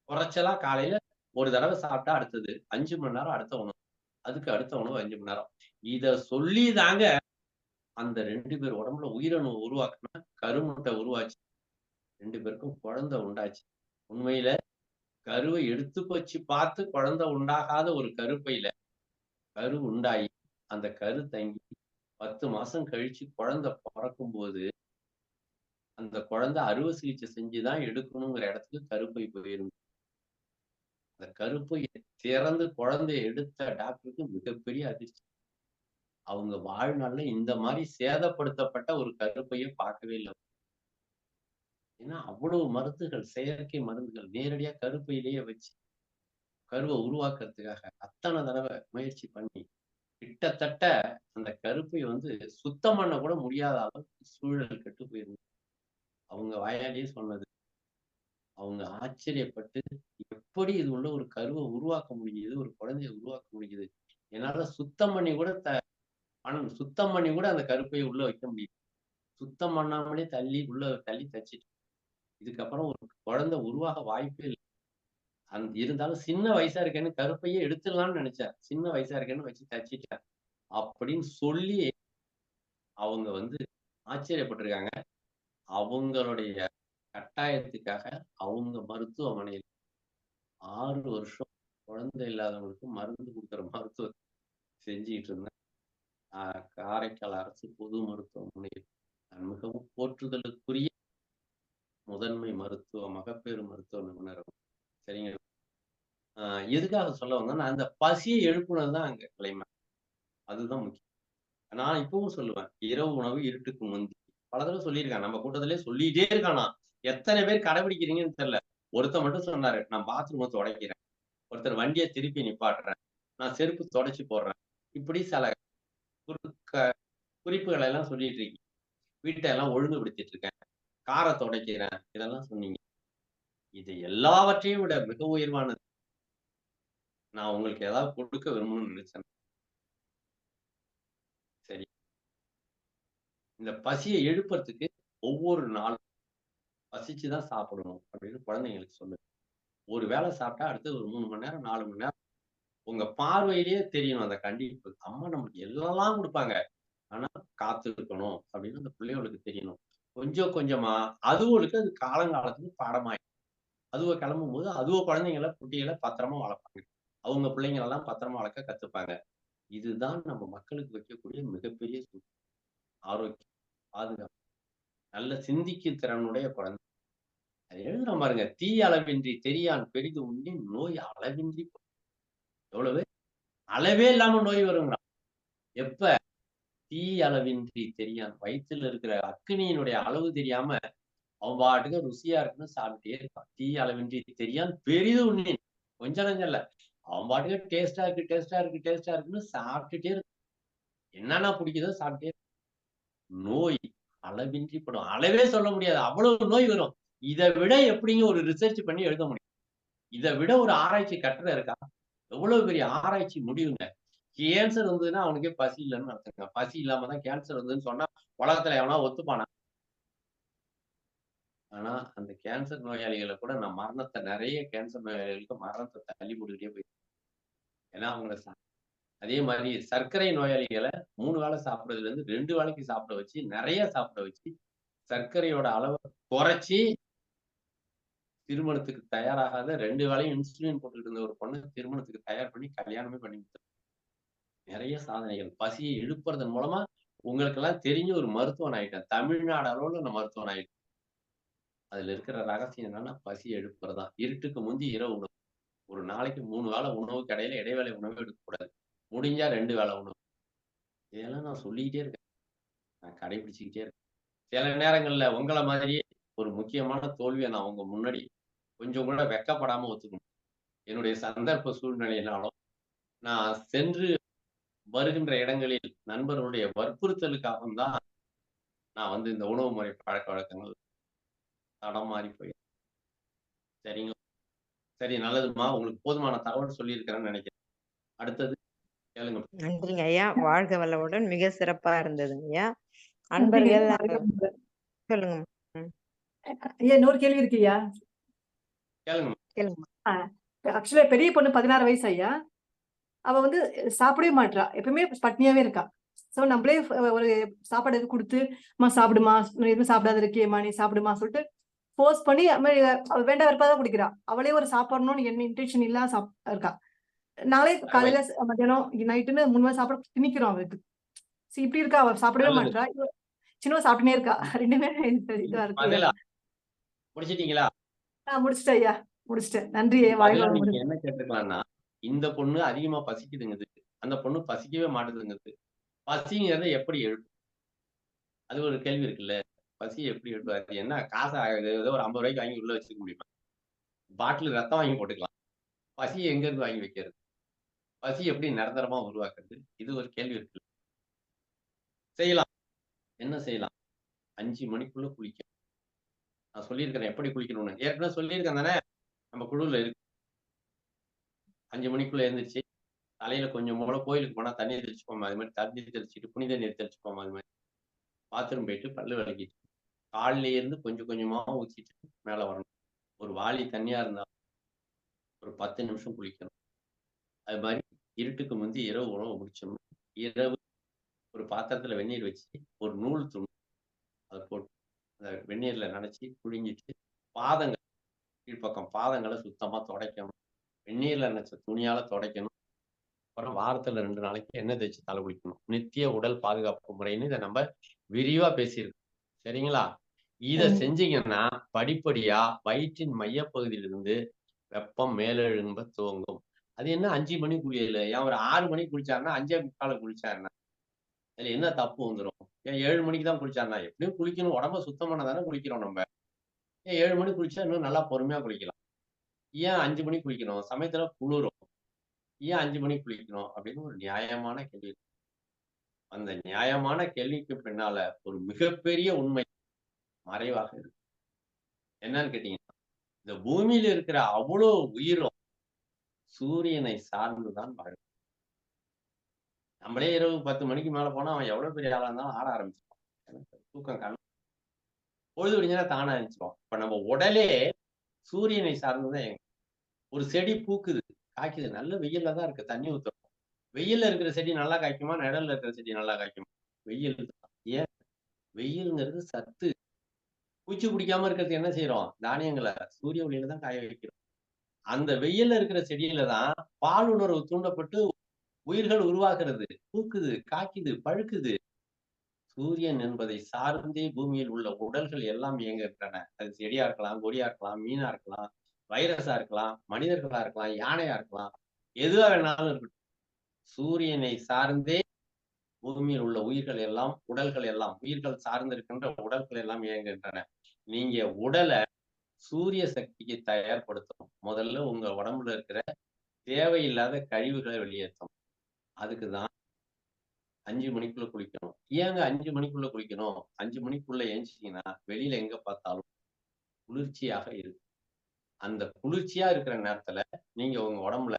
குறைச்சலா காலையில ஒரு தடவை சாப்பிட்டா அடுத்தது 5 மணி நேரம் அடுத்த உணவு, அதுக்கு அடுத்த உணவு 5 மணி நேரம். இத சொல்லி தாங்க அந்த 2 பேர் உடம்புல உயிரணு உருவாக்குனா கருமுட்டை உருவாச்சு. 2 பேருக்கும் குழந்தை உண்டாச்சு. உண்மையில கருவை எடுத்து வச்சு பார்த்து குழந்தை உண்டாகாத ஒரு கருப்பையில கரு உண்டாயி அந்த கரு தங்கி 10 மாசம் கழிச்சு குழந்தை பிறக்கும் போது அந்த குழந்தை அறுவை சிகிச்சை செஞ்சுதான் எடுக்கணுங்கிற இடத்துக்கு கருப்பை போயிருந்து. அந்த கருப்பையை திறந்து குழந்தையை எடுத்த டாக்டருக்கு மிகப்பெரிய அதிர்ச்சி. அவங்க வாழ்நாள்ல இந்த மாதிரி சேதப்படுத்தப்பட்ட ஒரு கருப்பையை பார்க்கவே இல்லை. ஏன்னா அவ்வளவு மருந்துகள், செயற்கை மருந்துகள் நேரடியா கருப்பையிலேயே வச்சு கருவை உருவாக்குறதுக்காக அத்தனை தடவை முயற்சி பண்ணி கிட்டத்தட்ட அந்த கருப்பை வந்து சுத்தம் பண்ண கூட முடியாத அளவுக்கு சூழல் கெட்டு போயிருந்து. அவங்க வாயாலேயே சொன்னது. அவங்க ஆச்சரியப்பட்டு எப்படி இது உள்ள ஒரு கருவை உருவாக்க முடியுது, ஒரு குழந்தைய உருவாக்க முடியுது, என்னால சுத்தம் பண்ணி கூட சுத்தம் பண்ணி கூட அந்த கருப்பையை உள்ள வைக்க முடியுது. சுத்தம் பண்ணாமலே உள்ள தள்ளி தச்சிட்டு இதுக்கப்புறம் ஒரு குழந்தை உருவாக வாய்ப்பே இல்லை. இருந்தாலும் சின்ன வயசா இருக்கேன்னு கருப்பையே எடுத்துடலாம்னு நினைச்சேன். சின்ன வயசா இருக்கேன்னு வச்சு தச்சிட்டேன் அப்படின்னு சொல்லி அவங்க வந்து ஆச்சரியப்பட்டிருக்காங்க. அவங்களுடைய கட்டாயத்துக்காக அவங்க மருத்துவமனையில் 6 வருஷம் குழந்தை இல்லாதவங்களுக்கு மருந்து கொடுக்குற மருத்துவம் செஞ்சுக்கிட்டு இருந்தேன். காரைக்கால் அரசு பொது மருத்துவமனையில் மிகவும் போற்றுதலுக்குரிய முதன்மை மகப்பேறு மருத்துவ நிபுணர். சரிங்க. எதுக்காக சொல்ல வந்தா அந்த பசியை எழுப்புனது தான் அங்க கிளைமேக்ஸ். அதுதான் முக்கியம். நான் இப்பவும் சொல்லுவேன், இரவு உணவு இருட்டுக்கு முந்தி. பல தடவை சொல்லியிருக்கான். நம்ம கூட்டத்திலே சொல்லிட்டே இருக்கானா. எத்தனை பேர் கடைபிடிக்கிறீங்கன்னு தெரியல. ஒருத்தர் மட்டும் சொன்னாரு, நான் பாத்ரூமை துடைக்கிறேன், ஒருத்தர் வண்டியை திருப்பி நிப்பாட்டுறேன், நான் செருப்பு துடைச்சு போடுறேன், இப்படி சில குறிப்புகளை எல்லாம் சொல்லிட்டு இருக்கீங்க. வீட்டை எல்லாம் ஒழுங்குபடுத்திட்டு இருக்கேன், காரை துடைக்கிறேன், இதெல்லாம் சொன்னீங்க. இது எல்லாவற்றையும் விட மிக உயர்வானது. நான் உங்களுக்கு ஏதாவது கொடுக்க விரும்பணும்னு நினைச்சேன். சரி, இந்த பசியை எழுப்புறதுக்கு ஒவ்வொரு நாளும் பசிச்சுதான் சாப்பிடணும் அப்படின்னு குழந்தைங்களுக்கு சொல்லுங்க. ஒரு வேளை சாப்பிட்டா அடுத்து ஒரு 3 மணி நேரம் 4 மணி நேரம் உங்க பார்வையிலேயே தெரியணும் அந்த கண்டிப்பு. அம்மா நமக்கு எல்லாம் கொடுப்பாங்க, ஆனா காத்து இருக்கணும் அப்படின்னு அந்த பிள்ளைகளுக்கு தெரியணும். கொஞ்சம் கொஞ்சமா அதுகளுக்கு அது காலங்காலத்துக்கு பாடமாயிடும். அதுவ கிளம்பும் போது அதுவ குழந்தைங்களை குட்டிகளை பத்திரமா வளர்ப்பாங்க. அவங்க பிள்ளைங்களெல்லாம் பத்திரமா வளர்க்க கத்துப்பாங்க. இதுதான் நம்ம மக்களுக்கு வைக்கக்கூடிய மிகப்பெரிய ஆரோக்கியம், பாதுகாப்பு, நல்ல சிந்திக்கும் திறனுடைய குழந்தை. அது எழுதுற பாருங்க, தீ அளவின்றி தெரியான் பெரிது உண்டி நோய் அளவின்றி. எவ்வளவு அளவே இல்லாம நோய் வருங்கிறான். எப்ப தீ அளவின்றி தெரியான், வயிற்றுல இருக்கிற அக்னியினுடைய அளவு தெரியாம அவன் பாட்டுக்கு ருசியா இருக்குன்னு சாப்பிட்டே இருக்கான். தீ அளவின்றி தெரியான் பெரிது உண்ணி. கொஞ்சம் நஞ்சம் இல்ல, அவன் பாட்டுக்கு டேஸ்டா இருக்கு டேஸ்டா இருக்கு டேஸ்டா இருக்குன்னு சாப்பிட்டுட்டே இருக்கு. என்னென்ன பிடிக்குதோ சாப்பிட்டே. நோய் அளவின்றி படும். அளவே சொல்ல முடியாது, அவ்வளவு நோய் வரும். இதை விட எப்படிங்க ஒரு ரிசர்ச் பண்ணி எழுத முடியும்? இதை விட ஒரு ஆராய்ச்சி கட்டுரை இருக்கா? எவ்வளவு பெரிய ஆராய்ச்சி முடிவுங்க. கேன்சர் வந்ததுன்னா அவனுக்கே பசி இல்லைன்னு அர்த்தங்க. பசி இல்லாம தான் கேன்சர் வந்ததுன்னு சொன்னா உலகத்துல எவனா ஒத்துப்பானா? ஆனா அந்த கேன்சர் நோயாளிகளை கூட நான் நிறைய கேன்சர் நோயாளிகளுக்கு மரணத்தை தள்ளி போட்டுக்கிட்டே போய், ஏன்னா அவங்கள அதே மாதிரி சர்க்கரை நோயாளிகளை 3 வேளை சாப்பிடுறதுல இருந்து 2 வேளைக்கு சாப்பிட வச்சு, நிறைய சாப்பிட வச்சு, சர்க்கரையோட அளவை குறைச்சி, திருமணத்துக்கு தயாராகாத 2 வேளையும் இன்சுலின் போட்டுக்கிட்டு இருந்த ஒரு பொண்ணு திருமணத்துக்கு தயார் பண்ணி கல்யாணமே பண்ணி கொடுத்தாரு. நிறைய சாதனைகள். பசியை இழுப்புறதன் மூலமா உங்களுக்கு எல்லாம் தெரிஞ்ச ஒரு மருத்துவன் ஆயிட்டேன். தமிழ்நாடு அளவுல நான் மருத்துவன் ஆயிட்டேன். அதுல இருக்கிற ரகசியம் என்னன்னா பசி எழுப்புறதா. இருட்டுக்கு முந்தி இரவு உணவு. ஒரு நாளைக்கு 3 வேளை உணவுக்கு இடையில இடைவேளை உணவு எடுக்கக்கூடாது. முடிஞ்சா 2 வேளை உணவு. இதெல்லாம் நான் சொல்லிக்கிட்டே இருக்கேன். நான் கடைபிடிச்சுக்கிட்டே இருக்கேன். சில நேரங்கள்ல உங்கள மாதிரியே ஒரு முக்கியமான தோல்வியை நான் உங்க முன்னாடி கொஞ்சம் கூட வெட்கப்படாம ஒத்துக்கணும். என்னுடைய சந்தர்ப்ப சூழ்நிலையினாலும் நான் சென்று வருகின்ற இடங்களில் நண்பர்களுடைய வற்புறுத்தலுக்காகவும் தான் நான் இந்த உணவு முறை பழக்கவழக்கங்கள் தடம் மாறி போயிடும். சரிங்களா? சரி, நல்லதும்மா. உங்களுக்கு போதுமான தகவல் சொல்லியிருக்கிறேன்னு நினைக்கிறேன். அடுத்தது கேளுங்க. நன்றிங்க ஐயா. வாழ்க வளமுடன். மிக சிறப்பா இருந்ததுங்க ஐயா. நன்றிங்க ஐயா. அன்பர்கள் வாழ்க வளமுடன். சொல்லுங்க. ஐயா இன்னொரு கேள்வி இருக்கு ஐயா. கேளுங்க. கேளுங்க. ஆக்சுவலா பெரிய பொண்ணு 16 வயசு ஐயா. அவ சாப்பிடவே மாட்றா. எப்பவுமே பட்னியாவே இருக்கா. சோ நம்மளே ஒரு சாப்பாடு எது கொடுத்து, அம்மா சாப்பிடுமா, எதுவும் சாப்பிடாத இருக்கியேம்மா, நீ சாப்பிடுமா சொல்லிட்டு ஃபோர்ஸ் பண்ணி அவ வேண்டா வெறுப்பா தான் குடிக்கிறா. அவளே ஒரு சாப்பிடணும்னு என்ன இன்டென்ஷன் இல்லாம இருக்கா. நாளே காலையில மத்தியானம் நைட்டுன்னு 3 வேளை சாப்பிட திணிக்கிறோம் அவளுக்கு. இப்படி இருக்கா, அவ சாப்பிடவே நல்லது. மாட்றா. சின்னவ சாப்பிட்டுனே இருக்கா. 2 இதுவா இருக்கு. பதிலா முடிச்சிட்டீங்களா? முடிச்சிட்டேன் ஐயா. முடிச்சிட்டேன். நன்றி ஐயா. வாழ்க பதிலா நீங்க வளமுடன். என்ன கேட்டுக்கலாம்னா, இந்த பொண்ணு அதிகமா பசிக்குதுங்குது. அந்த பொண்ணு பசிக்கவே மாட்டுதுங்குது. பசிங்கிறத எப்படி எழுப்பும்? அது ஒரு கேள்வி இருக்குல்ல. பசி எப்படி எழுப்புறது? என்ன காசா ஏதோ ஒரு 50 ரூபாய்க்கு வாங்கி உள்ள வச்சுக்க முடியுமா? பாட்டில் ரத்தம் வாங்கி போட்டுக்கலாம். பசிய எங்க இருந்து வாங்கி வைக்கிறது? பசி எப்படி நிரந்தரமா உருவாக்குறது? இது ஒரு கேள்வி இருக்கு. செய்யலாம். என்ன செய்யலாம்? 5 மணிக்குள்ள குளிக்கணும். நான் சொல்லியிருக்கிறேன் எப்படி குளிக்கணும்னு. ஏற்கனவே சொல்லியிருக்கேன் தானே? நம்ம குழுல இருக்கு. 5 மணிக்குள்ள எழுந்திருச்சு, தலையில கொஞ்சம் போல கோயிலுக்கு போனா தண்ணீர் தெளிச்சுப்போம். அது மாதிரி தண்ணி தெளிச்சுட்டு, புனித நீர் தெளிச்சுப்போம். அது மாதிரி பாத்ரூம் போயிட்டு பல்லு விளக்கிட்டு, காலையில இருந்து கொஞ்சம் கொஞ்சமா ஊத்திட்டு மேல வரணும். ஒரு வாளி தண்ணியா இருந்தா ஒரு 10 நிமிஷம் குளிக்கணும். அது மாதிரி இருட்டுக்கு முந்தி இரவு உணவு முடிச்சோம்னா, இரவு ஒரு பாத்திரத்துல வெந்நீர் வச்சு, ஒரு நூல் துணி அதை போட்டு அந்த வெந்நீர்ல நனைச்சி புழிஞ்சிட்டு, பாதங்கள் கீழ்ப்பக்கம் பாதங்களை சுத்தமா துடைக்கணும். வெந்நீர்ல நினைச்ச துணியால துடைக்கணும். அப்புறம் வாரத்துல 2 நாளைக்கு எண்ணெய் தேய்ச்சி தலை குளிக்கணும். நித்திய உடல் பாதுகாப்பு முறைன்னு இதை நம்ம விரிவா பேசியிருக்கோம். சரிங்களா? இத செஞ்சீங்கன்னா படிப்படியா வயிற்றின் மையப்பகுதியிலிருந்து வெப்பம் மேலெழும்ப துவங்கும். அது என்ன 5 மணி குளியல? ஏன் ஒரு 6 மணிக்கு குளிச்சாருன்னா 5:45 குளிச்சாருன்னா அதுல என்ன தப்பு வந்துடும்? ஏன் 7 மணிக்கு தான் குளிச்சாருன்னா எப்படியும் குளிக்கணும். உடம்ப சுத்தம் பண்ண தானே குளிக்கிறோம் நம்ம. ஏன் 7 மணிக்கு குளிச்சா இன்னும் நல்லா பொறுமையா குளிக்கலாம். ஏன் 5 மணிக்கு குளிக்கணும்? சமயத்துல குளிரும். ஏன் 5 மணிக்கு குளிக்கணும்? அப்படின்னு ஒரு நியாயமான கேள்வி. அந்த நியாயமான கேள்விக்கு பின்னால ஒரு மிகப்பெரிய உண்மை மறைவாக இருக்கு. என்னன்னு கேட்டீங்கன்னா, இந்த பூமியில இருக்கிற அவ்வளோ உயிரும் சூரியனை சார்ந்துதான் வாழும். நம்மளே இரவு 10 மணிக்கு மேல போனா அவன் எவ்வளவு பெரிய ஆளா இருந்தாலும் ஆட ஆரம்பிச்சிருவான். எனக்கு தூக்கம் கண்ணு பொழுது விடிஞ்சா தானா இருந்துச்சிருவான். இப்ப நம்ம உடலே சூரியனை சார்ந்துதான் ஒரு செடி பூக்குது, காய்க்குது. நல்ல வெயில்ல தான் இருக்கு. தண்ணி ஊத்துறோம். வெயில்ல இருக்கிற செடி நல்லா காய்க்குமா? நிழல்ல இருக்கிற செடி நல்லா காய்க்குமா? வெயில். ஏன்? வெயில்ங்கிறது சத்து. பூச்சி பிடிக்காம இருக்கிறதுக்கு என்ன செய்யறோம்? தானியங்களை சூரிய ஒளியில தான் காய வைக்கிறோம். அந்த வெயில்ல இருக்கிற செடியில தான் பால் உணர்வு தூண்டப்பட்டு உயிர்கள் உருவாகிறது. பூக்குது, காய்க்குது, பழுக்குது. சூரியன் என்பதை சார்ந்தே பூமியில் உள்ள உடல்கள் எல்லாம் இயங்குகின்றன. அது செடியா இருக்கலாம், கொடியா இருக்கலாம், மீனா இருக்கலாம், வைரஸா இருக்கலாம், மனிதர்களா இருக்கலாம், யானையா இருக்கலாம், எதுவா வேணாலும் இருக்கட்டும். சூரியனை சார்ந்தே பூமியில் உள்ள உயிர்கள் எல்லாம், உடல்கள் எல்லாம், உயிர்கள் சார்ந்து இருக்கின்ற உடல்கள் எல்லாம் இயங்குகின்றன. நீங்க உடலை சூரிய சக்திக்கு தயார்படுத்தணும். முதல்ல உங்க உடம்புல இருக்கிற தேவையில்லாத கழிவுகளை வெளியேற்றணும். அதுக்குதான் 5 மணிக்குள்ள குளிக்கணும். ஏங்க 5 மணிக்குள்ள குளிக்கணும்? 5 மணிக்குள்ள ஏஞ்சிட்டீங்கன்னா வெளியில எங்க பார்த்தாலும் குளிர்ச்சியாக இருக்கும். அந்த குளிர்ச்சியா இருக்கிற நேரத்துல நீங்க உங்க உடம்புல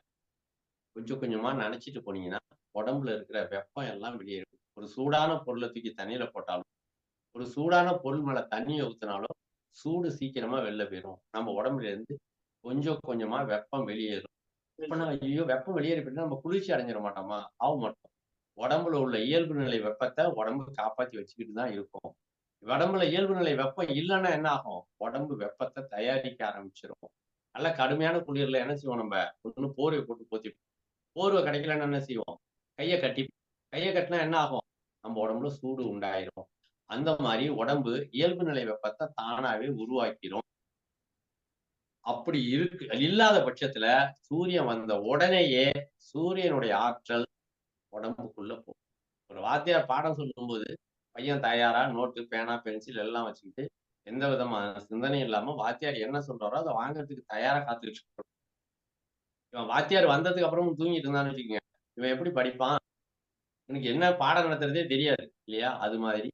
கொஞ்சம் கொஞ்சமா நனைச்சிட்டு போனீங்கன்னா உடம்புல இருக்கிற வெப்பம் எல்லாம் வெளியேறும். ஒரு சூடான பொருளை தூக்கி தண்ணியில போட்டாலும், ஒரு சூடான பொருள் மேல தண்ணியை ஊத்தினாலும் சூடு சீக்கிரமா வெளில போயிடும். நம்ம உடம்புல இருந்து கொஞ்சம் கொஞ்சமா வெப்பம் வெளியேறும். இப்ப நான் ஐயோ வெப்பம் வெளியேறி போயிட்டா நம்ம குளிர்ச்சி அடைஞ்சிட மாட்டோமா? ஆக மாட்டோம். உடம்புல உள்ள இயல்பு நிலை வெப்பத்தை உடம்பு காப்பாத்தி வச்சுக்கிட்டு தான் இருக்கும். உடம்புல இயல்பு நிலை வெப்பம் இல்லைன்னா என்ன ஆகும்? உடம்பு வெப்பத்தை தயாரிக்க ஆரம்பிச்சிடும். நல்ல கடுமையான குளிர்ல என்ன செய்வோம் நம்ம? ஒண்ணு போர்வை போட்டு போத்தி, போர்வை கிடைக்கலன்னா என்ன செய்வோம்? கையை கட்டினா என்ன ஆகும்? நம்ம உடம்புல சூடு உண்டாயிரும். அந்த மாதிரி உடம்பு இயல்பு நிலை வெப்பத்தை தானாவே உருவாக்கிடும். அப்படி இல்லாத பட்சத்துல சூரியன் வந்த உடனேயே சூரியனுடைய ஆற்றல் உடம்புக்குள்ள போகும். ஒரு வாத்தியார் பாடம் சொல்லும்போது பையன் தயாரா நோட்டு, பேனா, பென்சில் எல்லாம் வச்சுக்கிட்டு எந்த விதமான சிந்தனையும் இல்லாம வாத்தியார் என்ன சொல்றாரோ அதை வாங்குறதுக்கு தயாரா காத்துக்கிட்டு இருக்கான். இவன் வாத்தியார் வந்ததுக்கு அப்புறமும் தூங்கிட்டு இருந்தான்னு வச்சுக்கோங்க, இவன் எப்படி படிப்பான்? எனக்கு என்ன பாடம் நடத்துறதே தெரியாது இல்லையா? அது மாதிரி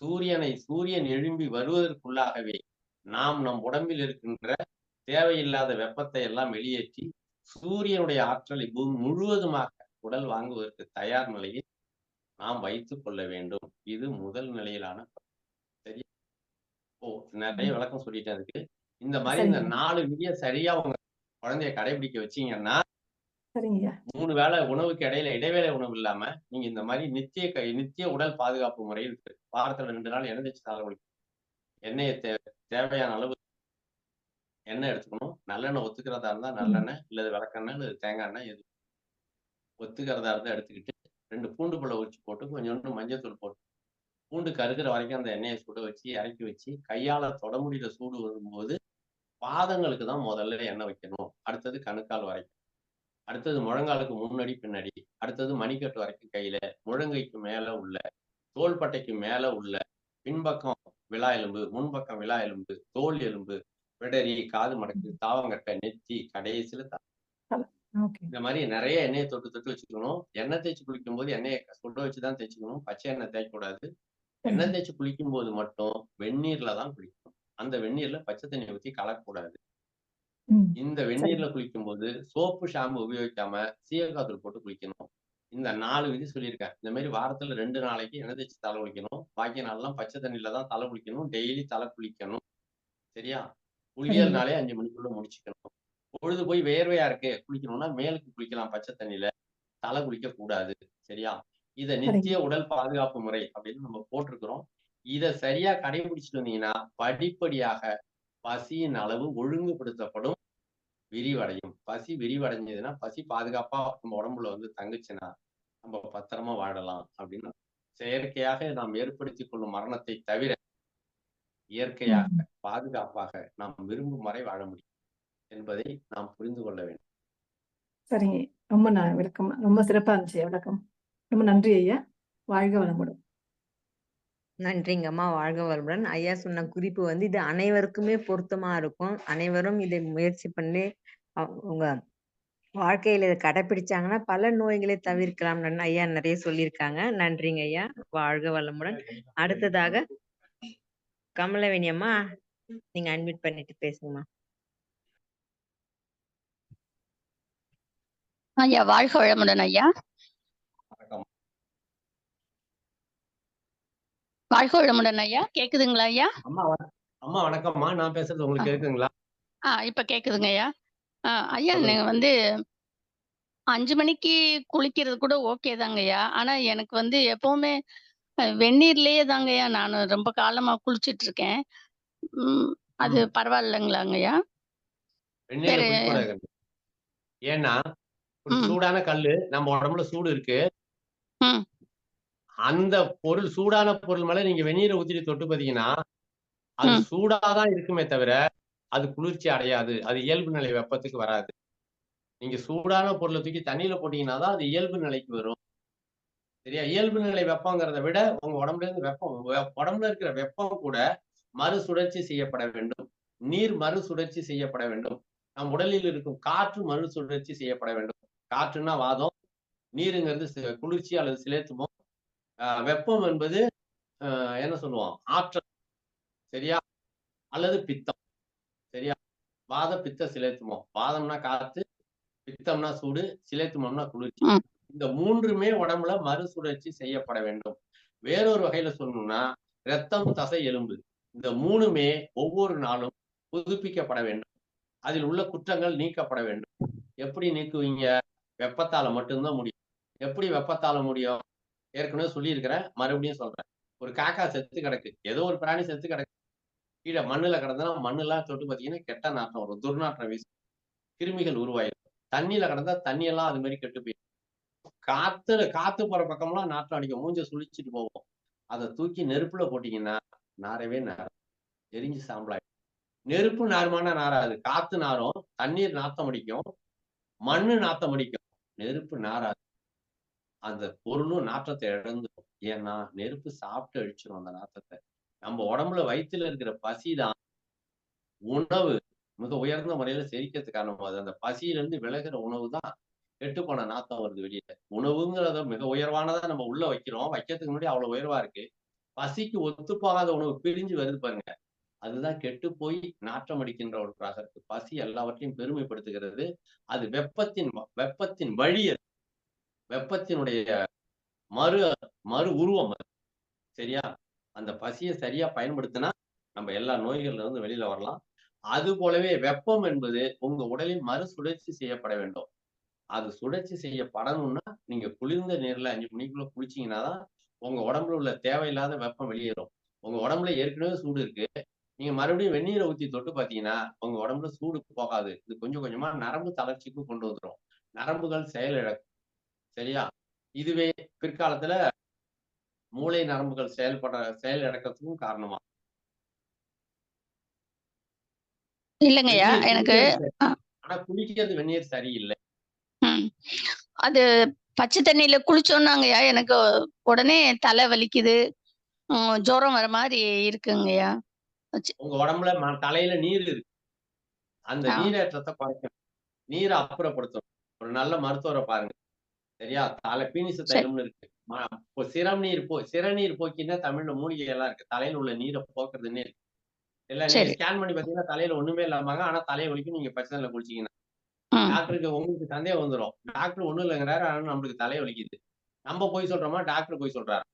சூரியன் எழும்பி வருவதற்குள்ளாகவே நாம் நம் உடம்பில் இருக்கின்ற தேவையில்லாத வெப்பத்தை எல்லாம் வெளியேற்றி சூரியனுடைய ஆற்றலை பூமி முழுவதுமாக உடல் வாங்குவதற்கு தயார் நிலையில் நாம் வைத்துக் கொள்ள வேண்டும். இது முதல் நிலையிலான சரியா? நிறைய விளக்கம் சொல்லிட்டேன் அதுக்கு. இந்த மாதிரி இந்த 4 விதியை சரியா உங்க குழந்தைய கடைபிடிக்க வச்சீங்கன்னா 3 வேளை உணவுக்கு இடைவேளை உணவு இல்லாம நீங்க இந்த மாதிரி நித்திய உடல் பாதுகாப்பு முறையில் இருக்கு. வாரத்துல 2 நாள் எண்ணெய் தேய்ச்சி தலை குளிக்கணும். எண்ணெயை தேவையான அளவு எண்ணெய் எடுத்துக்கணும். நல்லெண்ணெய் ஒத்துக்கிறதா இருந்தா நல்லெண்ணெய், இல்லது விளக்கெண்ணெய், இல்லது தேங்காய் எண்ணெய், எது ஒத்துக்கிறதா இருந்தா எடுத்துக்கிட்டு 2 பூண்டு பழ உரிச்சு போட்டு கொஞ்சோண்டு மஞ்சத்தூள் போட்டு பூண்டு கருகிற வரைக்கும் அந்த எண்ணெயை சுட வச்சு இறக்கி வச்சு கையால தொட முடியல சூடு வரும்போது பாதங்களுக்கு தான் முதல்ல எண்ணெய் வைக்கணும். அடுத்தது கணுக்கால் வரைக்கும், அடுத்தது முழங்காலுக்கு முன்னாடி பின்னாடி, அடுத்தது மணிக்கட்டு வரைக்கும் கையில, முழங்கைக்கு மேல உள்ள, தோள்பட்டைக்கு மேல உள்ள, பின்பக்கம் விலா எலும்பு, முன்பக்கம் விலா எலும்பு, தோல் எலும்பு, பிடரி, காது மடக்கு, தாவங்கட்டை, நெத்தி, கடைசியில இந்த மாதிரி நிறைய எண்ணெயை தொட்டு வச்சுக்கணும். எண்ணெய் தேய்ச்சி குளிக்கும் போது எண்ணெயை சுட வச்சுதான் தேய்ச்சிக்கணும். பச்சை எண்ணெய் தேய்க்கக்கூடாது. எண்ணெய் தேய்ச்சி குளிக்கும் போது மட்டும் வெந்நீர்ல தான் குளிக்கணும். அந்த வெந்நீர்ல பச்சை தண்ணி ஊற்றி கலக்கக்கூடாது. இந்த வெந்நீர்ல குளிக்கும் போது சோப்பு ஷாம்பு உபயோகிக்காம சீயக்காத்தூள் போட்டு குளிக்கணும். இந்த 4 விதி சொல்லியிருக்கேன். இந்த மாதிரி வாரத்துல 2 நாளைக்கு எண்ணெய் தேய்ச்சி தலை குளிக்கணும். பாக்கி நாளெல்லாம் பச்சை தண்ணியில தான் தலை குளிக்கணும். டெய்லி தலை குளிக்கணும். சரியா? குளியல்னாலே 5 மணிக்குள்ள முடிச்சுக்கணும். பொழுது போய் வேர்வையா இருக்கு குளிக்கணும்னா மேலுக்கு குளிக்கலாம் பச்சை தண்ணியில, தலை குளிக்க கூடாது. சரியா? இத நித்திய உடல் பாதுகாப்பு முறை அப்படின்னு நம்ம போட்டிருக்கிறோம். இத சரியா கடைபிடிச்சிட்டு வந்தீங்கன்னா படிப்படியாக பசியின் அளவு ஒழுங்குபடுத்தப்படும், விரிவடையும். பசி விரிவடைஞ்சதுன்னா, பசி பாதுகாப்பா நம்ம உடம்புல வந்து தங்குச்சுன்னா நம்ம பத்திரமா வாழலாம் அப்படின்னு. செயற்கையாக நாம் ஏற்படுத்திக் கொள்ளும் மரணத்தை தவிர இயற்கையாக பாதுகாப்பாக நாம் விரும்பும் வரை வாழ முடியும் என்பதை நாம் புரிந்து கொள்ள வேண்டும். சரிங்க, ரொம்ப விளக்கம் ரொம்ப சிறப்பா இருந்துச்சு விளக்கம். ரொம்ப நன்றி ஐயா. வாழ்க வளமுடன். நன்றிங்கம்மா, வாழ்க வளமுடன். ஐயா சொன்ன குறிப்பு வந்து இது அனைவருக்குமே பொருத்தமா இருக்கும். அனைவரும் இதை முயற்சி பண்ணி உங்க வாழ்க்கையில இதை கடைபிடிச்சாங்கன்னா பல நோய்களை தவிர்க்கலாம். ஐயா நிறைய சொல்லியிருக்காங்க. நன்றிங்க ஐயா, வாழ்க வளமுடன். அடுத்ததாக கமலவேணி அம்மா, நீங்க அன்மியூட் பண்ணிட்டு பேசுங்கம்மா. ஐயா வாழ்க வளமுடன். ஐயா வாழ்க வளமுடன். ஐயா கேக்குதுங்களா? ஐயா அம்மா வணக்கம்மா. நான் பேசுறது உங்களுக்கு கேக்குதுங்களா? இப்ப கேக்குதுங்க ஐயா. ஐயா நீங்க வந்து 5 மணிக்கு குளிக்கிறது கூட ஓகே தாங்க ஐயா. ஆனா எனக்கு வந்து எப்பவுமே வெந்நீர்லயே தாங்க ஐயா நான் ரொம்ப காலமா குளிச்சிட்டு இருக்கேன். அது பரவாயில்லைங்களாங்க ஐயா? வெந்நீர்ல குளிக்கக்கூடாது. ஏன்னா ஒரு சூடான கல்லு நம்ம உடம்புல சூடு இருக்கு. அந்த பொருள் சூடான பொருள் மேல நீங்க வெந்நீரை ஊத்திட்டு தொட்டு பாத்தீங்கன்னா அது சூடாதான் இருக்குமே தவிர அது குளிர்ச்சி அடையாது. அது இயல்பு நிலை வெப்பத்துக்கு வராது. நீங்க சூடான பொருளை தூக்கி தண்ணியில போட்டீங்கன்னா தான் அது இயல்பு நிலைக்கு வரும். சரியா? இயல்பு நிலை வெப்பங்கிறத விட உங்க உடம்புல இருந்து உடம்புல இருக்கிற வெப்பம் கூட மறுசுழற்சி செய்யப்பட வேண்டும். நீர் மறுசுழற்சி செய்யப்பட வேண்டும். நம் உடலில் இருக்கும் காற்று மறுசுழற்சி செய்யப்பட வேண்டும். காற்றுன்னா வாதம், நீருங்கிறது குளிர்ச்சி அல்லது சிலேத்துமம், வெப்பம் என்பது என்ன சொல்லுவோம் ஆற்றல். சரியா? அல்லது பித்தம். சரியா? வாத பித்த சிலேத்துமம். வாதம்னா காத்து, பித்தம்னா சூடு, சிலேத்துமம்னா குளிர்ச்சி. இந்த 3மே உடம்புல மறுசுழற்சி செய்யப்பட வேண்டும். வேறொரு வகையில சொல்லணும்னா ரத்தம், தசை, எலும்பு இந்த 3மே ஒவ்வொரு நாளும் புதுப்பிக்கப்பட வேண்டும். அதில் உள்ள குற்றங்கள் நீக்கப்பட வேண்டும். எப்படி நீக்குவீங்க? வெப்பத்தால மட்டும்தான் முடியும். எப்படி வெப்பத்தால முடியும்? ஏற்கனவே சொல்லியிருக்கிறேன், மறுபடியும் சொல்றேன். ஒரு காக்கா செத்து கிடக்கு. ஏதோ ஒரு பிராணி செத்து கிடக்கு. கீழ மண்ணுல கிடந்தா மண்ணெல்லாம் தொட்டு பார்த்தீங்கன்னா, கெட்ட நாற்றம் வரும். துர்நாற்றம் வீசும். கிருமிகள் உருவாயிரும். தண்ணீல கிடந்தா தண்ணி எல்லாம் அது மாரி கெட்டு போயிரும். காத்து போற பக்கம்லாம் நாற்றம் அடிக்கும். மூஞ்ச சுழிச்சிட்டு போகும். அத தூக்கி நெருப்புல போட்டீங்கன்னா, நாறவே நாறாது. எரிஞ்சு சாம்பலாயிடும். நெருப்பு நாறுமானா நாறாது. காத்து நாறும். தண்ணீர் நாத்தம் அடிக்கும். மண்ணு நாத்தம் அடிக்கும். நெருப்பு நாறாது. அந்த பொருளும் நாற்றத்தை இழந்துரும். ஏன்னா, நெருப்பு சாப்பிட்டு அழிச்சிரும் அந்த நாத்தத்த. நம்ம உடம்புல வயித்துல இருக்கிற பசிதான் உணவு மிக உயர்ந்த முறையில செரிக்கிறதுக்கு காரணமாகுது. அந்த பசியிலிருந்து விலகுற உணவு தான் கெட்டுப்போன நாத்தம் வருது வெளியில. உணவுங்கிறத மிக உயர்வானதா நம்ம உள்ள வைக்கிறோம். வைக்கிறதுக்கு முன்னாடி அவ்வளவு உயர்வா இருக்கு. பசிக்கு ஒத்துப்போகாத உணவு பிரிஞ்சு வருது பாருங்க. அதுதான் கெட்டு போய் நாற்றம் அடிக்கின்ற ஒன்றாக இருக்கு. பசி எல்லாவற்றையும் பெருமைப்படுத்துகிறது. அது வெப்பத்தின் வழி அது. வெப்பத்தினுடைய மறு மறு உருவம் அது. சரியா? அந்த பசிய சரியா பயன்படுத்தினா, நம்ம எல்லா நோய்கள்ல இருந்து வெளியில வரலாம். அது போலவே வெப்பம் என்பது உங்க உடலில் மறுசுழற்சி செய்யப்பட வேண்டும். அது சுழற்சி செய்யப்படணும்னா, நீங்க குளிர்ந்த நீர்ல 5 மணிக்குள்ள குளிச்சீங்கன்னா தான், உங்க உடம்புல உள்ள தேவையில்லாத வெப்பம் வெளியேறும். உங்க உடம்புல ஏற்கனவே சூடு இருக்கு. நீங்க மறுபடியும் வெந்நீர ஊத்தி தொட்டு பார்த்தீங்கன்னா, உங்க உடம்புல சூடு போகாது. இது கொஞ்சம் கொஞ்சமா நரம்பு தளர்ச்சிக்கு கொண்டு வந்துரும். நரம்புகள் செயலிழக்கும். சரியா? இதுவே பிற்காலத்துல மூளை நரம்புகள் செயலிழக்கத்துக்கும் காரணமா இல்லைங்கய்யா வெந்நீர் எனக்கு குடிக்கிறது சரி. அ, ஆனா குடிக்கிறது வெந்நீர் சரியில்லை. ம். அது பச்சை தண்ணியில குளிச்சோன்னாங்கய்யா எனக்கு உடனே தலை வலிக்குது. ஜுரம் வர மாதிரி இருக்குங்கய்யா. சி உங்க உடம்புல தலையில நீர் இருக்கு. அந்த ஆ நீரேற்றத்த குறைக்கணும். நீர அப்புறப்படுத்தணும். ஒரு நல்ல மருத்துவர பாருங்க. சரியா? பீனிச சரி, தைலம்னு இருக்கு. இப்போ சிறுநீர் போக்கின்னா தமிழ்ல மூலிகை எல்லாம் இருக்கு. தலையில உள்ள நீர போக்குறதுன்னே இருக்கு. இல்ல நீங்க சரி. ஸ்கேன் பண்ணி பார்த்தீங்கன்னா, தலையில ஒண்ணுமே இல்லாமங்க. ஆனா தலைய வலிக்கும் நீங்க பச்சை தண்ணில குளிச்சீங்கன்னா. ம், டாக்டருக்கு உங்களுக்கு சந்தேகம் வந்துரும். டாக்டர் ஒண்ணும் இல்லைங்கிறாரு. ஆனா நம்மளுக்கு தலைய வலிக்குது. நம்ம பொய் சொல்றோமா? டாக்டர் பொய் சொல்றாரா?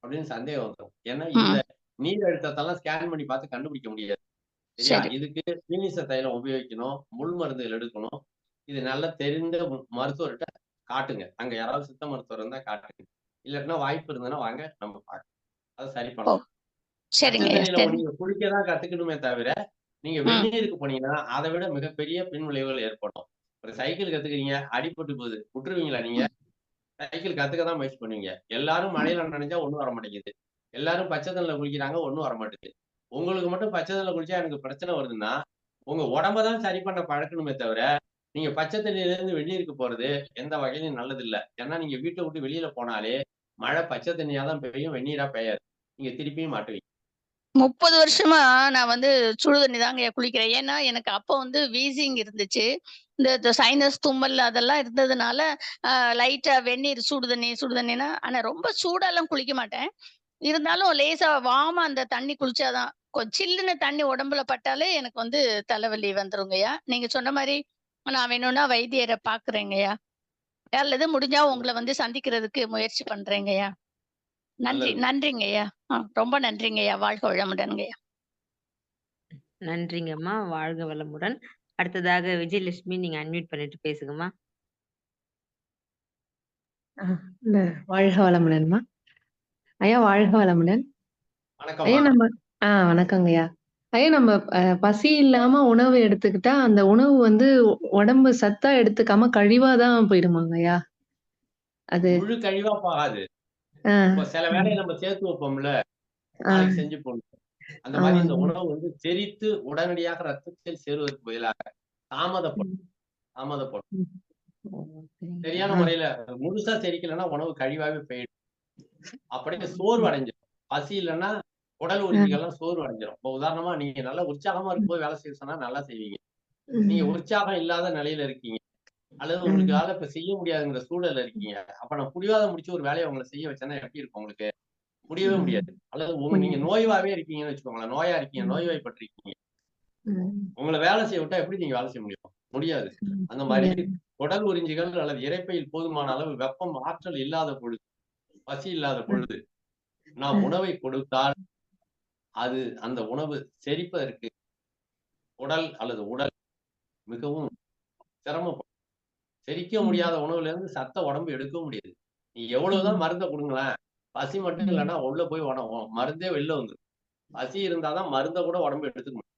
அப்படின்னு சந்தேகம் வந்துரும். ஏன்னா இந்த ம். நீர் அழுத்தத்தெல்லாம் ஸ்கேன் பண்ணி பார்த்து கண்டுபிடிக்க முடியாது. சரியா? சரி. இதுக்கு பீனிச தைலம் உபயோகிக்கணும். முள் மருந்துகள் எடுக்கணும். இது நல்லா தெரிந்த மருத்துவர்ட்ட காட்டுங்க. அங்க யாராவது சித்த மருத்துவர் இருந்தா காட்டுங்க. இல்லாட்டினா வாய்ப்பு இருந்ததுன்னா வாங்க நம்ம பார்க்கலாம். அத சரி ஓ! பண்ணலாம். பச்சை சரிங்கய்யா, தண்ணீல சரி. நீங்க குளிக்க தான் கத்துக்கணுமே தவிர, நீங்க ம், வெந்நீருக்கு போனீங்கன்னா, அத விட மிகப்பெரிய பின்விளைவுகள் ஏற்படும். ஒரு சைக்கிள் கத்துக்கிறீங்க, அடிபட்டு போகுது. விட்டுருவீங்களா நீங்க? ம், சைக்கிள் கத்துக்க தான் முயற்சி பண்ணுவீங்க. எல்லாரும் ம், மழையில நனைஞ்சா ஒண்ணும் வர மாட்டேங்குது. எல்லாரும் பச்சை தண்ணில குளிக்கிறாங்க, ஒண்ணும் வர மாட்டேங்குது. உங்களுக்கு மட்டும் பச்சை தண்ணில குளிச்சா எனக்கு பிரச்சனை வருதுன்னா, உங்க உடம்ப தான் சரி பண்ண பழக்கணுமே தவிர, நீங்க பச்சை தண்ணீயிலிருந்து வெந்நீருக்கு போறது எந்த வகையிலும் நல்லதில்ல. ஏன்னா நீங்க வீட்ட விட்டு வெளியில போனாலே, மழை பச்சை தண்ணியா தான் பெய்யும், வெந்நீரா பெய்யாது. நீங்க திருப்பியும் மாட்டுவீங்க. 30 வருஷமா நான் வந்து சுடு தண்ணி தாங்கய்யா குளிக்கிறேன். ஏன்னா, எனக்கு அப்போ வந்து வீசிங் இருந்துச்சு. இந்த சைனஸ், தும்மல் அதெல்லாம் இருந்ததுனால, அ லைட்டா வெந்நீர் சுடு தண்ணின்னா ஆனா ரொம்ப சூடாலாம் குளிக்க மாட்டேன். இருந்தாலும் லேசா வார்மா அந்த தண்ணி குளிச்சா தான் சில்லுன்னு தண்ணி உடம்புல பட்டாலே எனக்கு வந்து தலைவலி வந்துருங்கய்யா. நீங்க சொன்ன மாரி நான் வேணும்னா வைத்தியர பார்க்குறேங்கய்யா. அல்லது முடிஞ்சா உங்கள வந்து சந்திக்கிறதுக்கு முயற்சி பண்றேங்கய்யா. நல்லது. நன்றிங்கய்யா. ரொம்ப நன்றிங்கய்யா. வாழ்க வளமுடன்ங்கய்யா. நன்றிங்கம்மா. வாழ்க வளமுடன். அடுத்ததாக விஜயலட்சுமி நீங்க அன்மியூட் பண்ணிட்டு பேசுங்கம்மா. இந்த வாழ்க வளமுடன்மா. ஐயா வாழ்க வளமுடன். ஐயா வணக்கம்மா. நம்ம வணக்கங்கய்யா. ஐயா நம்ம பசி இல்லாம உணவு எடுத்துக்கிட்டா, அந்த உணவு வந்து உடம்பு சத்தா எடுத்துக்காம கழிவா தான் போயிடுமாங்க ஐயா? அது முழு கழிவா போகாது. ஆ, இப்போ சில ம். வேலைய நம்ம சேர்த்து வைப்போம்ல, ஆ, நாளைக்கு செஞ்சு போடணும். அந்த மாரி இந்த ஆமாங்க. உணவு வந்து செரித்து உடனடியாக ரத்தத்தில் சேருவதற்கு பதிலாக தாமதப்படும். ம், தாமதப்படும். ம். ஓ! சரிங்க. சரியான முறையில முழுசா செரிக்கலன்னா உணவு கழிவாவே போயிடும். அப்படியே சோர்வு அடைஞ்சிரும். பசி இல்லன்னா உடல் ஆ, உறுப்புகள்லாம் சோர்வு அடைஞ்சிரும். இப்போ உதாரணமா நீங்க நல்லா உற்சாகமா ம், இருக்கும்போது வேலை செய்ய சொன்னா நல்லா செய்வீங்க. நீங்க ம், உற்சாகம் இல்லாத நிலையில இருக்கீங்க. அல்லது ம், உங்களுக்கால இப்ப செய்ய முடியாதுங்கிற சூழல்ல இருக்கீங்க. அப்ப நான் புடிவாதம் முடிச்சு ஒரு வேலைய உங்கள செய்ய வச்சேன்னா எப்படி இருக்கும் உங்களுக்கு? முடியவே ம். முடியாது. அல்லது நீங்க முடியாது. நோய்வாவே இருக்கீங்கன்னு வச்சுக்கோங்களேன். நோயா இருக்கீங்க, ம், நோய்வாய்ப்பட்டிருக்கீங்க. ம், உங்கள வேலை செய்ய விட்டா எப்படி நீங்க வேலை செய்ய முடியும்? முடியாது. ம். அந்த மாரி முடியாது. குடல் உறிஞ்சிகள் அல்லது இரைப்பையில் போதுமான அளவு வெப்பம், ஆற்றல் இல்லாத பொழுது, பசி இல்லாத ம், பொழுது, நாம் ம், உணவை கொடுத்தால் அது அந்த உணவு செரிப்பதற்கு உடல் அல்லது உடல் மிகவும் சிரமப்படும். செரிக்க முடியாத உணவுல இருந்து சத்த உடம்பு எடுக்கவும் முடியாது. நீ எவ்வளவுதான் மருந்த குடுங்களேன், பசி மட்டும் இல்லன்னா உள்ள போய் மருந்தே வெளில வந்துரும். பசி இருந்தாதான் மருந்த கூட உடம்பு எடுத்துக்க முடியும்.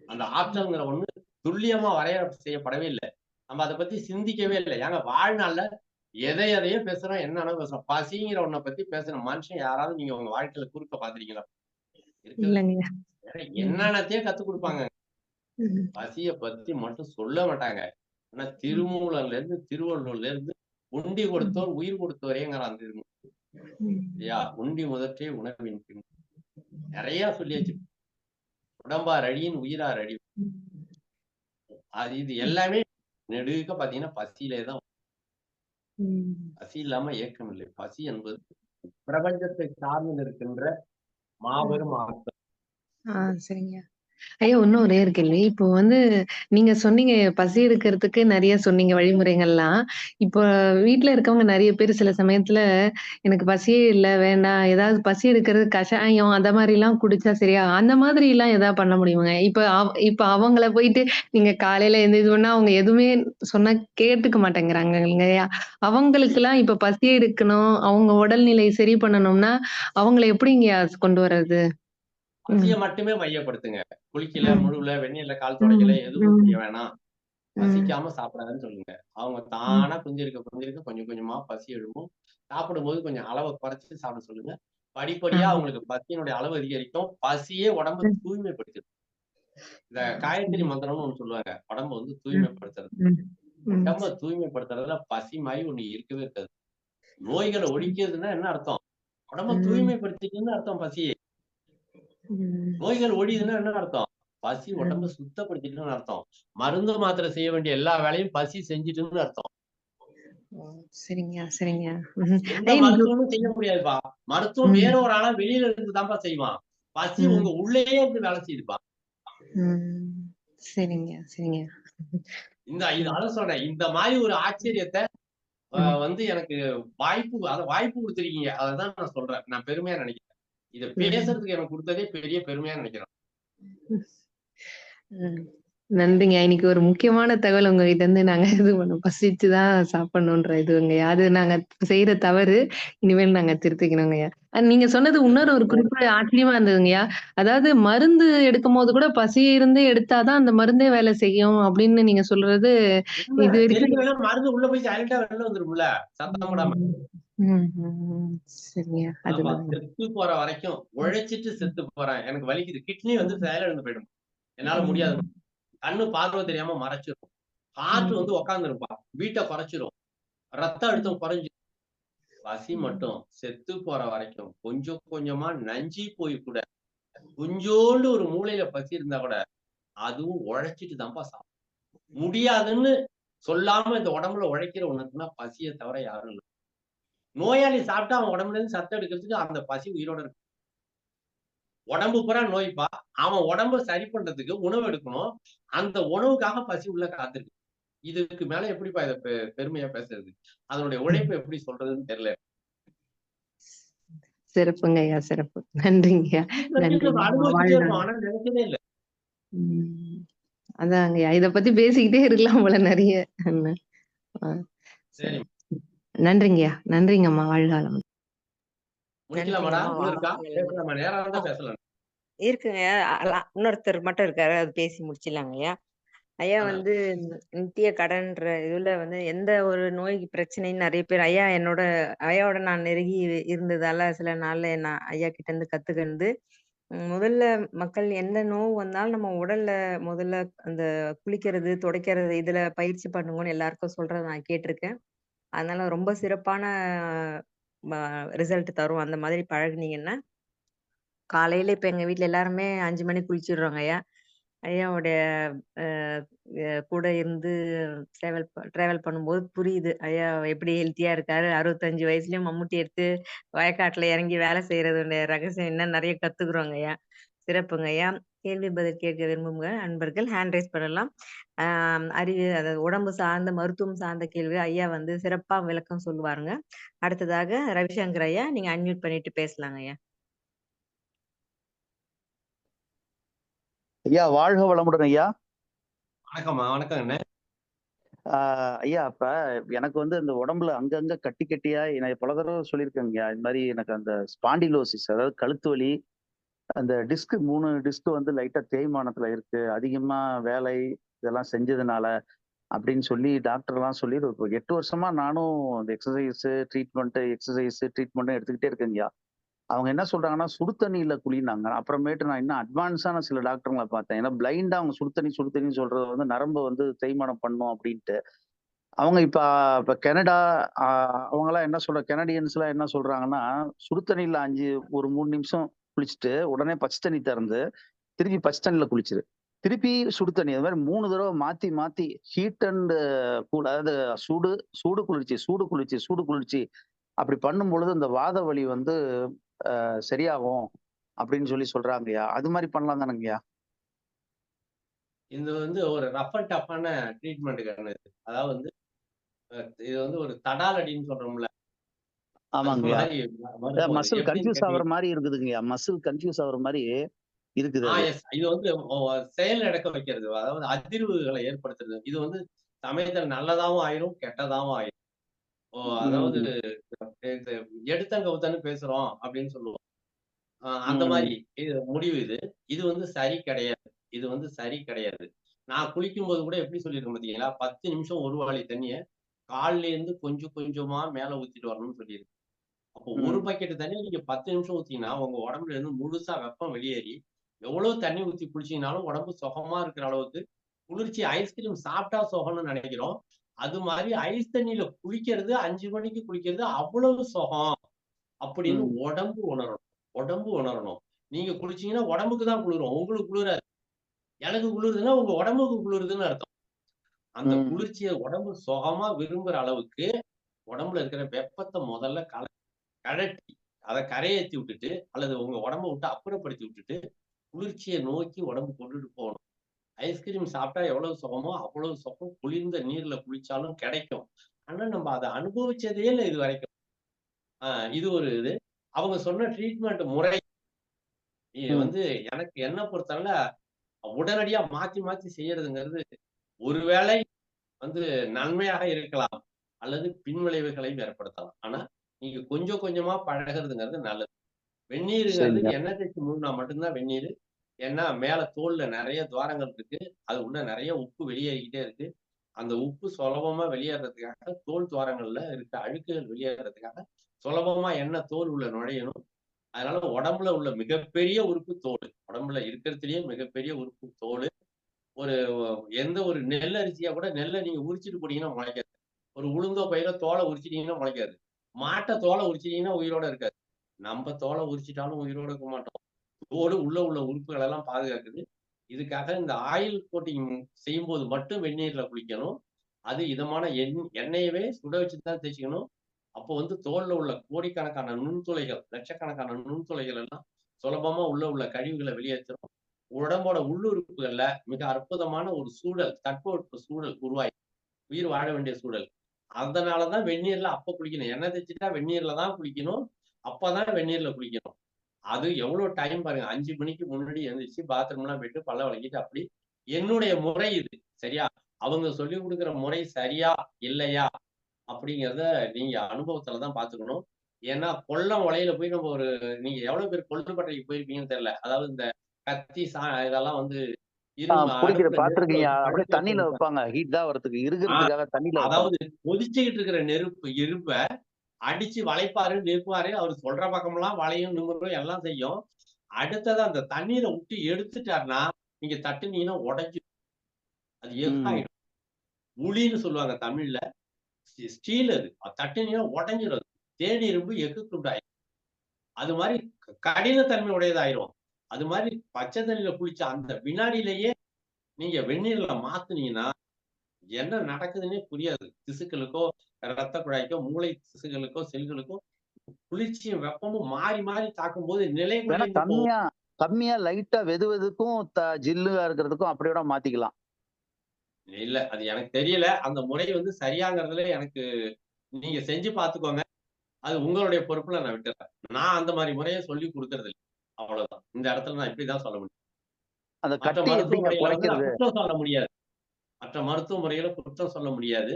அந்த ஆற்றல்ங்கிற ஒண்ணு துல்லியமா வரையறை செய்யப்படவே இல்ல. நம்ம அத பத்தி சிந்திக்கவே இல்ல. ஏங்க வாழ்நாள்ல எதையோ பேசுறோம், என்னென்ன பேசுறோம். பசிங்கிற ஒண்ண பத்தி பேசுற மனுஷன் யாராவது நீங்க உங்க வாழ்க்கையில குறுக்க பார்த்திருக்கீங்களா? இருக்கவே இல்லைங்கய்யா. வேற என்னென்னத்தையோ கத்துக் குடுப்பாங்க. ம். பசிய பத்தி மட்டும் சொல்ல மாட்டாங்க. ஆனா திருமூலர்ல இருந்து திருவள்ளுவர்ல இருந்து உண்டி கொடுத்தோர் உயிர் கொடுத்தோரேங்கிறான் திருமூலர். இல்லையா? உண்டி முதற்றே உணவின் பின். நிறைய சொல்லியாச்சு. உடம்பார் அழியின் உயிரார் அழி. இது எல்லாமே நெடுக பாத்தீங்கன்னா பசியிலே தான். பசி இல்லாம ஏக்கம் இல்லை. பசி என்பது பிரபஞ்சத்தை சார்ந்து இருக்கின்ற மாபெரும் ஆற்றல். சரிங்க. ஐயா, இன்னும் ஒரே ஒரு கேள்வி. இப்போ வந்து நீங்க சொன்னீங்க, பசி எடுக்கிறதுக்கு நெறைய சொன்னீங்க வழிமுறைகள்லாம். இப்போ வீட்ல இருக்கவங்க நெறைய பேர் சில சமயத்துல, எனக்கு பசியே இல்ல, வேண்டாம். ஏதாவது பசி எடுக்கிறது கஷாயம் அந்த மாரிலாம் குடிச்சா சரியா அந்த மாதிரிலாம் எதா பண்ண முடியுமாங்க? இப்ப அவங்கள போயிட்டு நீங்க காலையில எந்த இது பண்ணா அவங்க எதுவுமே சொன்னா கேட்டுக்க மாட்டேங்கிறாங்க இல்லையா? அவங்களுக்கெல்லாம் இப்ப பசி எடுக்கணும், அவங்க உடல்நிலை சரி பண்ணணும்னா, அவங்கள எப்படிங்கயா கொண்டு வர்றது? பசிய மட்டுமே மையப்படுத்துங்க. குளிக்கல, ம். முழுகல, வெந்நீர்ல கால் ம். துடைக்கல, எதுவும் செய்ய ம். வேணாம். ம். பசிக்காம சாப்பிடாதன்னு சொல்லுங்க. அவங்க ம். தானா கொஞ்சம் கொஞ்சமா பசி எழும்பும். சாப்பிடும்போது கொஞ்சம் அளவ குறைச்சு சாப்பிட சொல்லுங்க. ஆ. படிப்படியா அவங்களுக்கு பசியினுடைய அளவு அதிகரிக்கும். பசியே உடம்ப ம். தூய்மைப்படுத்திடும். இந்த காயத்ரி மந்திரம்னு ஒண்ணு சொல்லுவாங்க. உடம்ப வந்து ம். தூய்மைப்படுத்துறது. ம். ம். உடம்ப தூய்மைப்படுத்துறதுல பசி மாரி ஒண்ணு இருக்கவே இருக்காது. நோய்கள ஒழிக்கிறதுன்னா என்ன அர்த்தம்? உடம்ப ம். தூய்மைப்படுத்திட்டுன்னு அர்த்தம் பசி. ம். நோய்கள் ஒழியுதுன்னா என்ன அர்த்தம்? பசி உடம்ப ம். சுத்தப்படுத்திட்டுன்னு அர்த்தம். மருந்து மாத்திரை செய்ய வேண்டிய எல்லா வேலையும் பசி செஞ்சுட்டுன்னு அர்த்தம். ஓ! சரிங்கய்யா, சரிங்கய்யா. எந்த ஐயா நீங்க மருத்துவமும் செய்ய முடியாதுப்பா. மருத்துவம் வேற ம். ஒரு ஆளா வெளியில இருந்து தான்ப்பா செய்வான். பசி ம். உங்க உள்ளேயே இருந்து வேலை செய்யுதுப்பா. ம். சரிங்கய்யா, சரிங்கய்யா. இது ம். அதான் சொல்றேன். இந்த மாரி ஒரு ஆச்சரியத்த ம். வந்து எனக்கு வாய்ப்பு குடுத்திருக்கீங்க. அததான் நான் சொல்றேன். நான் பெருமையா நினைக்கிறேன். இத ம். பேசுறதுக்கு எனக்கு குடுத்ததே பெரிய பெருமையா நினைக்கிறேன். ம். நன்றிங்க. இன்னைக்கு ஒரு முக்கியமான தகவல் உங்ககிட்ட இருந்து நாங்க இது பண்ணோம். பசிச்சு தான் சாப்பிடணுன்ற இதுங்கய்யா. அது நாங்க செய்ற தவறு. இனிமேல் நாங்க திருத்திக்கணுங்கய்யா. நீங்க சொன்னது இன்னொரு ஒரு குறிப்பு ஆச்சரியமா இருந்ததுங்கய்யா. அதாவது மருந்து எடுக்கும்போது கூட பசி இருந்து எடுத்தா தான் அந்த மருந்தே வேலை செய்யும் அப்படின்னு நீங்க சொல்றது உண்ம. இதுவரைக்கும் செரிக்கலன்னா மருந்து உள்ள போய் சைலண்டா வெளில வந்துரும்ல. சத்தம் போடாம. ம். ம். ம். சரிங்க. ஆமா. அதுதான். செத்து போற வரைக்கும் உழைச்சிட்டு ம். செத்து போறேன். எனக்கு வலிக்குது. கிட்னி வந்து செயலிழந்து போயிடும். என்னால முடியாது. ம். கண்ணு பார்வை தெரியாம மறைச்சிரும். காற்று ம். வந்து உட்கார்ந்துருப்பா. வீட்ட குறைச்சிரும். ரத்த ம். அழுத்தம் குறைஞ்சிரும். பசி ம். மட்டும் செத்து போற வரைக்கும் கொஞ்சம் கொஞ்சமா நஞ்சி போய் கூட கொஞ்சோண்டு ஒரு மூலையில பசி இருந்தா கூட அதுவும் உழைச்சிட்டு தான்ப்பா சாப்பிடும். முடியாதுன்னு சொல்லாம இந்த உடம்புல உழைக்கிற உனக்குன்னா பசிய தவிர யாரும் இல்ல. நோயாளி சாப்பிட்டா அவன் உடம்புல இருந்து சத்தம் எடுக்கிறதுக்கு அந்த பசி உயிரோட இருக்கு. உடம்பு பூரா நோய்ப்பா. அவன் உடம்ப சரி பண்றதுக்கு உணவு எடுக்கணும். அந்த உணவுக்காக பசி உள்ள காத்திருக்கு. இதுக்கு மேல எப்படிப்பா இத பெருமையா பேசுறது? அதனுடைய உழைப்ப எப்படி சொல்றதுன்னு தெரியல. சிறப்புங்கய்யா, சிறப்பு. நன்றிங்கய்யா. பசி பத்தி நம்ம நன்றிங்க. அனுபவிச்சுட்டே வாழ்நாள். இருப்போம். ஆனா நினைச்சதே இல்ல. ம். அதாங்கய்யா. இத பத்தி பேசிக்கிட்டே இருக்கலாம் போல நெறைய. ஆ. சரி. சரி. நன்றிங்கய்யா. நன்றிங்கம்மா. வாழ்க வளமுடன். முடிக்கலாமாடா? நன்றிங்கம்மா. இன்னும் இருக்கா? வாழ்க வளமுடன். பேசலாமா? நேரம் ஆ, இருந்தா பேசலாம். இருக்குங்க. இன்னொருத்தர் மட்டும் இருக்காரு. அது பேசி முடிச்சிடலாங்கய்யா. ஐயா ஆ. வந்து நித்திய கடன்ற இதுல வந்து எந்த ஒரு நோய் பிரச்சனைன்னு நிறைய பேர் ஐயாவோட நான் நெருங்கி இருந்ததால சில நாள்ல நான் ஐயா கிட்ட இருந்து கத்துக்கிண்டு முதல்ல மக்கள் எந்த நோவு வந்தாலும் நம்ம உடல்ல முதல்ல அந்த குளிக்கிறது, துடைக்கிறது இதுல பயிற்சி பண்ணுங்கன்னு எல்லாருக்கும் சொல்றத நான் கேட்டிருக்கேன். அதனால ரொம்ப சிறப்பான ரிசல்ட் தரும். அந்த மாதிரி பழகுனீங்கன்னா, காலையில இப்ப எங்க வீட்ல எல்லாருமே 5 மணிக்கு குளிச்சிடுறோங்க ஐயா. ஐயாவுடைய அ அ கூட இருந்து டிராவல் பண்ணும்போது புரியுது. ஐயா எப்படி ஹெல்த்தியா இருக்காரு. 65 வயசுலயும் மம்முட்டி எடுத்து வயக்காட்டுல இறங்கி வேலை செய்றதுடைய ரகசியம் இன்னும் நெறைய கத்துக்குறோங்க ஐயா. சிறப்புங்க ஐயா. கேள்வி பதில் கேட்க விரும்புங்க அன்பர்கள் ஹேண்ட் ரைஸ் பண்ணலாம். அ அதாவது உடம்பு சார்ந்த, மருத்துவம் சார்ந்த கேள்வி ஐயா வந்து சிறப்பா விளக்கம் சொல்லுவாருங்க. அடுத்ததாக ரவிசங்கர் ஐயா, நீங்க அன்மியூட் பண்ணிட்டு பேசலாங்க ஐயா. ஐயா வாழ்க வளமுடன் ஐயா. வணக்கம் என்ன. ஐயா இப்ப எனக்கு வந்து இந்த உடம்புல அங்கங்க கட்டி கட்டியா நான் பல தடவை சொல்லியிருக்கேங்க ஐயா. இது மாதிரி எனக்கு அந்த ஸ்பாண்டிலோசிஸ், அதாவது கழுத்து வலி, அந்த டிஸ்க் 3 டிஸ்க் வந்து லைட்டா தேய்மானத்துல இருக்கு. அதிகமா வேலை இதெல்லாம் செஞ்சதுனால அப்படின்னு சொல்லி டாக்டர்லாம் சொல்லி ஒரு 8 வருஷமா நானும் அந்த எக்ஸசைஸ் ட்ரீட்மெண்ட் எடுத்துக்கிட்டே இருக்கேங்கய்யா. அவங்க என்ன சொல்றாங்கன்னா, சுடு தண்ணீல குளின்னாங்க. அப்புறமேட்டு நான் இன்னும் அட்வான்ஸான சில டாக்டருங்கள பார்த்தேன். ஏன்னா பிளைண்டா அவங்க சுடு தண்ணி சொல்றது வந்து நரம்ப வந்து தேய்மானம் பண்ணும் அப்படின்ட்டு. அவங்க இப்ப கனடா அ அவங்கலாம் என்ன கனடியன்ஸ்லாம் என்ன சொல்றாங்கன்னா, சுடு தண்ணீல ஒரு 3 நிமிஷம் குளிச்சுட்டு, உடனே பச்சை தண்ணி திறந்து, திருப்பி பச்சை தண்ணில குளிச்சிரு. திருப்பி சுடு தண்ணி. அது மாரி 3 தடவ மாத்தி மாத்தி ஹீட் அண்ட் கூல், அதாவது சூடு, சூடு குளிர்ச்சி அப்படி பண்ணும்பொழுது இந்த வாத வலி வந்து சரியாகும் அப்படின்னு சொல்றாங்கய்யா. அது மாதிரி பண்ணலாம் தானங்கய்யா? இது வந்து ஒரு ரஃப் அண்ட் டஃப்பான ட்ரீட்மெண்ட்டுக்கான இது. அதாவது வந்து இது வந்து ஒரு தடாலடின்னு சொல்றோம்ல. அது ஆமாங்கய்யா. மாதிரி மருத்துவம் அது. மசில் எப்படின்னு கன்ஃப்யூஸ் ஆகுற கேட்டீங்கன்னா, மாரி இருக்குதுங்கய்யா. மசில் கன்ஃப்யூஸ் ஆகுற மாரி இருக்குது அது. எஸ். இது வந்து செயல் இழக்க வைக்கிறது. அதாவது அதிர்வுகளை ஏற்படுத்துறது. இது வந்து சமயத்துல நல்லதாவும் ஆயிரும், கெட்டதாவும் ஆயிரும். அதாவது ம். இது எடுத்தங்க கவுத்தன்னு பேசுறோம் அப்படின்னு சொல்லுவோம். அந்த ம். மாரி இது முடிவு இது. இது வந்து சரி கிடையாது. இது வந்து சரி கிடையாது. நான் குளிக்கும்போது கூட எப்படி சொல்லியிருக்கேன் பார்த்தீங்களா? 10 நிமிஷம் ஒரு வாளி தண்ணிய கால்ல இருந்து கொஞ்சம் கொஞ்சமா மேல ஊத்திட்டு வரணும்னு சொல்லியிருக்கேன். அப்போ ஒரு ம். பக்கெட் தண்ணிய நீங்க 10 நிமிஷம் ஊத்தீங்கன்னா, உங்க உடம்புல இருந்து முழுசா வெப்பம் வெளியேறி, எவ்வளவு தண்ணி ஊத்தி குளிச்சீங்கனாலும் உடம்பு சுகமா இருக்கிற அளவுக்கு குளிர்ச்சி. ஐஸ்கிரீம் சாப்பிட்டா சுகம்னு நெனைக்கிறோம். அது மாரி ஐஸ் தண்ணீல குளிக்கிறது 5 மணிக்கு குளிக்கிறது அவ்வளவு சுகம் அப்படின்னு ம். உடம்பு உணரணும். நீங்க குளிச்சீங்கன்னா உடம்புக்கு தான் குளிரும். உங்களுக்கு குளிராது. எனக்கு குளிருதுன்னா உங்க உடம்புக்கு குளிருதுன்னு அர்த்தம். அந்த ம். குளிர்ச்சிய உடம்பு சுகமா விரும்புற அளவுக்கு உடம்புல இருக்கிற வெப்பத்த முதல்ல கழட்டி, அத கரையேத்தி விட்டுட்டு, அல்லது உங்க உடம்ப விட்டு அப்புறப்படுத்தி விட்டுட்டு, குளிர்ச்சிய நோக்கி உடம்பு கொண்டுட்டு போணும். ஐஸ்கிரீம் சாப்பிட்டா எவ்வளவு சுகமோ, அவ்வளவு சுகம் குளிர்ந்த நீர்ல குளிச்சாலும் கிடைக்கும். ஆனா நம்ம அத அனுபவிச்சதே இல்ல இதுவரைக்கும். அ இது ஒரு இது. அவங்க சொன்ன ட்ரீட்மெண்ட் முறை ம். வந்து எனக்கு என்ன பொறுத்தவரையில உடனடியா மாத்தி மாத்தி செய்யறதுங்கிறது, ஒருவேளை வந்து நன்மையாக இருக்கலாம். அல்லது பின்விளைவுகளையும் ஏற்படுத்தலாம். ஆனா, நீங்க கொஞ்சம் கொஞ்சமா பழகுறதுங்கிறது நல்லது. வெந்நீருங்கிறது சரிங்க. எண்ணெய் தேய்ச்சு மூடுனா மட்டும் தான் வெந்நீரு. ஏன்னா, மேல தோல்ல நெறைய துவாரங்கள் இருக்கு. அது உள்ள நெறைய உப்பு வெளியேறிக்கிட்டே இருக்கு. அந்த உப்பு சுலபமா வெளியேறதுக்காக தோல் துவாரங்கள்ல இருக்க அழுக்குகள் வெளியேறதுக்காக சுலபமா எண்ணெய் தோல் உள்ள நுழையணும். அதனால உடம்புல உள்ள மிகப்பெரிய உறுப்பு தோல். உடம்புல இருக்கிறதுலயே மிகப்பெரிய உறுப்பு தோல். ஒரு எந்த ஒரு நெல் அரிசியா கூட நெல்ல நீங்க உரிச்சிட்டு போட்டீங்கன்னா முளைக்காது. ஒரு உளுந்தோ, பயிரோ தோல உரிச்சிட்டீங்கன்னா முளைக்காது. மாட்ட தோல உரிச்சிட்டீங்கன்னா உயிரோட இருக்காது. நம்ம தோல உரிச்சிட்டாலும் உயிரோட இருக்க மாட்டோம். தோடு உள்ள உறுப்புகள் எல்லாம் பாதுகாக்குது. இதுக்காக இந்த ஆயில் கோட்டிங் செய்யும்போது மட்டும் வெந்நீர்ல குளிக்கணும். அது இதமான எண்ணெயவே சுட வச்சு தான் தேய்ச்சுக்கணும். அப்போ வந்து தோல்ல உள்ள கோடிக்கணக்கான நுண்துளைகள், லட்சக்கணக்கான நுண்துளைகள் எல்லாம் சுலபமா உள்ள கழிவுகள வெளியேற்றும். உடம்போட உள்ளுறுப்புகள்ல மிக அற்புதமான ஒரு சூழல், தட்பவெட்ப சூழல் உருவாயிடும். உயிர் வாழ வேண்டிய சூழல். அதனால தான் வெந்நீர்ல அப்ப குளிக்கணும். எண்ணெய் தேய்ச்சுட்டா வெந்நீர்ல தான் குளிக்கணும். அப்பதான் வெந்நீர்ல குளிக்கணும். அது எவ்வளோ டைம் பாருங்க. 5 மணிக்கு முன்னாடி எந்திரிச்சு பாத்ரூம்லாம் போயிட்டு பல்ல விளக்கிட்டு அப்படி என்னுடைய முறை இது. சரியா? அவங்க சொல்லிக் குடுக்குற முறை சரியா? இல்லையா? அப்படிங்கிறத நீங்க அனுபவத்துல தான் பார்த்துக்கணும். ஏன்னா, கொல்லம் ஒலையில போய் நம்ம நீங்க எவ்வளவு பேர் கொல்லுப்பட்றைக்கு போயிருப்பீங்கன்னு தெரியல. அதாவது இந்த கத்தி, இதெல்லாம் வந்து புடிக்கிற அடுப்புல நெருப்புல பார்த்துருக்கேன்யா. வச்சு அப்படியே பழுக்க தண்ணீல வைப்பாங்க. வைப்பாங்க. ஹீட் தான் வரதுக்கு, ஆ இருகுறதுக்காக தண்ணீல வைப்பாங்க. அதாவது கொதிச்சுக்கிட்டு இருக்கிற இரும்ப அடிச்சு வளைப்பாரு, நிற்பாரு. அவரு சொல்ற பக்கமெல்லாம் வளையும், நிமிரும் எல்லாம் செய்யும். அடுத்ததா அந்த தண்ணீர விட்டு எடுத்துட்டாருன்னா, நீங்க தட்டுனீங்கன்னா உடைஞ்சிரும். அது எஃகு ம். ஆயிடும். உளின்னு சொல்லுவாங்க தமிழ்ல. ஸ்டீல் அது. தட்டுனீங்கன்னா உடைஞ்சிரும் அது. தேனி இரும்பு எஃகு துண்டாயிரும். அது மாரி கடினத்தன்மை உடையதாயிரும். அது மாரி பச்சை தண்ணீல குளிச்ச அந்த வினாடியிலேயே நீங்க வெந்நீர்ல மாத்துனீங்கன்னா, என்ன நடக்குதுன்னே புரியாது. திசுக்களுக்கோ, ரத்த குழாய்க்கோ, மூளை திசுக்களுக்கோ, செல்களுக்கோ குளிர்ச்சியும், வெப்பமும் மாறி மாறி தாக்கும்போது நிலை வேணா குலைந்து போகும். கம்மியா கம்மியா லைட்டா வெதுவெதுக்கும் ஜில்லுயா இருக்கிறதுக்கும் அப்படி வேணா மாத்திக்கலாம். இல்ல. அது எனக்கு தெரியல. அந்த முறை வந்து சரியாங்கிறதுல எனக்கு நீங்க செஞ்சு பார்த்துக்கோங்க. அது உங்களுடைய பொறுப்புல நான் விட்டுர்றேன். நான் அந்த மாரி முறைய சொல்லிக் குடுக்கறது இல்ல. அவ்வளவுதான். இந்த இடத்துல நான் இப்படிதான் சொல்ல முடியும். அந்த மற்ற கட்டி மருத்துவ எப்படிங்க முறைகளை வந்து நான் குறைக்கிறது? குற்றம் சொல்ல முடியாது. மற்ற மருத்துவ முறைகளை குற்றம் சொல்ல முடியாது.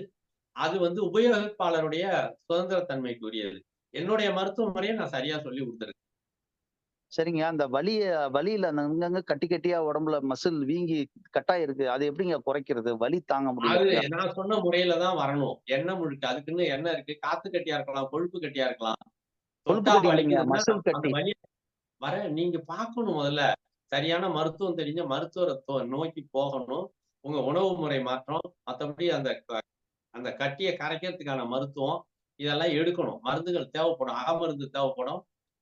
அது வந்து உபயோகிப்பாளருடைய சுதந்திர தன்மைக்குரியது. என்னுடைய மருத்துவ முறையை நான் சரியா சொல்லி கொடுத்துருக்கேன். சரிங்க. அந்த வலியில அந்த அங்கங்க கட்டி கட்டியா உடம்புல மசில் வீங்கி கட்டாயிருக்கு. அது எப்படிங்க குறைக்கிறது? வலி தாங்க முடியல அது அதுக்காக. நான் சொன்ன முறையில தான் வரணும். எண்ணெய் முழுக்க அதுக்குன்னு எண்ணெய் இருக்கு. காத்து கட்டியா இருக்கலாம், கொழுப்பு கட்டியா இருக்கலாம். கொழுப்பு தொட்டா கட்டி இல்லைங்க, வலிக்குதுன்னா மசில் அந்த கட்டி. வலி நீங்க பார்க்கணும் முதல்ல. சரியான மருத்துவம் தெரிஞ்ச மருத்துவரை நோக்கி போகணும். உங்க உணவு முறை மாற்றம், மத்தபடி அந்த கட்டிய கரைக்கிறதுக்கான மருத்துவம், இதெல்லாம் எடுக்கணும். மருந்துகள் தேவைப்படும். அகமருந்து தேவைப்படும்.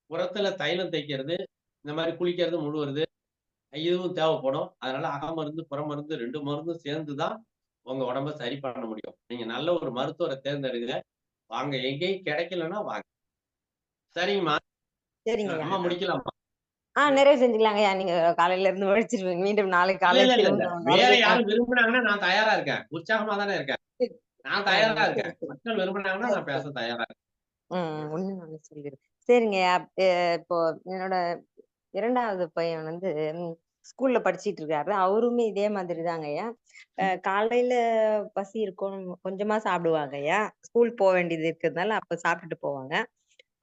புறத்துல தைலம் தேய்க்கிறது, இந்த மாரி குளிக்கிறது, முழுவுறது இதுவும் தேவைப்படும். அதனால அகமருந்து, புறமருந்து 2 மருந்தும் சேர்ந்து தான் உங்க உடம்ப சரி பண்ண முடியும். நீங்க நல்ல ஒரு மருத்துவரை தேர்ந்தெடுங்க. வாங்க எங்கேயும் கிடைக்கலன்னா வாங்க. சரிங்கம்மா. சரிங்கய்யா. அம்மா முடிக்கலாமா? நிறைவு செஞ்சுக்கலாங்கய்யா. நீங்க காலையில இருந்து உழைச்சிருவீங்க. மீண்டும் நாளை இல்ல, காலை இல்ல, இல்ல, இல்ல. திரும்ப வேற மறுபடியும் யாரும் விரும்புனாங்கன்னா நான் தயாரா இருக்கேன். உற்சாகமா தானே இருக்கேன். நான் தயாரா சரி, இருக்கேன். சரி. மக்கள் விரும்புனாங்கன்னா சரி, நான் பேச சரி. தயாரா இருக்கேன். ஒண்ணு நானு சொல்லிடுறேன். சரிங்கய்யா. இப்போ என்னோட 2வது பையன் வந்து ஸ்கூல்ல படிச்சிட்டு இருக்காரு. அவருமே இதே மாதிரி தாங்கய்யா. காலையில பசி இருக்கும். கொஞ்சமா சாப்பிடுவாங்கய்யா. ஸ்கூல் போ வேண்டியது இருக்கிறதுனால அப்ப சாப்பிட்டுட்டு போவாங்க.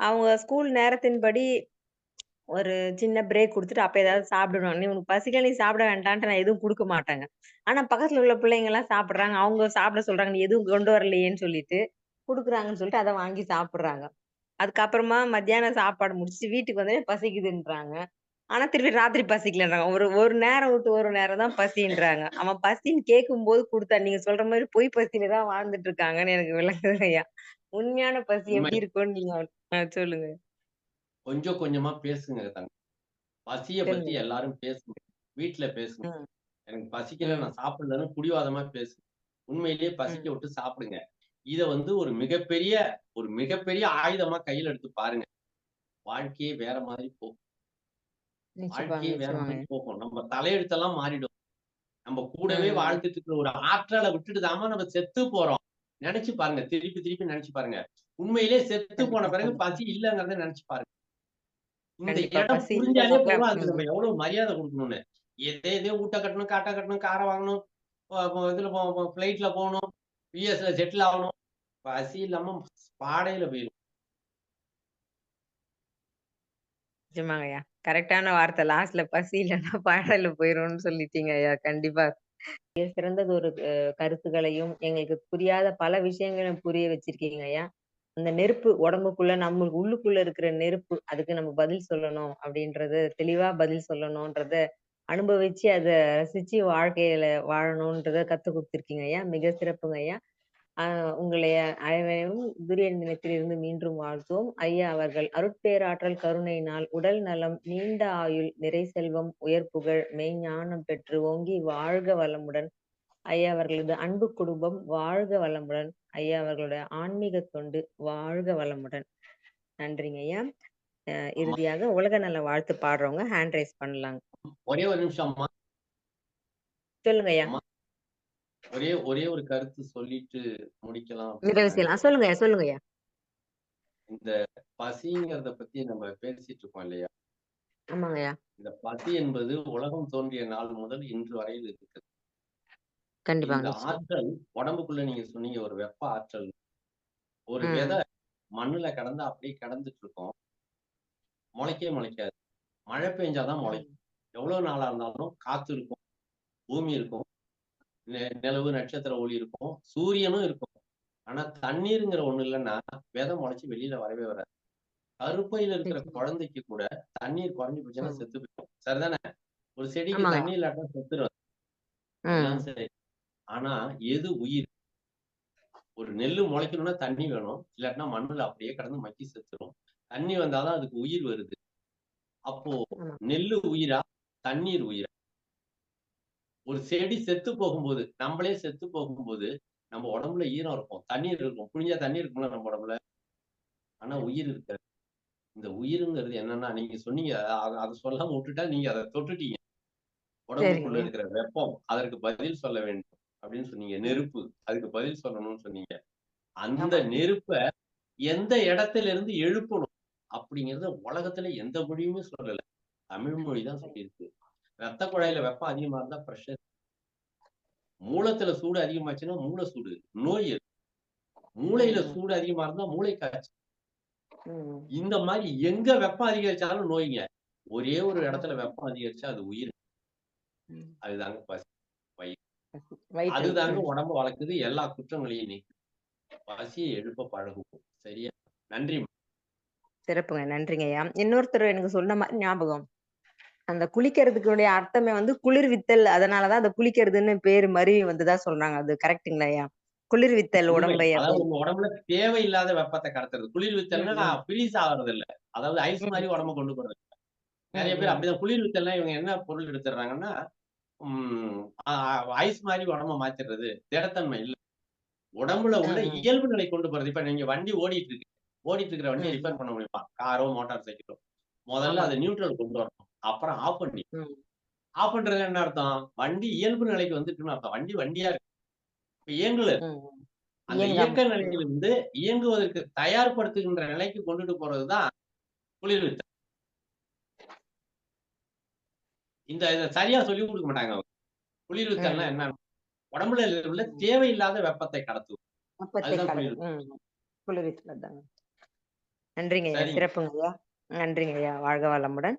அவங்க ஸ்கூல் நேரத்தின்படி ஒரு சின்ன பிரேக் குடுத்துட்டு, அப்ப ஏதாவது சாப்பிடணும். "நீ உனக்கு பசிக்கல, நீ சாப்பிட வேண்டான்ட்டு" நான் எதுவும் குடுக்க மாட்டேங்க. ஆனா பக்கத்துல உள்ள பிள்ளைங்கலாம் சாப்பிடுறாங்க. அவங்க சாப்பிட சொல்றாங்க. "நீ எதுவும் கொண்டு வரலையேன்னு" சொல்லிட்டு, குடுக்குறாங்கன்னு சொல்லிட்டு அத வாங்கி சாப்பிடுறாங்க. அதுக்கப்புறமா மத்தியானம் சாப்பாடு முடிச்சுட்டு வீட்டுக்கு வந்தோனே பசிக்குதுன்றாங்க. ஆனா திருப்பி ராத்திரி பசிக்கலன்றாங்க. ஒரு ஒரு நேரம் விட்டு ஒரு நேரம் தான் பசின்றாங்க. அவன் பசின்னு கேட்கும்போது குடுத்தா, நீங்க சொல்ற மாரி பொய் பசியில தான் வாழ்ந்துட்டு இருக்காங்கன்னு எனக்கு விளங்குதுங்கய்யா. உண்மையான பசி உண்மை. எப்படி இருக்கும்னு நீங்க சொல்லுங்க. கொஞ்சம் கொஞ்சமா பேசுங்க பசிய பத்தி சொல்லுங்க. எல்லாரும் பேசுங்க. வீட்ல பேசுங்க. ம், எனக்கு பசிக்கல, ம், நான் சாப்பிடலன்னு பிடிவாதமா பேசுங்க. உண்மையிலேயே பசிக்க ம். விட்டு சாப்பிடுங்க. இத வந்து ஒரு மிகப்பெரிய ஆயுதமா கையில எடுத்து பாருங்க. வாழ்க்கையே வேற மாதிரி போகும். நிச்சயமாங்க, வாழ்க்கையே வேற நிச்சயமாங்க. மாதிரி போகும். நம்ம தலையெழுத்தெல்லாம் மாறிடும். நம்ம கூடவே ம். வாழ்ந்துட்டு இருக்கிற ஒரு ஆற்றல விட்டுட்டு தாம்மா நம்ம செத்து போறோம். நெனச்சு பாருங்க. திருப்பி திருப்பி நெனச்சு பாருங்க. உண்மையிலேயே செத்து போன கண்டிப்பா, பிறகு கண்டிப்பா. பசி இல்லங்கிறத நெனச்சு பாருங்க. இந்த கண்டிப்பா. இடம் பசி புரிஞ்சாலே இல்லன்னாக்கா போதும். அதுக்கு ம். நம்ம எவ்வளவு மரியாதை குடுக்கணும்னு. எதையோ ஊட்ட கட்டணும், காட்ட கட்டணும், கார வாங்கணும், இதுல ஃபிளைட்ல போகணும், யுஎஸ்ல செட்டில் ஆகணும். பசி இல்லாம பாடையில போயிரும். நிஜமாங்கய்யா. கரெக்ட்டான வார்த்தை. லாஸ்ட்ல பசி இல்லன்னா பாடையில போயிரும்னு சொல்லிட்டீங்க ஐயா. கண்டிப்பா. சிறந்தது ஒரு கருத்துக்களையும், எங்களுக்கு புரியாத பல விஷயங்களையும் புரிய வச்சிருக்கீங்க ஐயா. அந்த நெருப்பு உடம்புக்குள்ள நம்மளுக்கு உள்ளுக்குள்ள இருக்கிற நெருப்பு, அதுக்கு நம்ம பதில் சொல்லணும் அப்படின்றது தெளிவா பதில் சொல்லணும்ன்றத அனுபவிச்சு, அத ரசிச்சு வாழ்க்கையில வாழணும்ன்றத கத்துக் குடுத்துருக்கீங்க ஐயா. மிக சிறப்புங்க ஐயா. அ உங்களை அனைவரையும் துரியன் தினத்திலிருந்து மீண்டும் வாழ்த்துவோம். ஐயா அவர்கள் அருட்பேராற்றல் கருணையினால் உடல் நலம், நீண்ட ஆயுள், நிறை செல்வம், உயர் புகழ், மெய்ஞானம் பெற்று ஓங்கி வாழ்க வளமுடன். ஐயா அவர்களது அன்பு குடும்பம் வாழ்க வளமுடன். ஐயா அவர்களுடைய ஆன்மீக தொண்டு வாழ்க வளமுடன். நன்றிங்க ஐயா. ஆமா. இறுதியாக உலக நல வாழ்த்து பாடுறவங்க ஹேண்ட் ரைஸ் பண்ணலாங்க. ஒரே ஒரு நிமிஷம் அம்மா. சொல்லுங்க ஐயா. அம்மா. ஒரே ஒரே ஒரு கருத்து சொல்லிட்டு முடிக்கலாம் அப்படின்னு நிறைவு நான் செய்யலாம். நினைக்கிறேன். சொல்லுங்க ஐயா, சொல்லுங்க ஐயா. இந்த பசிங்கிறத பத்தி நம்ம பேசிட்டு இருக்கோம் இல்லையா? ஆமாங்க ஐயா. இந்த பசி என்பது உலகம் தோன்றிய நாள் முதல் இன்று வரையில் இருக்குது. கண்டிப்பாங்க. இந்த நிச்சயம். ஆற்றல் உடம்புக்குள்ள நீங்க சொன்னீங்க ஒரு வெப்ப ஆற்றல். ஒரு ம். விதை மண்ணுல கிடந்தா அப்படியே கிடந்துட்டு இருக்கும். முளைக்கவே முளைக்காது. மழை பெஞ்சாதான் ம். முளைக்கும். எவ்வளவு நாளா இருந்தாலும் காத்து இருக்கும், பூமி இருக்கும், நிலவு, நட்சத்திர ஒளி இருக்கும், சூரியனும் இருக்கும். ஆனா தண்ணீருங்கிற ஒண்ணு இல்லைன்னா விதை முளைச்சு வெளியில வரவே வராது. கருப்பையில இருக்கிற நிச்சயம். குழந்தைக்கு கூட தண்ணீர் குறைஞ்சு போச்சுன்னா ம். செத்து போயிடும். சரிதானே? ஒரு செடிக்கு ஆமாங்க. தண்ணி இல்லாட்டா செத்துரும். எல்லாம் ம். சரி. ஆனா எது உயிர்? ஒரு நெல்லு முளைக்கணும்னா தண்ணி வேணும். இல்லாட்டினா மண்ணுல அப்படியே கிடந்து மக்கி செத்துரும். தண்ணி வந்தாதான் அதுக்கு உயிர் வருது. அப்போ ஆமா. நெல்லு உயிரா? தண்ணீர் உயிரா? ஒரு செடி செத்து போகும்போது, நம்மளே செத்து போகும்போது, நம்ம உடம்புல ஈரம் இருக்கும். தண்ணீர் இருக்கும். புழிஞ்சா தண்ணி இருக்கும்ல நம்ம உடம்புல. ஆனா உயிர் இருக்காது. இந்த உயிருங்கிறது என்னன்னா, நீங்க சொன்னீங்க. அத சொல்லாம விட்டுட்டா நீங்க அத தொட்டுட்டீங்க. உடம்புக்குள்ள சரிங்க. இருக்கிற வெப்பம், அதற்கு பதில் சொல்ல வேண்டும் அப்படின்னு சொன்னீங்க. நெருப்பு, அதுக்கு பதில் சொல்லணும்னு சொன்னீங்க. அந்த ஆமாங்க. நெருப்ப எந்த இடத்துல இருந்து எழுப்பணும் அப்படிங்கிறத உலகத்துல எந்த மொழியுமே சொல்லல. தமிழ் மொழி தான் சொல்லியிருக்கு. ரத்த குழாயில வெப்பம் அதிகமா இருந்தா பிரஷர், மூலத்துல சூடு அதிகமாச்சுன்னா மூளை சூடு நோய் இருக்கு. மூளையில சூடு அதிகமா இருந்தா மூளை காய்ச்சல். இந்த மாதிரி எங்க வெப்பம் அதிகரிச்சாலும் நோய்ங்க. ஒரே ஒரு இடத்துல வெப்பம் அதிகரிச்சா அது உயிர். அதுதாங்க பசி. வயிற்று அதுதாங்க உடம்பு வளர்க்குது, எல்லா குற்றங்களையும் நீக்கும். பசியை எழுப்ப பழகுவோம். சரியா? நன்றி. சிறப்புங்க. நன்றிங்க ஐயா. இன்னொருத்தர் எனக்கு சொன்ன மாதிரி ஞாபகம். அந்த குளிக்கிறதுக்குடைய அர்த்தமே வந்து குளிர்வித்தல். அதனாலதான் அந்த குளிக்கிறதுன்னு பேரு மருவி வந்ததா சொல்றாங்க. அது கரெக்ட்டுங்களா ஐயா? குளிர்வித்தல் உண்மை. உடம்பை அதாவது அப்போ. உங்க உடம்புல தேவையில்லாத வெப்பத்தை கடத்துறது. குளிர்வித்தல்னா ஃப்ரீஸ் ஆகுறது இல்ல. அதாவது ஐஸ் மாதிரி உடம்ப கொண்டு போறது. நிறைய பேர் அப்படிதான் குளிர்வித்தல்னா இவங்க என்ன பொருள் எடுத்துடுறாங்கன்னா, ஐஸ் மாதிரி உடம்ப மாத்திடுறது. திடத்தன்மை இல்ல. உடம்புல உள்ள இயல்பு நிலை கொண்டு போறது. இப்ப நீங்க வண்டி ஓடிட்டு இருக்கிற வண்டியை ரிப்பேர் பண்ண முடியுமா? காரோ, மோட்டார் சைக்கிளோ. முதல்ல அதை நியூட்ரல் கொண்டு வரணும். அப்புறம் ஆஃப் பண்ணி. ஆஃப் பண்றது என்ன அர்த்தம்? வண்டி இயல்பு நிலைக்கு வந்துட்டுன்னு அர்த்தம். வண்டி வண்டியா இருக்கு. இப்ப இயங்கல. அந்த இயக்க நிலையிலிருந்து இயங்குவதற்கு தயார்படுத்துகின்ற நிலைக்கு கொண்டுட்டு போறதுதான் குளிர்வித்தல். இத சரியா சொல்லிக் கொடுக்க மாட்டாங்க அவங்க. குளிர்வித்தல்னா என்ன? உடம்புல உள்ள தேவையில்லாத வெப்பத்தை கடத்துவது. குளிர்வித்தல் தாங்க. நன்றிங்க ஐயா. சிறப்புங்க ஐயா. நன்றிங்க ஐயா. வாழ்க வளமுடன்.